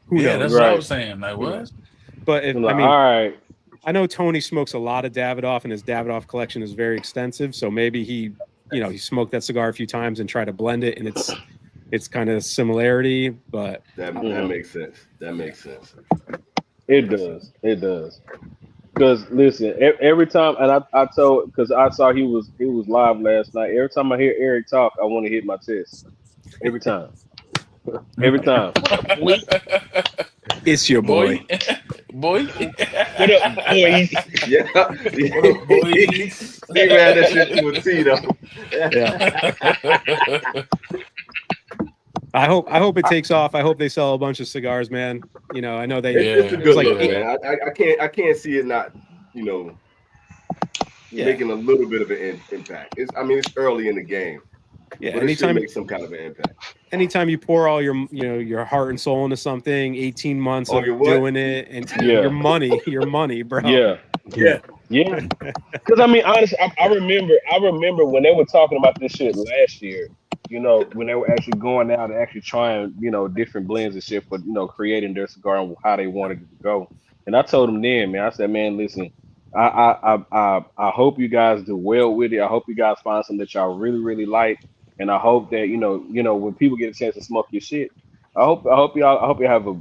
Who Yeah, knows? that's what I Right. was saying. Like, what? But I'm like, all right. I know Tony smokes a lot of Davidoff, and his Davidoff collection is very extensive. So maybe he smoked that cigar a few times and tried to blend it, and it's kind of similarity. But That makes sense. That makes sense. It does. It does. Because listen, every time, and I told, because I saw he was live last night. Every time I hear Eric talk, I want to hit my chest. Every time. Every time. it's your boy. Boy. What up, boys? Yeah. What up, boys? They ran that shit to a T, though. Yeah. I hope it takes off. I hope they sell a bunch of cigars, man. I know they. It's a Yeah. good like look, eight- man. I can't see it not, Yeah. making a little bit of an impact. It's early in the game, Yeah. but it should Anytime make some kind of an impact. anytime you pour all your heart and soul into something, 18 months Oh, of your what? doing it, and Yeah. your money, bro. Yeah. Yeah. Because honestly, I remember when they were talking about this shit last year. When they were actually going out and actually trying, different blends and shit for, creating their cigar and how they wanted it to go. And I told them then, man, I said, man, listen, I hope you guys do well with it. I hope you guys find something that y'all really, really like. And I hope that, when people get a chance to smoke your shit, I hope y'all have a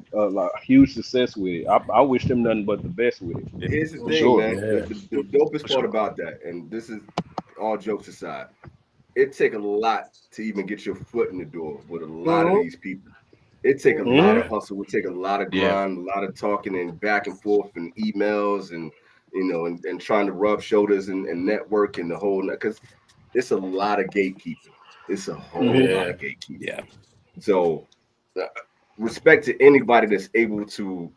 huge success with it. I wish them nothing but the best with it. Here's the For thing, sure. man. Yeah. The dopest part about that, and this is all jokes aside, it take a lot to even get your foot in the door with a lot of these people. It take a lot of hustle. It take a lot of grind, a lot of talking and back and forth and emails and and trying to rub shoulders and network and the whole, because it's a lot of gatekeeping. It's a whole lot of gatekeeping. Yeah. So respect to anybody that's able to,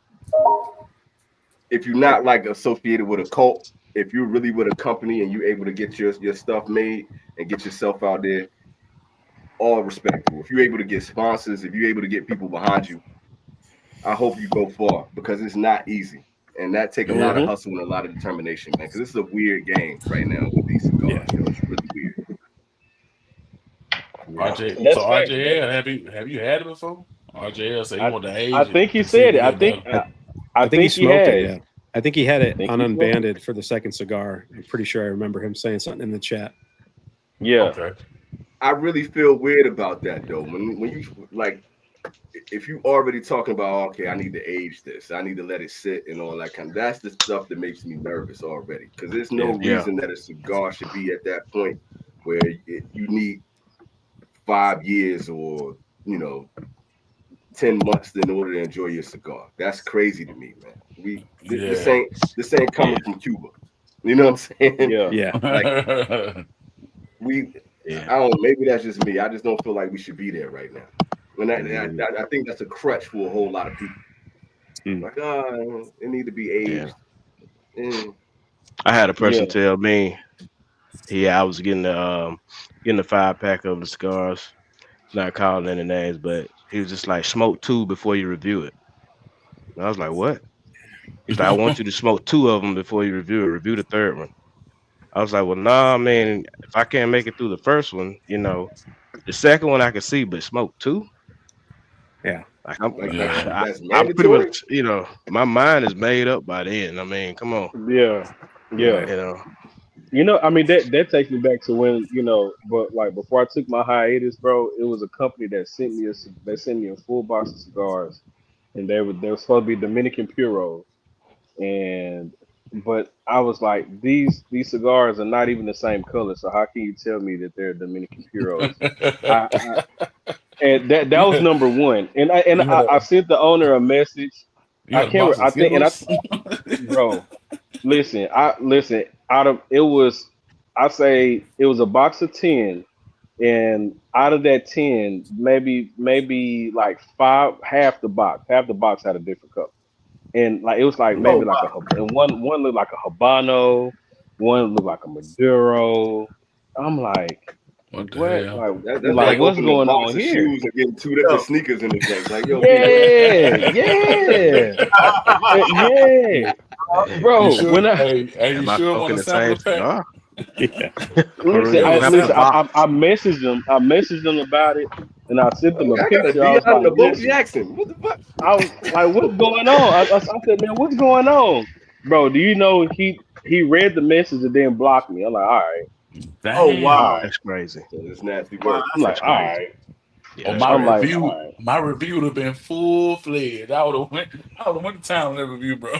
if you're not like associated with a cult, if you're really with a company and you're able to get your stuff made and get yourself out there, all respectful. If you're able to get sponsors, if you're able to get people behind you, I hope you go far, because it's not easy. And that take a lot of hustle and a lot of determination, man, because this is a weird game right now with these cigars. It's really weird. RJ, That's so fact. RJL, have you had it before? RJL said he want to age. I think he said it. I think he smoked it. has. Yeah. I think he had it think on he smoked Unbanded for the second cigar. I'm pretty sure I remember him saying something in the chat. Yeah. Okay. I really feel weird about that though. When you like, if you already talking about, okay, I need to age this, I need to let it sit and all that that's the stuff that makes me nervous already. Because there's no reason that a cigar should be at that point where you need 5 years or 10 months in order to enjoy your cigar. That's crazy to me, man. This ain't coming from Cuba. You know what I'm saying? Yeah. Yeah. Like, I don't know, maybe that's just me. I just don't feel like we should be there right now. And I think that's a crutch for a whole lot of people. Like, it need to be aged. I had a person tell me, I was getting the 5-pack of the cigars, not calling any names, but he was just like, smoke 2 before you review it. And I was like, what? He's like, I want you to smoke 2 of them before you review it. Review the third one. I was like, well, nah, man, if I can't make it through the first one, the second one I can see, but smoke 2? Yeah. Like, that's I'm pretty much, my mind is made up by then. I mean, come on. Yeah. That takes me back to when, but like before I took my hiatus, bro, it was a company that sent me a full box of cigars, and they were supposed to be Dominican Puros, but I was like, these cigars are not even the same color, so how can you tell me that they're Dominican Puros? And that was number one. And I sent the owner a message, You I got a box can't. I of think, and Skittles? bro, listen. Out of it was, I say it was a box of 10, and out of that 10, maybe like half the box had a different color, and like it was like Oh maybe like wow. and one looked like a Habano, one looked like a Maduro. I'm like, What the what? hell? That's Like like what's opening a going box on of here? shoes and getting 2 Yo. different sneakers in the day. Like, yo, Yeah, You bro. sure? When I Hey, you Am I sure want smoking a the sampler same pack? cigar? Yeah. For listen, Give real. us a Snap the sample. box. I messaged them. I messaged them about it, and I sent them a I got a picture. I was Dion and like, a Bo listen, Jackson. What the fuck? I was like, what's going on? I said, man, what's going on, bro? Do you know he read the message and then blocked me? I'm like, all right, Oh Damn. all wow. right. That's crazy. So it's nasty Wow, work. I'm that's like, That's all crazy. crazy. right. Yeah, Well, that's my I'm crazy. like, all review, right. my review would have been full fledged. I would have went to town on that review, bro.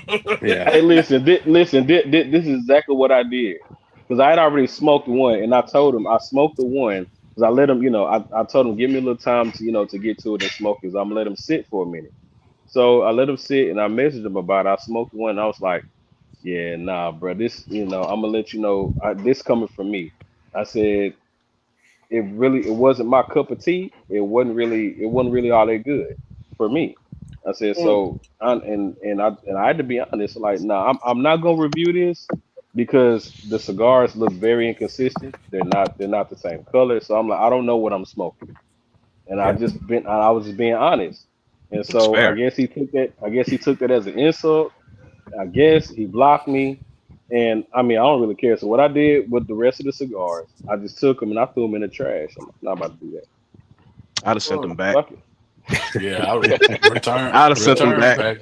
Yeah. Hey, listen, this is exactly what I did because I had already smoked one, and I told him I smoked the one because I let him, I told him give me a little time to get to it and smoke because I'm gonna let him sit for a minute. So I let him sit, and I messaged him about it. I smoked one, and I was like, yeah, nah, bro, this, I'm gonna let you know, this coming from me. I said it wasn't my cup of tea. It wasn't really all that good for me. I said Mm. so, and I had to be honest. Like, nah, I'm not gonna review this because the cigars look very inconsistent. They're not the same color. So I'm like, I don't know what I'm smoking, and Yeah. I was just being honest. And It's so I fair. guess he took that. I guess he took that as an insult. I guess he blocked me. And I mean, I don't really care. So what I did with the rest of the cigars, I just took them and I threw them in the trash. I'm not about to do that. I'd have sent Mm. them back. Fuck it. Yeah, I would I'd have sent them return back. pack.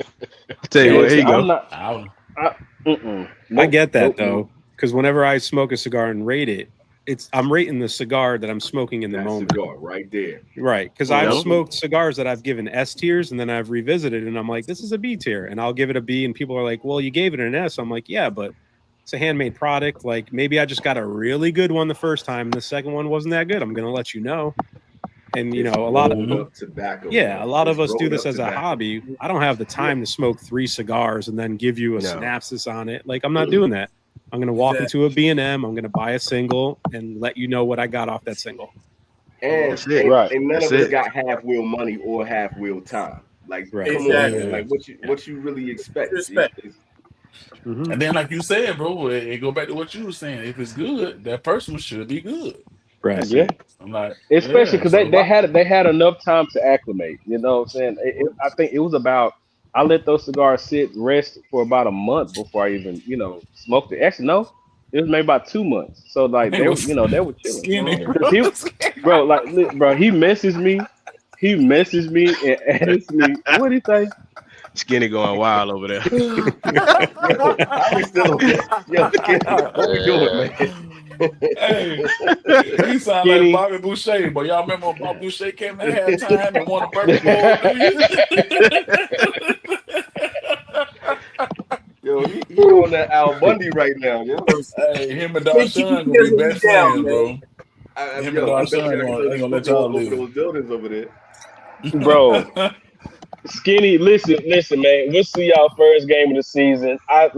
Tell you Yeah, what, here see, you I'm go. not. I would. I, I nope, get that nope, though, nope. because whenever I smoke a cigar and rate it, I'm rating the cigar that I'm smoking in the That moment. cigar right there. Right. Because I've Yep. smoked cigars that I've given S tiers and then I've revisited and I'm like, this is a B tier. And I'll give it a B. And people are like, well, you gave it an S. I'm like, yeah, but it's a handmade product. Like maybe I just got a really good one the first time and the second one wasn't that good. I'm going to let you know. And, It's a lot of, rolled up tobacco. yeah, bro. a lot It's of us do rolled this up as a tobacco. hobby. I don't have the time to smoke 3 cigars and then give you a No. synopsis on it. Like I'm not doing that. I'm going to walk into a B&M. I'm going to buy a single and let you know what I got off that single. And, That's it. and, Right. and none That's of us it. got half wheel money or half wheel time. Like, Right. come on, Exactly. man. Like, what you really expect? Respect. Mhm. And then, like you said, bro, it go back to what you were saying. If it's good, that person should be good. Right. Yeah. I'm like, Especially yeah. because So they had enough time to acclimate. You know what I'm saying? I think it was about. I let those cigars sit rest for about a month before I even smoked it. Actually, no, it was maybe about 2 months. So like it they were was they were chilling. skinny, Mhm. Cause he messaged me. He messaged me and asked me what he say. Skinny going wild over there. Yo, how we still on this? Yo, Skinny, what we doing, man? Hey, he sound like Skinny. Bobby Boucher, but y'all remember when Bobby Boucher came to halftime and won a Burger Bowl? Yo, he on that Al Bundy right now, yo. Hey, him and Can't keep Darshan you gonna be down, best friends, bro. man. Him Yo, I and bet you Darshan I can ain't gonna let throw y'all over live. those buildings over there. Bro, Skinny, listen, man. We'll see y'all first game of the season. I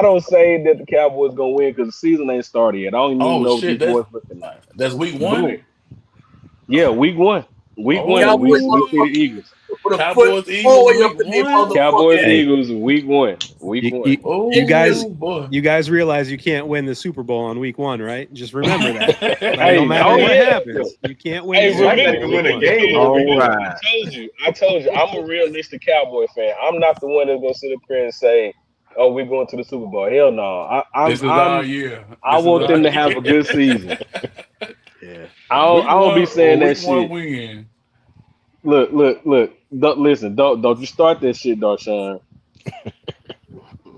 don't say that the Cowboys gonna win because the season ain't started yet. I don't even Oh know what shit, these boys looking like. that's week But one. yeah, week one. Week one. Cowboys We see the Eagles. Put a Cowboys, foot Eagles, all the way week up in their one. Cowboys motherfucking Hey. Eagles week one. Week You, one. you, Oh, you guys, boy. you guys realize you can't win the Super Bowl on week 1, right? Just remember that. Like, Hey, no matter oh what yeah. happens, you can't win Hey, the Super Might not remember, Bowl even on win week a 1. game. All I right. told you, I'm a realistic Cowboy fan. I'm not the one that's gonna sit up here and say, "Oh, we're going to the Super Bowl." Hell no. This is our year. I This is want our them to year. have a good season. Yeah. Week I don't be one saying or that week one shit. win. Look. Don't you start that shit, Darshawn.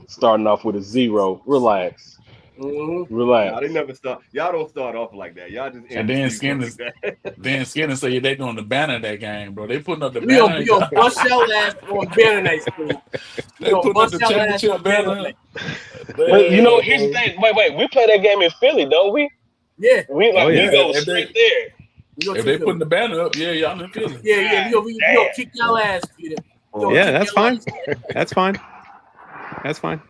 Starting off with a 0. Relax. Mhm. Nah, they Relax. never start. Y'all don't start off like that. Y'all just And end the then season Skinner, like that. then Skinner say they doing the banner that game, bro. They putting up the We gonna, banner. we gonna bust y'all ass on banner night, Skinny. We They gonna putting up bust the y'all ass championship on banner banner. night. But here's the Yeah, thing. Wait. We play that game in Philly, don't we? Yeah, We Oh, yeah. we go if straight they there. we gonna if they Philly. putting the banner up, yeah, y'all in Philly. Yeah, we gonna Damn. kick y'all ass, Peter. Yo, Yeah, keep that's your fine. That's fine. That's fine.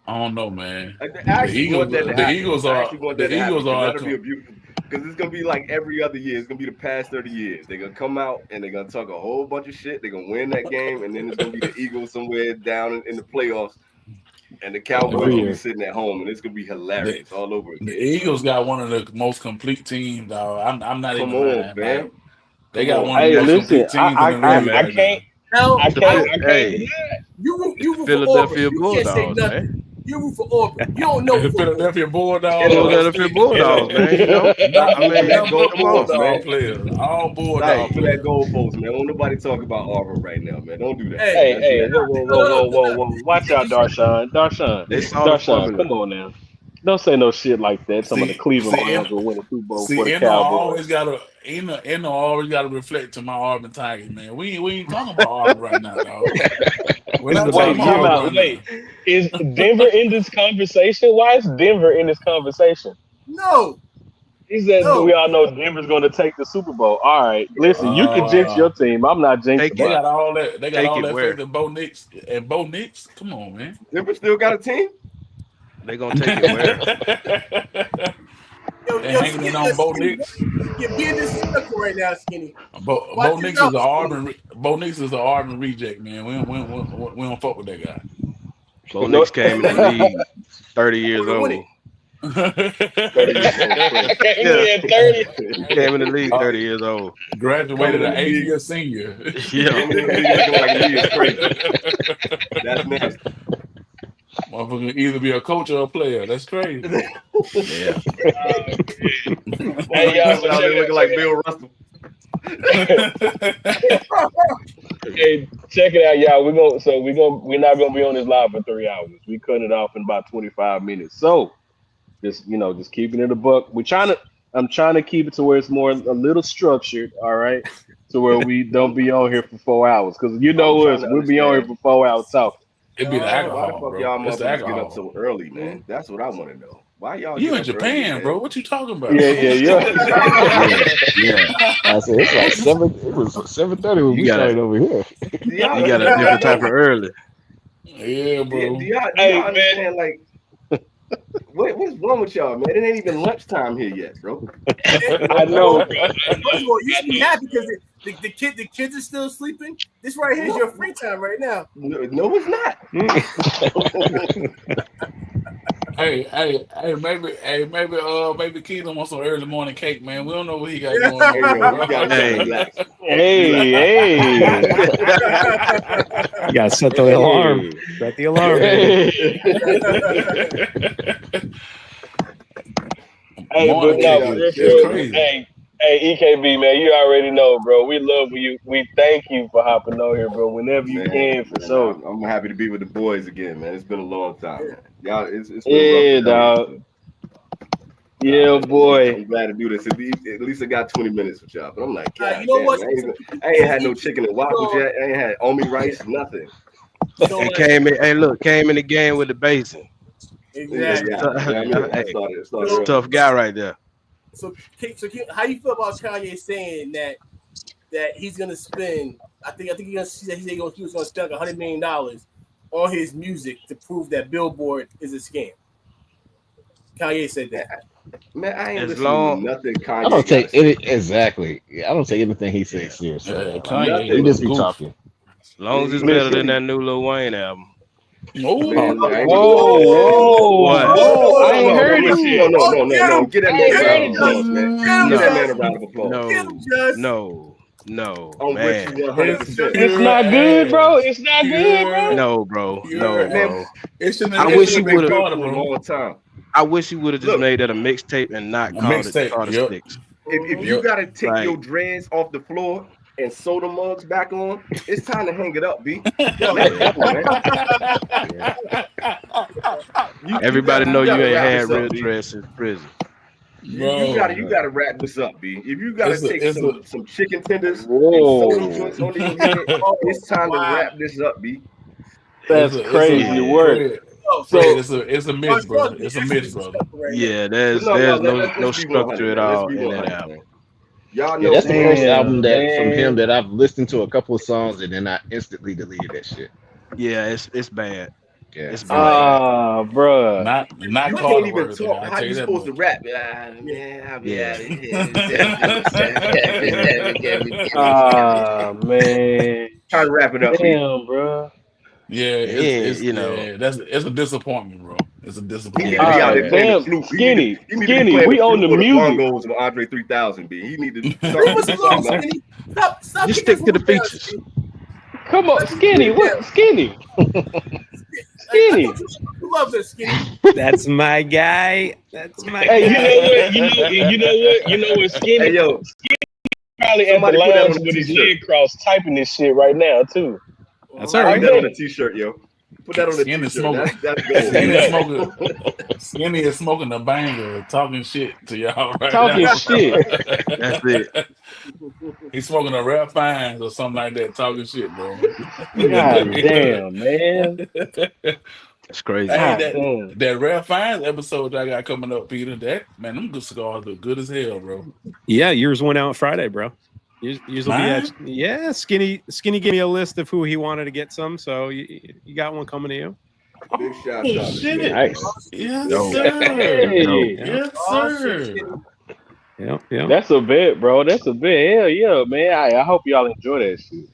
I don't know, man. I actually want that to The happen. Eagles I are actually want the that to happen, Eagles 'cause are that'll be a beautiful. Because it's gonna be like every other year. It's gonna be the past 30 years. They're gonna come out and they're gonna talk a whole bunch of shit. They're gonna win that game, and then it's gonna be the Eagles somewhere down in the playoffs, and the Cowboys Every will be year. sitting at home, and it's gonna be hilarious all over the again. Eagles got one of the most complete teams, dog. I'm not Come even on, lying. man. Like, they Come got on. one of the Hey, most listen, complete teams in the Hey, league man. I right can't, hell. I can't, Hey, You root for Philadelphia Auburn. You can't say Bulldogs, nothing. man. You root for Auburn. You don't know now. football. Philadelphia Bulldogs. Philadelphia Bulldogs, man. You know, Stop I moving mean, that Nothing but goalpost, man. Bulldog players. All Stop Bulldog moving that players. goalpost, man. Won't nobody talk about Auburn right now, man. Don't do that. Hey, Hey, whoa. Watch out, Darshawn. they saw the Darshawn, formula. come on now. Don't say no shit like that. Some of the See, Cleveland see, Browns will win a Super Bowl for see, the Eno Cowboys. always gotta reflect to my Auburn Tigers, man. We ain't talking about Auburn right now, dog. We're not talking Wait, time about out. Auburn Wait, right is Denver in this conversation? Why is Denver in this conversation? no, He said No. we all know Denver's going to take the Super Bowl. All right, listen, you can jinx your team. I'm not jinxing Take now. They mine. got all that. They got Take all it that where? faith in Bo Nix and Bo Nix. Come on, man. Denver still got a team? They gonna take it where? They hanging in on Bo Nix. You're being disrespectful right now, Skinny. Bo Watch Nix yourself, is an Auburn. Bo Nix is an Auburn reject, man. We don't fuck with that guy. Bo Nix came in the league 30 years Wanna win old. it. 30 years old. He came in the league 30 years old. Graduated an Coming in the 8-year senior. Yeah. Looking like me is crazy. That's nasty. Motherfucker can either be a coach or a player. That's crazy. Yeah. Hey, y'all, Out there looking like Bill Russell. Hey, check it out, y'all. We're not gonna be on this live for 3 hours. We cut it off in about 25 minutes. So just keeping it a buck. I'm trying to keep it to where it's a little structured, all right, to where we don't be on here for 4 hours. Because you know us, we'll be on here for 4 hours talking. It'd be the Why the alcohol, fuck bro. y'all It's the motherfuckers get up alcohol. so early, man? That's what I want to know. Why y'all You get in up Japan, early, bro? man? What you talking about? Yeah. Yeah. I said it's like 7. It was 7:30 when You we got started over here. Do y'all You got a different type of early. Yeah, bro. Do y'all Hey, man. understand, like, what's wrong with y'all, man? It ain't even lunchtime here yet, bro. I know. First of all, you should be happy because the kids are still sleeping. This right here is your free time right now. No, it's not. Maybe Keelan wants some early morning cake, man. We don't know what he got Yeah. going on. Hey, yo, bro. you gotta Hey. relax. Hey. You gotta set the alarm. Set the alarm, baby. Hey, but Morning no, cake it's is true. crazy. Hey, EKB, man, you already know, bro. We love you. We thank you for hopping on here, bro. Whenever you can, for sure. I'm happy to be with the boys again, man. It's been a long time, man. Y'all, it's been Yeah, rough. dog. Yeah, boy. I'm glad to do this. At least I got 20 minutes with y'all. But I'm like, God, You know damn, what? man, I ain't had no chicken and waffles yet. I ain't had omi rice, nothing. So, And came in the game with the basin. exactly. I started early. Tough guy right there. So, how you feel about Kanye saying that he's gonna spend? I think he was gonna spend like $100 million on his music to prove that Billboard is a scam. Kanye said that. Man, I ain't As listening long- to nothing Kanye. I don't take gotta say. it exactly. I don't take anything he says seriously. Kanye He is just a be goof. talking. As long as it's better than that new Lil Wayne album. Oh, Man, I ain't- Whoa. What? Whoa. I ain't heard no, this shit. No. Get that man a round of applause, man. No. Get that man a round of applause. No, I'm man. with you 100%. It's not good, bro. It's not good, bro. No, bro. No, bro. I wish he been would've- good for a long time. I wish he would have just Look. made that a mixtape and not A called it mixtape, Carter yep. Sticks. If you gotta take Right. your dreads off the floor and sew the mugs back on, it's time to hang it up, B. Everybody know you gotta ain't wrap had this up, real B. dress since prison. You gotta wrap this up, B. If you gotta take some chicken tenders Whoa. and sew them joints under your head, it's time to wrap this up, B. That's crazy work. So it's a myth, brother. It's a myth, brother. Yeah, there's But no let's be structure 100, at man. Let's all be in that 100, album. man. Y'all Yeah, know that's the first Damn, album that from him man. that I've listened to a couple of songs and then I instantly deleted that shit. Yeah, it's bad. Yeah. It's very Man, bad. Ah, bruh. not you Carter can't even worthy. talk. I How tell you you that supposed to much. rap? Ah, man, I'll be Yeah. out of here. Ah, man. Trying to wrap it up, Pete. Damn, bruh. Yeah, Yeah, you know. it's a disappointment, bro. It's a He disappointment. need to All be out right, there playing the damn. flute. Skinny, He need to be Skinny. playing the We on flute the or the music. bongos with Andre 3000. B. He need to Leave something, us alone, something else. Skinny. Stop Just kicking stick to the us down, features. Skinny. Come on, Stop Skinny. kicking us What? down. Skinny. I Skinny. thought you love this, Skinny. That's my guy. That's my Hey, you know guy. what? You know what? Skinny Hey, yo, probably at the somebody put that on lounge a with his t-shirt. leg crossed, typing this shit right now too. That's I all I need right. that on bet. a t-shirt, yo. Put that on a Skinny t-shirt. smoking. That's Skinny is gold. smoking. Skinny is smoking a banger, talking shit to y'all right Talking now. shit. That's it. He's smoking a Ralph Fiennes or something like that, talking shit, bro. God damn, man. That's crazy. Hey, God damn. that Ralph Fiennes episode I got coming up, Peter. That man, them good cigars look good as hell, bro. Yeah, yours went out Friday, bro. Yours will be Mine? at, yeah. Skinny gave me a list of who he wanted to get some, so you got one coming to you. Big shout Oh out to shit! Skinny. Nice. Yes, Dope. sir. Hey, Yes, Oh, shit, sir. Skinny. Yeah. that's a bet, bro. That's a bet. Hell yeah, man. I hope y'all enjoy that shit.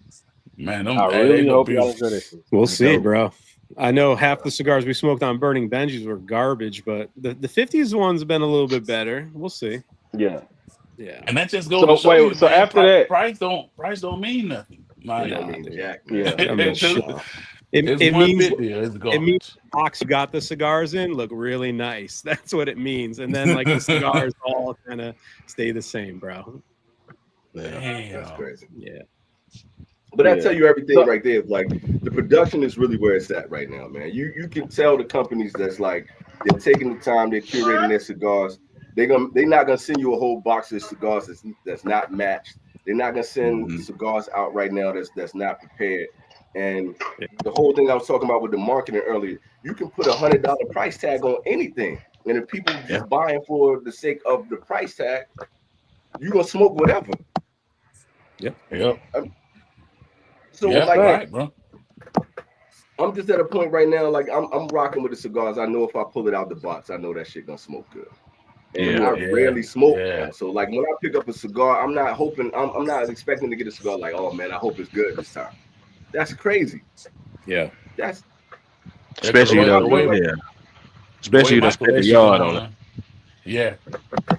Man, I they really look hope y'all beautiful. enjoy that shit. We'll see, Dope. bro. I know half the cigars we smoked on Burning Benjis were garbage, but the 50s one's been a little bit better. We'll see. Yeah. Yeah. And that just goes So to show wait, you, so man, after that, price don't mean nothing. Like, It don't Nah, mean dude. jack, man. yeah. I mean, it's shit. It means 150 or it's it means garbage. the box you got the cigars in look really nice. That's what it means. And then like the cigars all kind of stay the same, bro. That's Damn. crazy. Yeah. But I Yeah. tell you everything So- right there. Like the production is really where it's at right now, man. You can tell the companies that's like they're taking the time, they're curating their cigars. They're not gonna send you a whole box of cigars that's not matched. They're not gonna send Mhm. cigars out right now that's not prepared. And the whole thing I was talking about with the marketing earlier, you can put $100 price tag on anything, and if people just buying for the sake of the price tag, you're gonna smoke whatever. Yep. So Yeah, like right, bro. I'm just at a point right now, like I'm rocking with the cigars. I know if I pull it out the box, I know that shit gonna smoke good. And Yeah. I rarely smoke Yeah. now. So like when I pick up a cigar, I'm not hoping, I'm not expecting to get a cigar like, oh man, I hope it's good this time. That's crazy. Yeah. That's Especially the though, way- yeah. Especially the way you spent my the yard collection on it. going, yeah.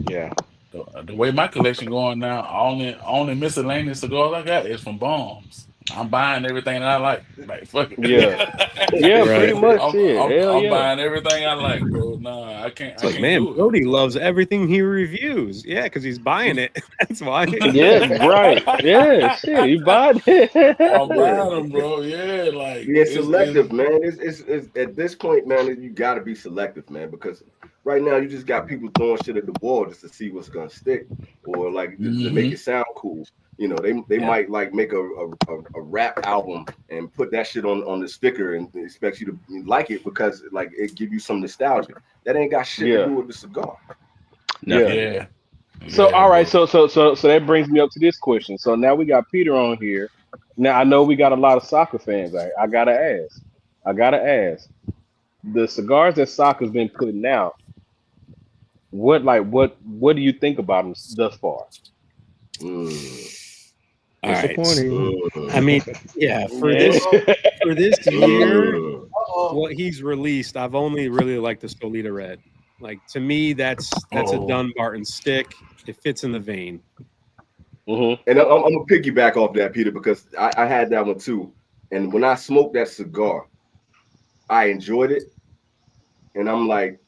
Yeah. The way my collection going now, only miscellaneous cigars I got is from Bombs. I'm buying everything that I like. Like fuck it. Yeah. Yeah, Right. pretty much shit. Hell I'm yeah. buying everything I like, bro. Nah, I can't. It's I like, can't man, do it. Brody loves everything he reviews. Yeah, because he's buying it. That's why. Yeah, right. Yeah, shit. You bought I'm it. buying them, bro. Yeah, like being selective, man. It's at this point, man, you gotta be selective, man, because right now you just got people throwing shit at the wall just to see what's gonna stick, or like just to make it sound cool. You know, they might like make a rap album and put that shit on the sticker and expect you to like it because like it give you some nostalgia. That ain't got shit to do with the cigar. Yeah. Yeah. So Yeah, all right, bro. so that brings me up to this question. So now we got Peter on here. Now I know we got a lot of soccer fans. I gotta ask. The cigars that soccer's been putting out, what do you think about them thus far? All right. Mm. I mean, yeah, for Yeah. this year, Mm. what he's released, I've only really liked the Solita Red. Like to me, that's a Dunbarton stick. It fits in the vein. Mhm. And I'm gonna piggyback off that, Peter, because I had that one too. And when I smoked that cigar, I enjoyed it. And I'm like,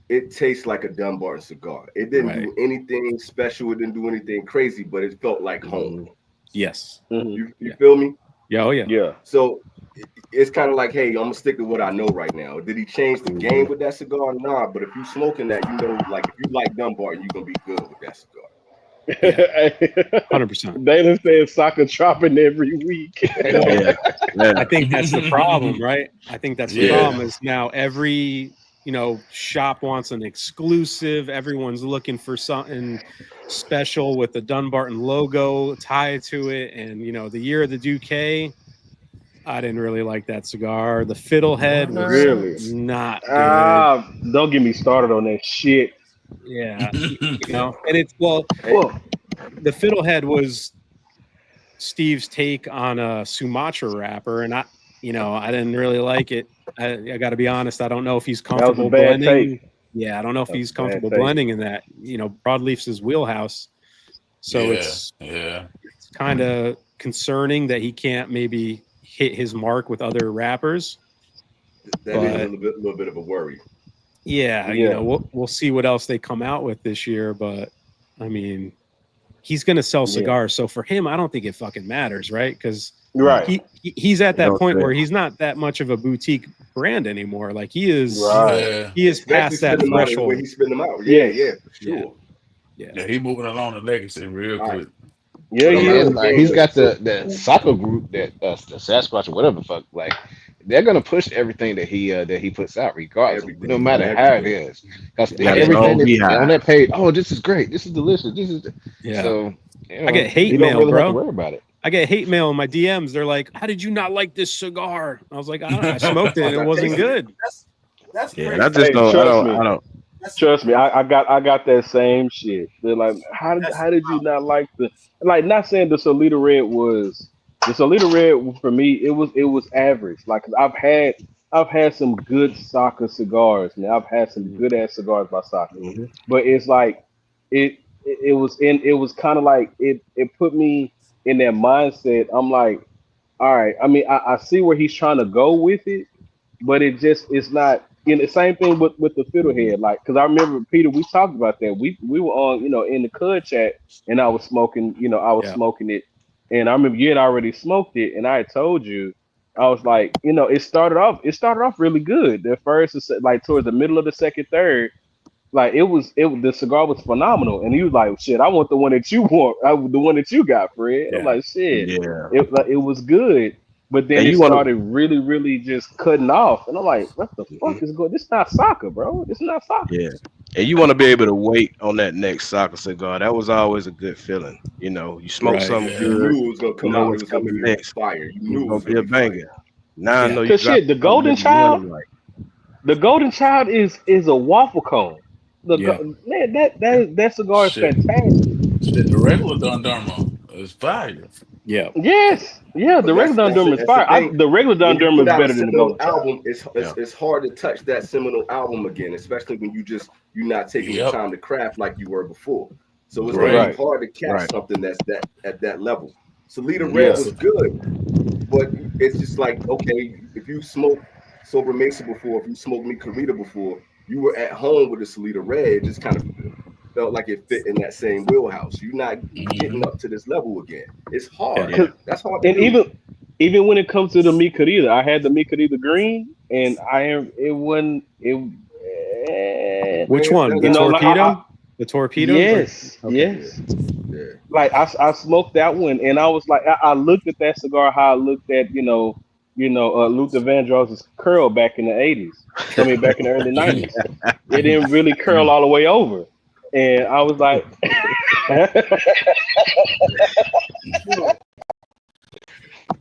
it tastes like a Dunbarton cigar. It didn't do anything special. It didn't do anything crazy, but it felt like home. Yes. Mhm. You feel me? Yeah. Oh yeah. Yeah. So it's kind of like, hey, I'm gonna stick to what I know right now. Did he change the game with that cigar? Nah, but if you smoking that, you know, like if you like Dunbarton, you're gonna be good with that cigar. 100%. Dana says soccer dropping every week. Yeah. I think that's the problem, right? I think that's the Yeah. problem is now every shop wants an exclusive. Everyone's looking for something special with the Dunbarton logo tied to it. And, the year of the Duque, I didn't really like that cigar. The Fiddlehead was Really? not good. Don't get me started on that shit. Yeah. And it's, Well, the Fiddlehead was Steve's take on a Sumatra wrapper. And I didn't really like it. I got to be honest. I don't know if he's comfortable bad blending. take. Yeah, I don't know if he's a bad comfortable take. blending in that. Broadleaf's his wheelhouse. So it's kind of concerning that he can't maybe hit his mark with other rappers. That is a little bit of a worry. Yeah, we'll see what else they come out with this year. But I mean, he's going to sell cigars. So for him, I don't think it fucking matters, right? Because he's at that point where he's not that much of a boutique brand anymore. Like he is, he is past that threshold. Where he spin them out. Yeah, for sure. Yeah, he moving along the legacy real quick. Yeah, he's got the soccer group that the Sasquatch or whatever the fuck. Like they're gonna push everything that he puts out, regardless, no matter how it is. Because everything that's on that page, this is great, this is delicious, this is so. I get hate mail, really bro. Have to worry about it. I get hate mail in my DMs. They're like, "How did you not like this cigar?" I was like, "I smoked it. It wasn't good." That's crazy. I just don't. I don't. Trust me, I got that same shit. They're like, how did you not like not saying the Solita Red for me, it was average. Like I've had some good Saka cigars, man. I've had some good ass cigars by Saka. But it's like it was kind of like it put me in that mindset. I'm like, all right, I mean I see where he's trying to go with it, but it's not. The same thing with the Fiddlehead, like, because I remember, Peter, we talked about that. We were on, in the CUD chat, and I was smoking, smoking it, and I remember you had already smoked it, and I had told you, I was like, it started off really good. The first, like, towards the middle of the second, third, like the cigar was phenomenal, and he was like, shit, I want the one that you want, the one that you got, Fred. I'm like, shit, it was good. But then it started really, really just cutting off. And I'm like, what the fuck is going on? This is not soccer, bro. This is not soccer. Yeah. And you want to be able to wait on that next soccer cigar. That was always a good feeling. You smoke something good. You knew it was going to come out. It was going to be next. Fire. You knew it was going to be a banger. Now I know you because shit, the Golden Child, is a waffle cone. Man, that cigar is fantastic. Shit, the regular Dundurma is fire. Yeah. Yes. Yeah. The regular Dundurma is fire. The regular Dundurma is better than the Golden album. It's hard to touch that seminal album again, especially when you're not taking the time to craft like you were before. So it's really hard to catch something that's at that level. Solita Red was good, but it's just like, okay, if you smoked Sober Mesa before, if you smoked Mi Querida before, you were at home with the Solita Red. It just kind of felt like it fit in that same wheelhouse. You're not getting up to this level again. It's hard. That's hard. And even when it comes to the Mi Querida, I had the Mi Querida green, and which one? The torpedo? The torpedo? Yes. Okay. Yes. Yeah. Like I smoked that one, and I was like, I looked at that cigar how I looked at Luther Vandross's curl back in the 80s. I mean, back in the early 90s. It didn't really curl all the way over. And I was like,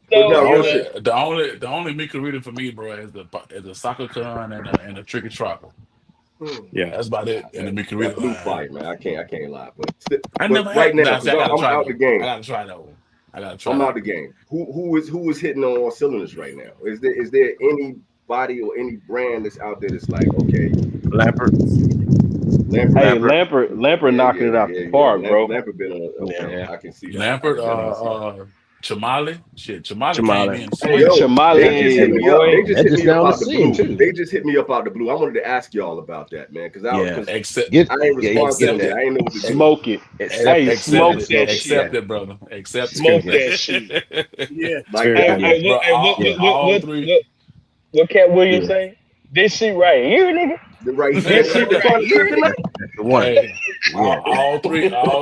the only Mi Querida for me, bro, is the Saka Khan and the Tricky Tropical. Yeah, that's about it. And the Mi Querida blue fight, man. I can't lie, but I never right now, I'm out the game. I gotta try that one. I'm out the game. Who is hitting on all cylinders right now? Is there anybody or any brand that's out there that's like, okay, Lampert knocking it out the park, bro. Lampert been on. I can see Lampert. Chamale, Chamale came in. They just hit me up out the blue. I wanted to ask y'all about that, man, because I ain't responsible. I ain't know what to do. Smoke it. Smoke that shit. Accept it, brother. Accept smoke that shit. Yeah. What Cat Williams say? This shit right here, nigga. Right here. The one. Yeah. All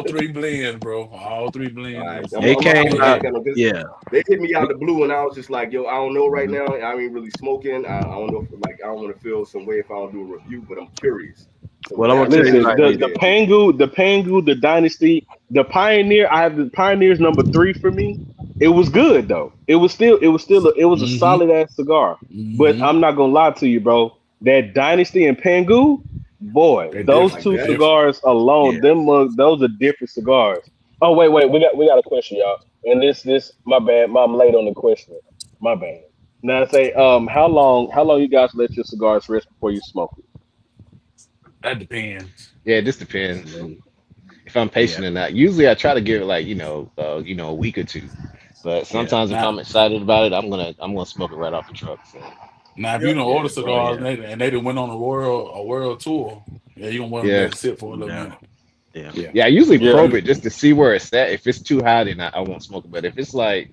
three blends, bro. All three blends. All right, is- They came out. because Yeah. they hit me out the blue, and I was just like, yo, I don't know right now. I ain't really smoking. I don't know if I don't want to feel some way if I don't do a review, but I'm curious. So Well, I'm gonna tell that's you Listen, like what the it is. Pangu, the Dynasty, the Pioneer. I have the Pioneer's number 3 for me. It was good though. It was a solid ass cigar. But I'm not gonna lie to you, bro. That Dynasty and Pangu, boy, They those different. two They different. cigars alone, Yeah. those are different cigars. Oh wait, we got a question, y'all. And this my bad, I'm late on the question. My bad. Now say, how long you guys let your cigars rest before you smoke it? That depends. Yeah, it just depends if I'm Yeah. patient or not. Usually, I try to give it like a week or two. But Yeah. sometimes if I'm excited about it, I'm gonna smoke it right off the truck. So Now, if Yeah. you don't order Yeah, cigars yeah. and they done went on a world tour, yeah, you gonna want to yeah, let it sit for a little Yeah. minute. Yeah. yeah. I usually Yeah. probe it just to see where it's at. If it's too high, then I won't smoke it. But if it's like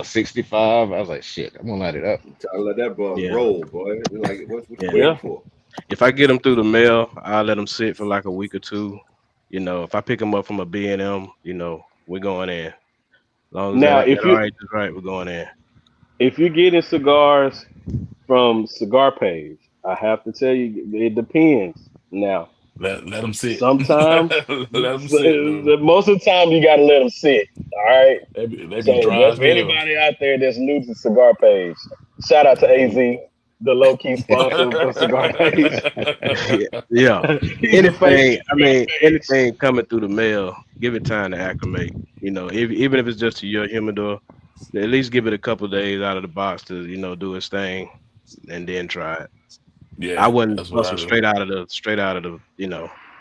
65, I was like, shit, I'm gonna light it up. I'm trying to let that bug Yeah. roll, boy. Like, what you Yeah. waiting for? If I get them through the mail, I'll let them sit for like a week or two. If I pick them up from a B&M, we're going in. As long as Now, that all right is right, we're going in. if you're getting cigars from Cigar Page, I have to tell you, it depends. Now, Let them sit. sometimes, Let them sit, dude. most of the time, you gotta let them sit. All right. They be So, dry just as for hell. anybody out there that's new to Cigar Page, shout out to AZ, the low key sponsor of Cigar Page. Yeah. He's the face. Anything coming through the mail, give it time to acclimate. Even if it's just to your humidor, at least give it a couple days out of the box to do its thing, and then try it. Yeah, I wouldn't that's what bust I them do. straight out of the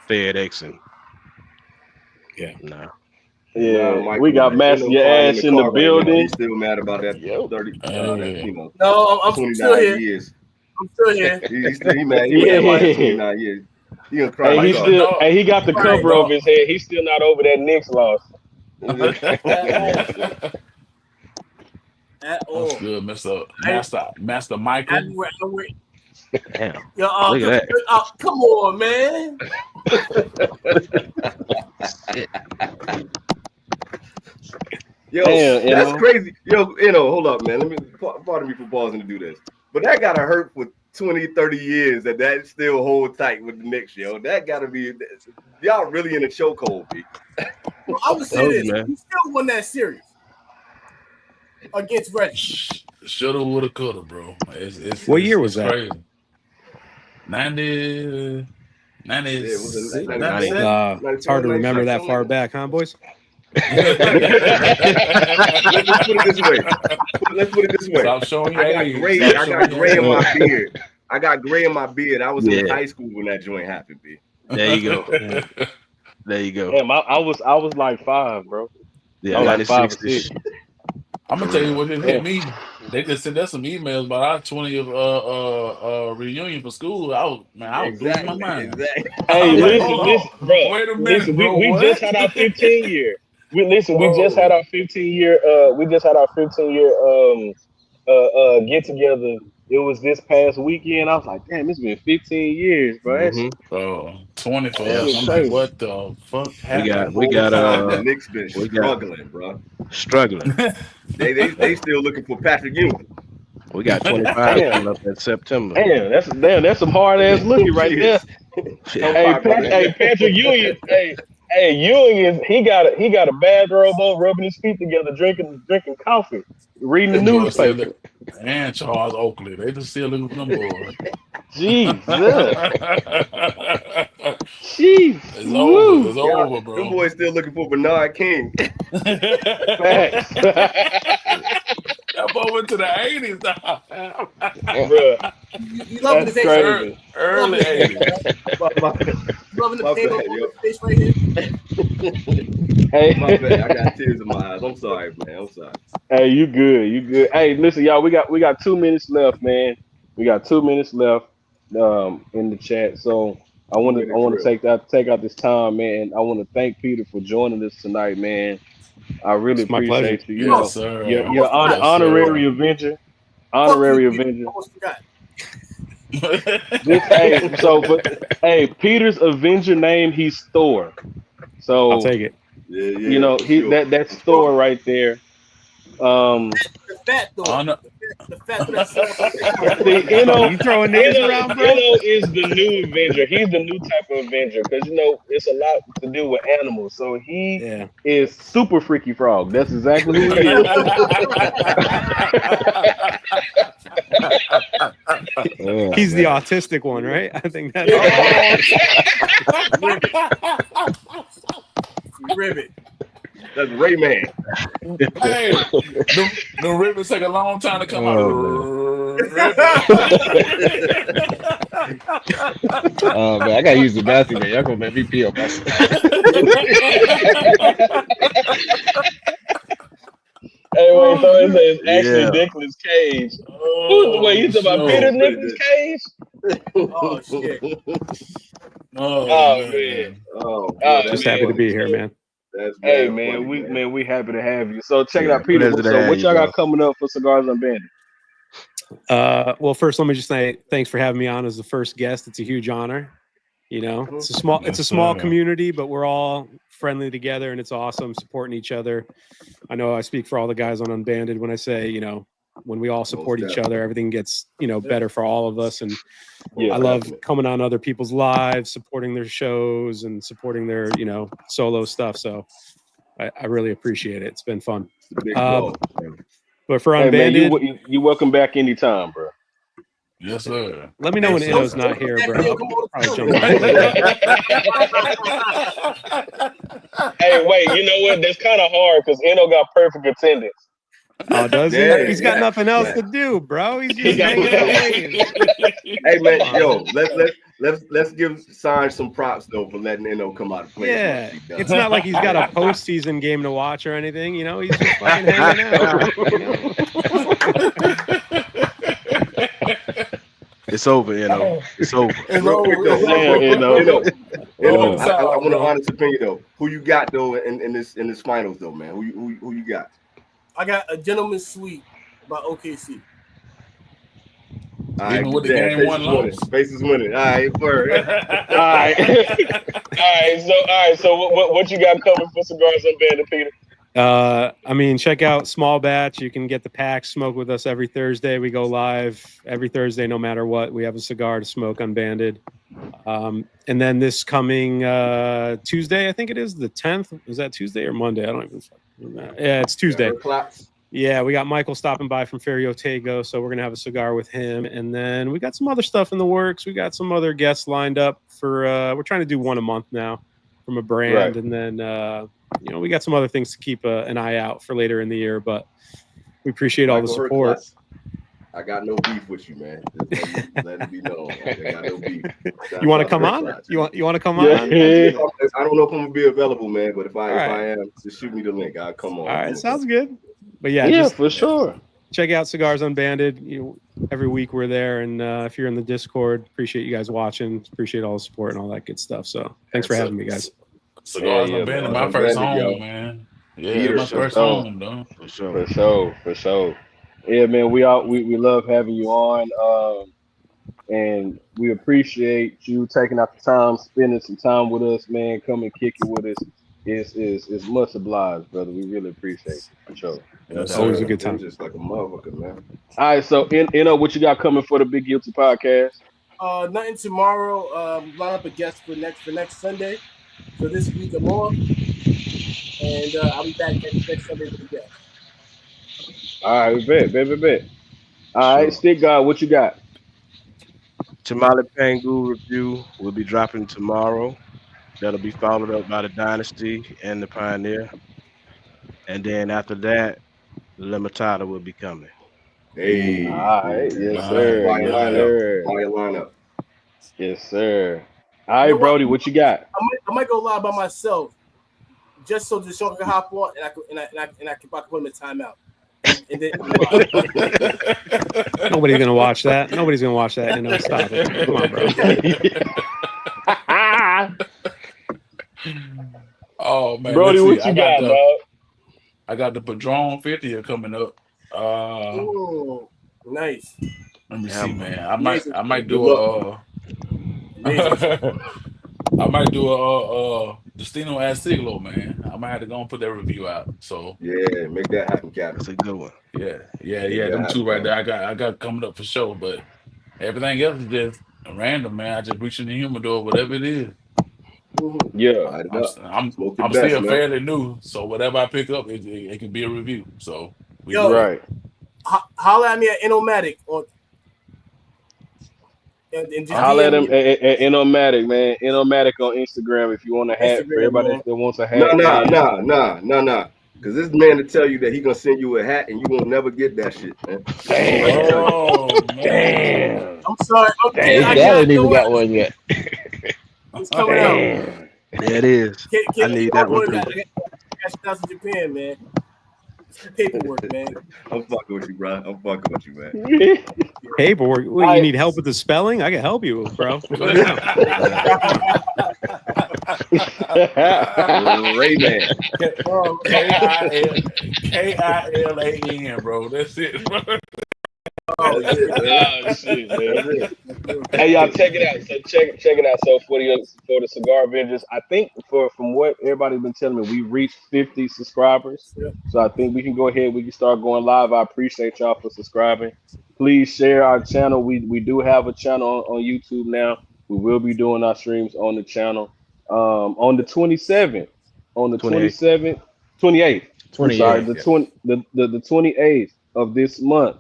FedEx and Yeah. nah. Yeah, Mike, we got man. Master Ain't Your no flying Ass in the car right now. building. He's still mad about that Yo. 30, Hey. No, I'm 29 still here. years. I'm still here. He mad. He mad about that 29 years. He gonna cry. Hey, Like, dog. he got the Right, cover dog. over his head. He's still not over that Knicks loss. At all. That's good, Master Michael. Damn. Yo, Look at that. come on, man. Yo, Damn, that's Eno. crazy. Yo, hold up, man. Pardon me for pausing to do this. But that gotta hurt for 20, 30 years that still hold tight with the Knicks, yo. That gotta be y'all really in a chokehold, B. Well, I would say Told you, this. man. He still won that series against Reggie. Shoulda, woulda, coulda, bro. What year was that? Crazy. 90, 96, 97. It's hard to remember that far back, huh, boys? Let's put it this way. Stop showing your I got age. gray. Stop I showing got your gray in age. my beard. I was in Yeah. high school when that joint happened, B. There you go. There you go. Damn, I was like 5, bro. Yeah, I was like 5 or 96. 6. I'm gonna tell you what just hit me. They just sent us some emails about our 20th reunion for school. I was losing my mind. Exactly. Hey, Like, listen, hold on. bro. Wait a minute, Listen, bro. we what? just had our 15 year. We just Oh. had our 15 year. We just had our 15 year get together. It was this past weekend. I was like, damn, it's been 15 years, bro. That's, Mhm. 20 for that us. shit I'm crazy. like, what the fuck happened? We got the Knicks been we got- struggling, bro. struggling. They still looking for Patrick Ewing. We got 25 coming up in September. Damn, that's some hard ass looking right there. Yeah. Hey, Patrick Ewing. Hey, Ewing he got a bathrobe on, rubbing his feet together, drinking coffee, reading the Them boys still newspaper. and Charles Oakley. They just still looking for them boys. Jesus, It's over. It's Y'all, over, them bro. boys still looking for Bernard King. Facts. Up over to the 80s now. Bruh, You loving that's the face? crazy. Early 80s. My Loving the My paint bad, on yo. the face right here. Hey, bad. I got tears in my eyes. I'm sorry, man. I'm sorry. hey, you good. Hey, listen, y'all, we got 2 minutes left, man. We got 2 minutes left in the chat. So I want to take out this time, man. I want to thank Peter for joining us tonight, man. I really It's my pleasure. appreciate you. You Yes, know, sir. your Yes, sir. honorary Avenger. Honorary Fuck you, Avenger. Almost forgot. Hey, so but hey, Peter's Avenger name, he's Thor. I'll So take it. Yeah, you yeah, know for he sure. that's Thor right there. The fat I Thor. don't know. The fat Thor that's See, You throwing names around, bro? Eno is the new Avenger. He's the new type of Avenger because it's a lot to do with animals. So he Yeah. is Super Freaky Frog. That's exactly who he is. Oh, He's the man. autistic one, right? I think that's ribbit. That's Rayman. Hey, the ribbons take a long time to come out. Oh, Oh man, I gotta use the bathroom, man. Y'all gonna make me pee on myself. Hey, wait, so it's actually Yeah. Nicolas Cage. Wait, you Oh, talking about sure. Peter Nicolas Cage? Oh shit. Oh, Oh man. man. Oh, boy, Oh, that's just happy to funny. be here, man. That's Hey mad man, funny, we happy to have you. So check it Yeah, out, Peter. pleasure to So have what you, y'all bro. got coming up for Cigars Unbanded? Well, first, let me just say thanks for having me on as the first guest. It's a huge honor. You know, it's a small Yes, sir. community, but we're all friendly together, and it's awesome supporting each other. I know I speak for all the guys on Unbanded when I say, you know, when we all support each other, everything gets, you know, better for all of us. And Yeah, I love definitely. coming on other people's lives, supporting their shows and supporting their, you know, solo stuff. So I really appreciate it. It's been fun. It's a big Uh, blow. But for Hey man, Unbanded, you welcome back anytime, bro. Yes, sir. let me know when Inno's not here, bro. I'll probably jump on. Hey, wait, you know what? That's kind of hard because Eno got perfect attendance. Oh, does he? Yeah, He's got yeah, nothing else yeah. to do, bro. He's He just got hanging out waiting. Hey man, Come on. yo, let's give Sanj some props though for letting Eno come out and play as much Yeah, as he does. it's not like he's got a postseason game to watch or anything. You know, he's just fucking hanging out. You know? It's over, you know. It's over. Real quick though, Damn, Eno. I Oh, want an bro. honest opinion though. Who you got though in this finals though, man? Who you got? I got A Gentleman's Suite by OKC. All right, Even with the Dad, game one loss. Face is winning. All right, word. All right, So what you got coming for Cigars Unbanded, Peter? I mean, check out Small Batch. You can get the pack, smoke with us every Thursday. We go live every Thursday, no matter what. We have a cigar to smoke Unbanded. And then this coming Tuesday, I think it is the 10th. Is that Tuesday or Monday? I don't even. Yeah, it's Tuesday. Yeah, we got Michael stopping by from Ferio Tego, so we're gonna have a cigar with him, and then we got some other stuff in the works. We got some other guests lined up for. We're trying to do one a month now from a brand, Right. and then you know we got some other things to keep an eye out for later in the year. But we appreciate all the Michael support. Herklotz, I got no beef with you, man. Just let it be known. I got no beef. You want to come on? You want to come Yeah. on? I don't know if I'm gonna be available, man. But if I right. am, just shoot me the link. I'll come on. All right, sounds good. But yeah, Yeah, just for sure. check out Cigars Unbanded. You know, every week we're there, and if you're in the Discord, appreciate you guys watching. Appreciate all the support and all that good stuff. So thanks for having me, guys. Cigars Yeah, Unbanded, man. my first Unbanded, home, yo. man. Yeah, Peter, my for first sure. home, though. For sure. For sure. Yeah, man, we love having you on. And we appreciate you taking out the time, spending some time with us, man. Come and kick it with us. It's much obliged, brother. We really appreciate it, for sure. Yes, Always sir. a good time. Just like a motherfucker, man. All right, so what you got coming for the Big Guilty podcast? Nothing tomorrow. Line up a guest for next Sunday. So this week I'm off, and I'll be back next Sunday with a guest. All right, bet. All right, Sure. Stick God, what you got? Tamale Pangu review will be dropping tomorrow. That'll be followed up by the Dynasty and the Pioneer. And then after that, the Limitada will be coming. Hey, All right, cool. yes, All sir. right, Yes, all right. sir. Fire lineup. Yes, sir. All right, You know what? Brody, what you got? I might go live by myself, just so Deshaun can hop on, and I can put him in timeout. And then Nobody's gonna watch that. Nobody's gonna watch that. You know, stop it. Come on, bro. Oh, man. Brody, let's see. what you got, dog? I got the Padron 50 coming up. oh, nice. Let me Yeah, see, man. I might Good do luck. a I might do a Destino Asiglo, man. I might have to go and put that review out. So Yeah, make that happen, Captain. that's a good one. yeah. Them two right there. I got coming up for sure. But everything else is just random, man. I just reach in the humidor, whatever it is. Yeah. Light it up. I'm Smoke the I'm best, still man. fairly new, so whatever I pick up, it can be a review. So we Yo. good. Right. Holla at me at Inomatic on and just Holla at DM him me at Inomatic, man. Inomatic on Instagram if you want a hat. For Instagram, everybody man. that wants a hat, Nah. Because this man to tell you that he gonna send you a hat and you won't never get that shit, man. Damn. Oh man. Damn. I'm sorry. His I dad ain't got even got one yet. It's coming out. Damn. There it is. I need that one too. I got shit out to Japan, man. It's the paperwork, man. I'm fucking with you, bro. I'm fucking with you, man. Paperwork. What, you need help with the spelling? I can help you, bro. Let me know. Rayman. K-I-L-A-N, bro. That's it, bro. Oh shit, man. Hey, y'all, check it out. So check it out. So for the Cigar Avengers, I think from what everybody's been telling me, we reached 50 subscribers. So I think we can go ahead. We can start going live. I appreciate y'all for subscribing. Please share our channel. We do have a channel on YouTube now. We will be doing our streams on the channel. On the 27th, on the 28th. I'm sorry, the 28th of this month.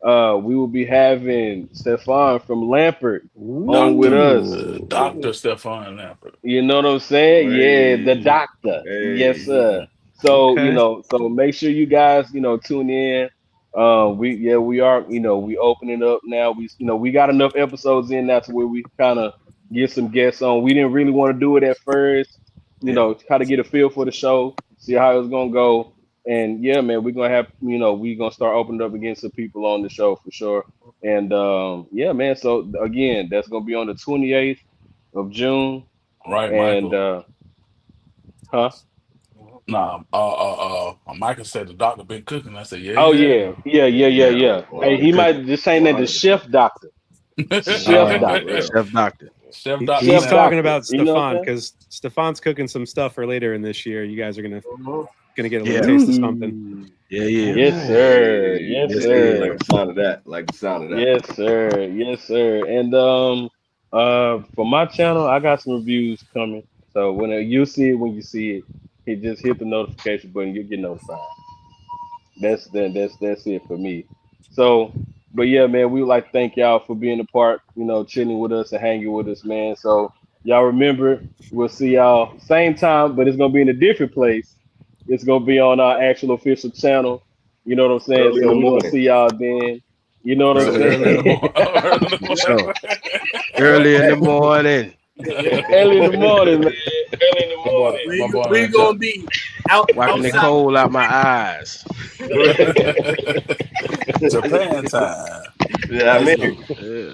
We will be having Stefan from Lampert on with us. Dr. Stefan Lampert. You know what I'm saying? Hey. Yeah, the doctor. Hey. Yes, sir. So, Okay. so make sure you guys, tune in. We are, we opening up now. We got enough episodes in now to where we kind of get some guests on. We didn't really want to do it at first, kind of get a feel for the show, see how it was gonna go. And yeah, man, we're gonna have, we're gonna start opening up against some people on the show for sure. And yeah, man. So again, that's gonna be on the 28th of June. Right, And Michael. huh? Nah, Michael said the doctor been cooking. I said, yeah. Oh yeah. Hey, he might just saying that the chef doctor. Chef doctor. Chef Doctor. Chef He's Doctor. Chef talking Doctor, about you know what I'm Stefan saying? because Stefan's cooking some stuff for later in this year. You guys are gonna get a little Yeah. taste of something. Yeah. Yes, sir. Yes, Yes, sir. Like the sound of that. Like the sound of that. Yes, sir. Yes, sir. And for my channel, I got some reviews coming. So when you see it, when you see it, just hit the notification button. You'll get notified. That's it for me. So, but yeah, man, we would like to thank y'all for being a part. Chilling with us and hanging with us, man. So y'all remember, we'll see y'all same time, but it's gonna be in a different place. It's gonna be on our actual official channel. You know what I'm saying? Early in So the we're gonna morning. see y'all then. You know what I'm Early in the saying? So, early in the morning. Early in the morning, man. Early in the My boy, morning. my boy, We gonna be Wiping the outside. coal out my eyes. Japan time. Yeah, I Let's mean. go. Yeah.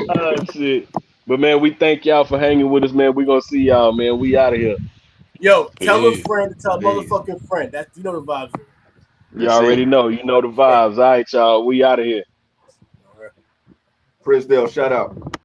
Oh shit. But man, we thank y'all for hanging with us, man. We're gonna see y'all, man. We out of here. Yo, tell a Peace. friend, tell a Peace. motherfucking friend. That's the vibes. You already know. You know the vibes. All right, y'all. We out of here. Prince Dale, shout out.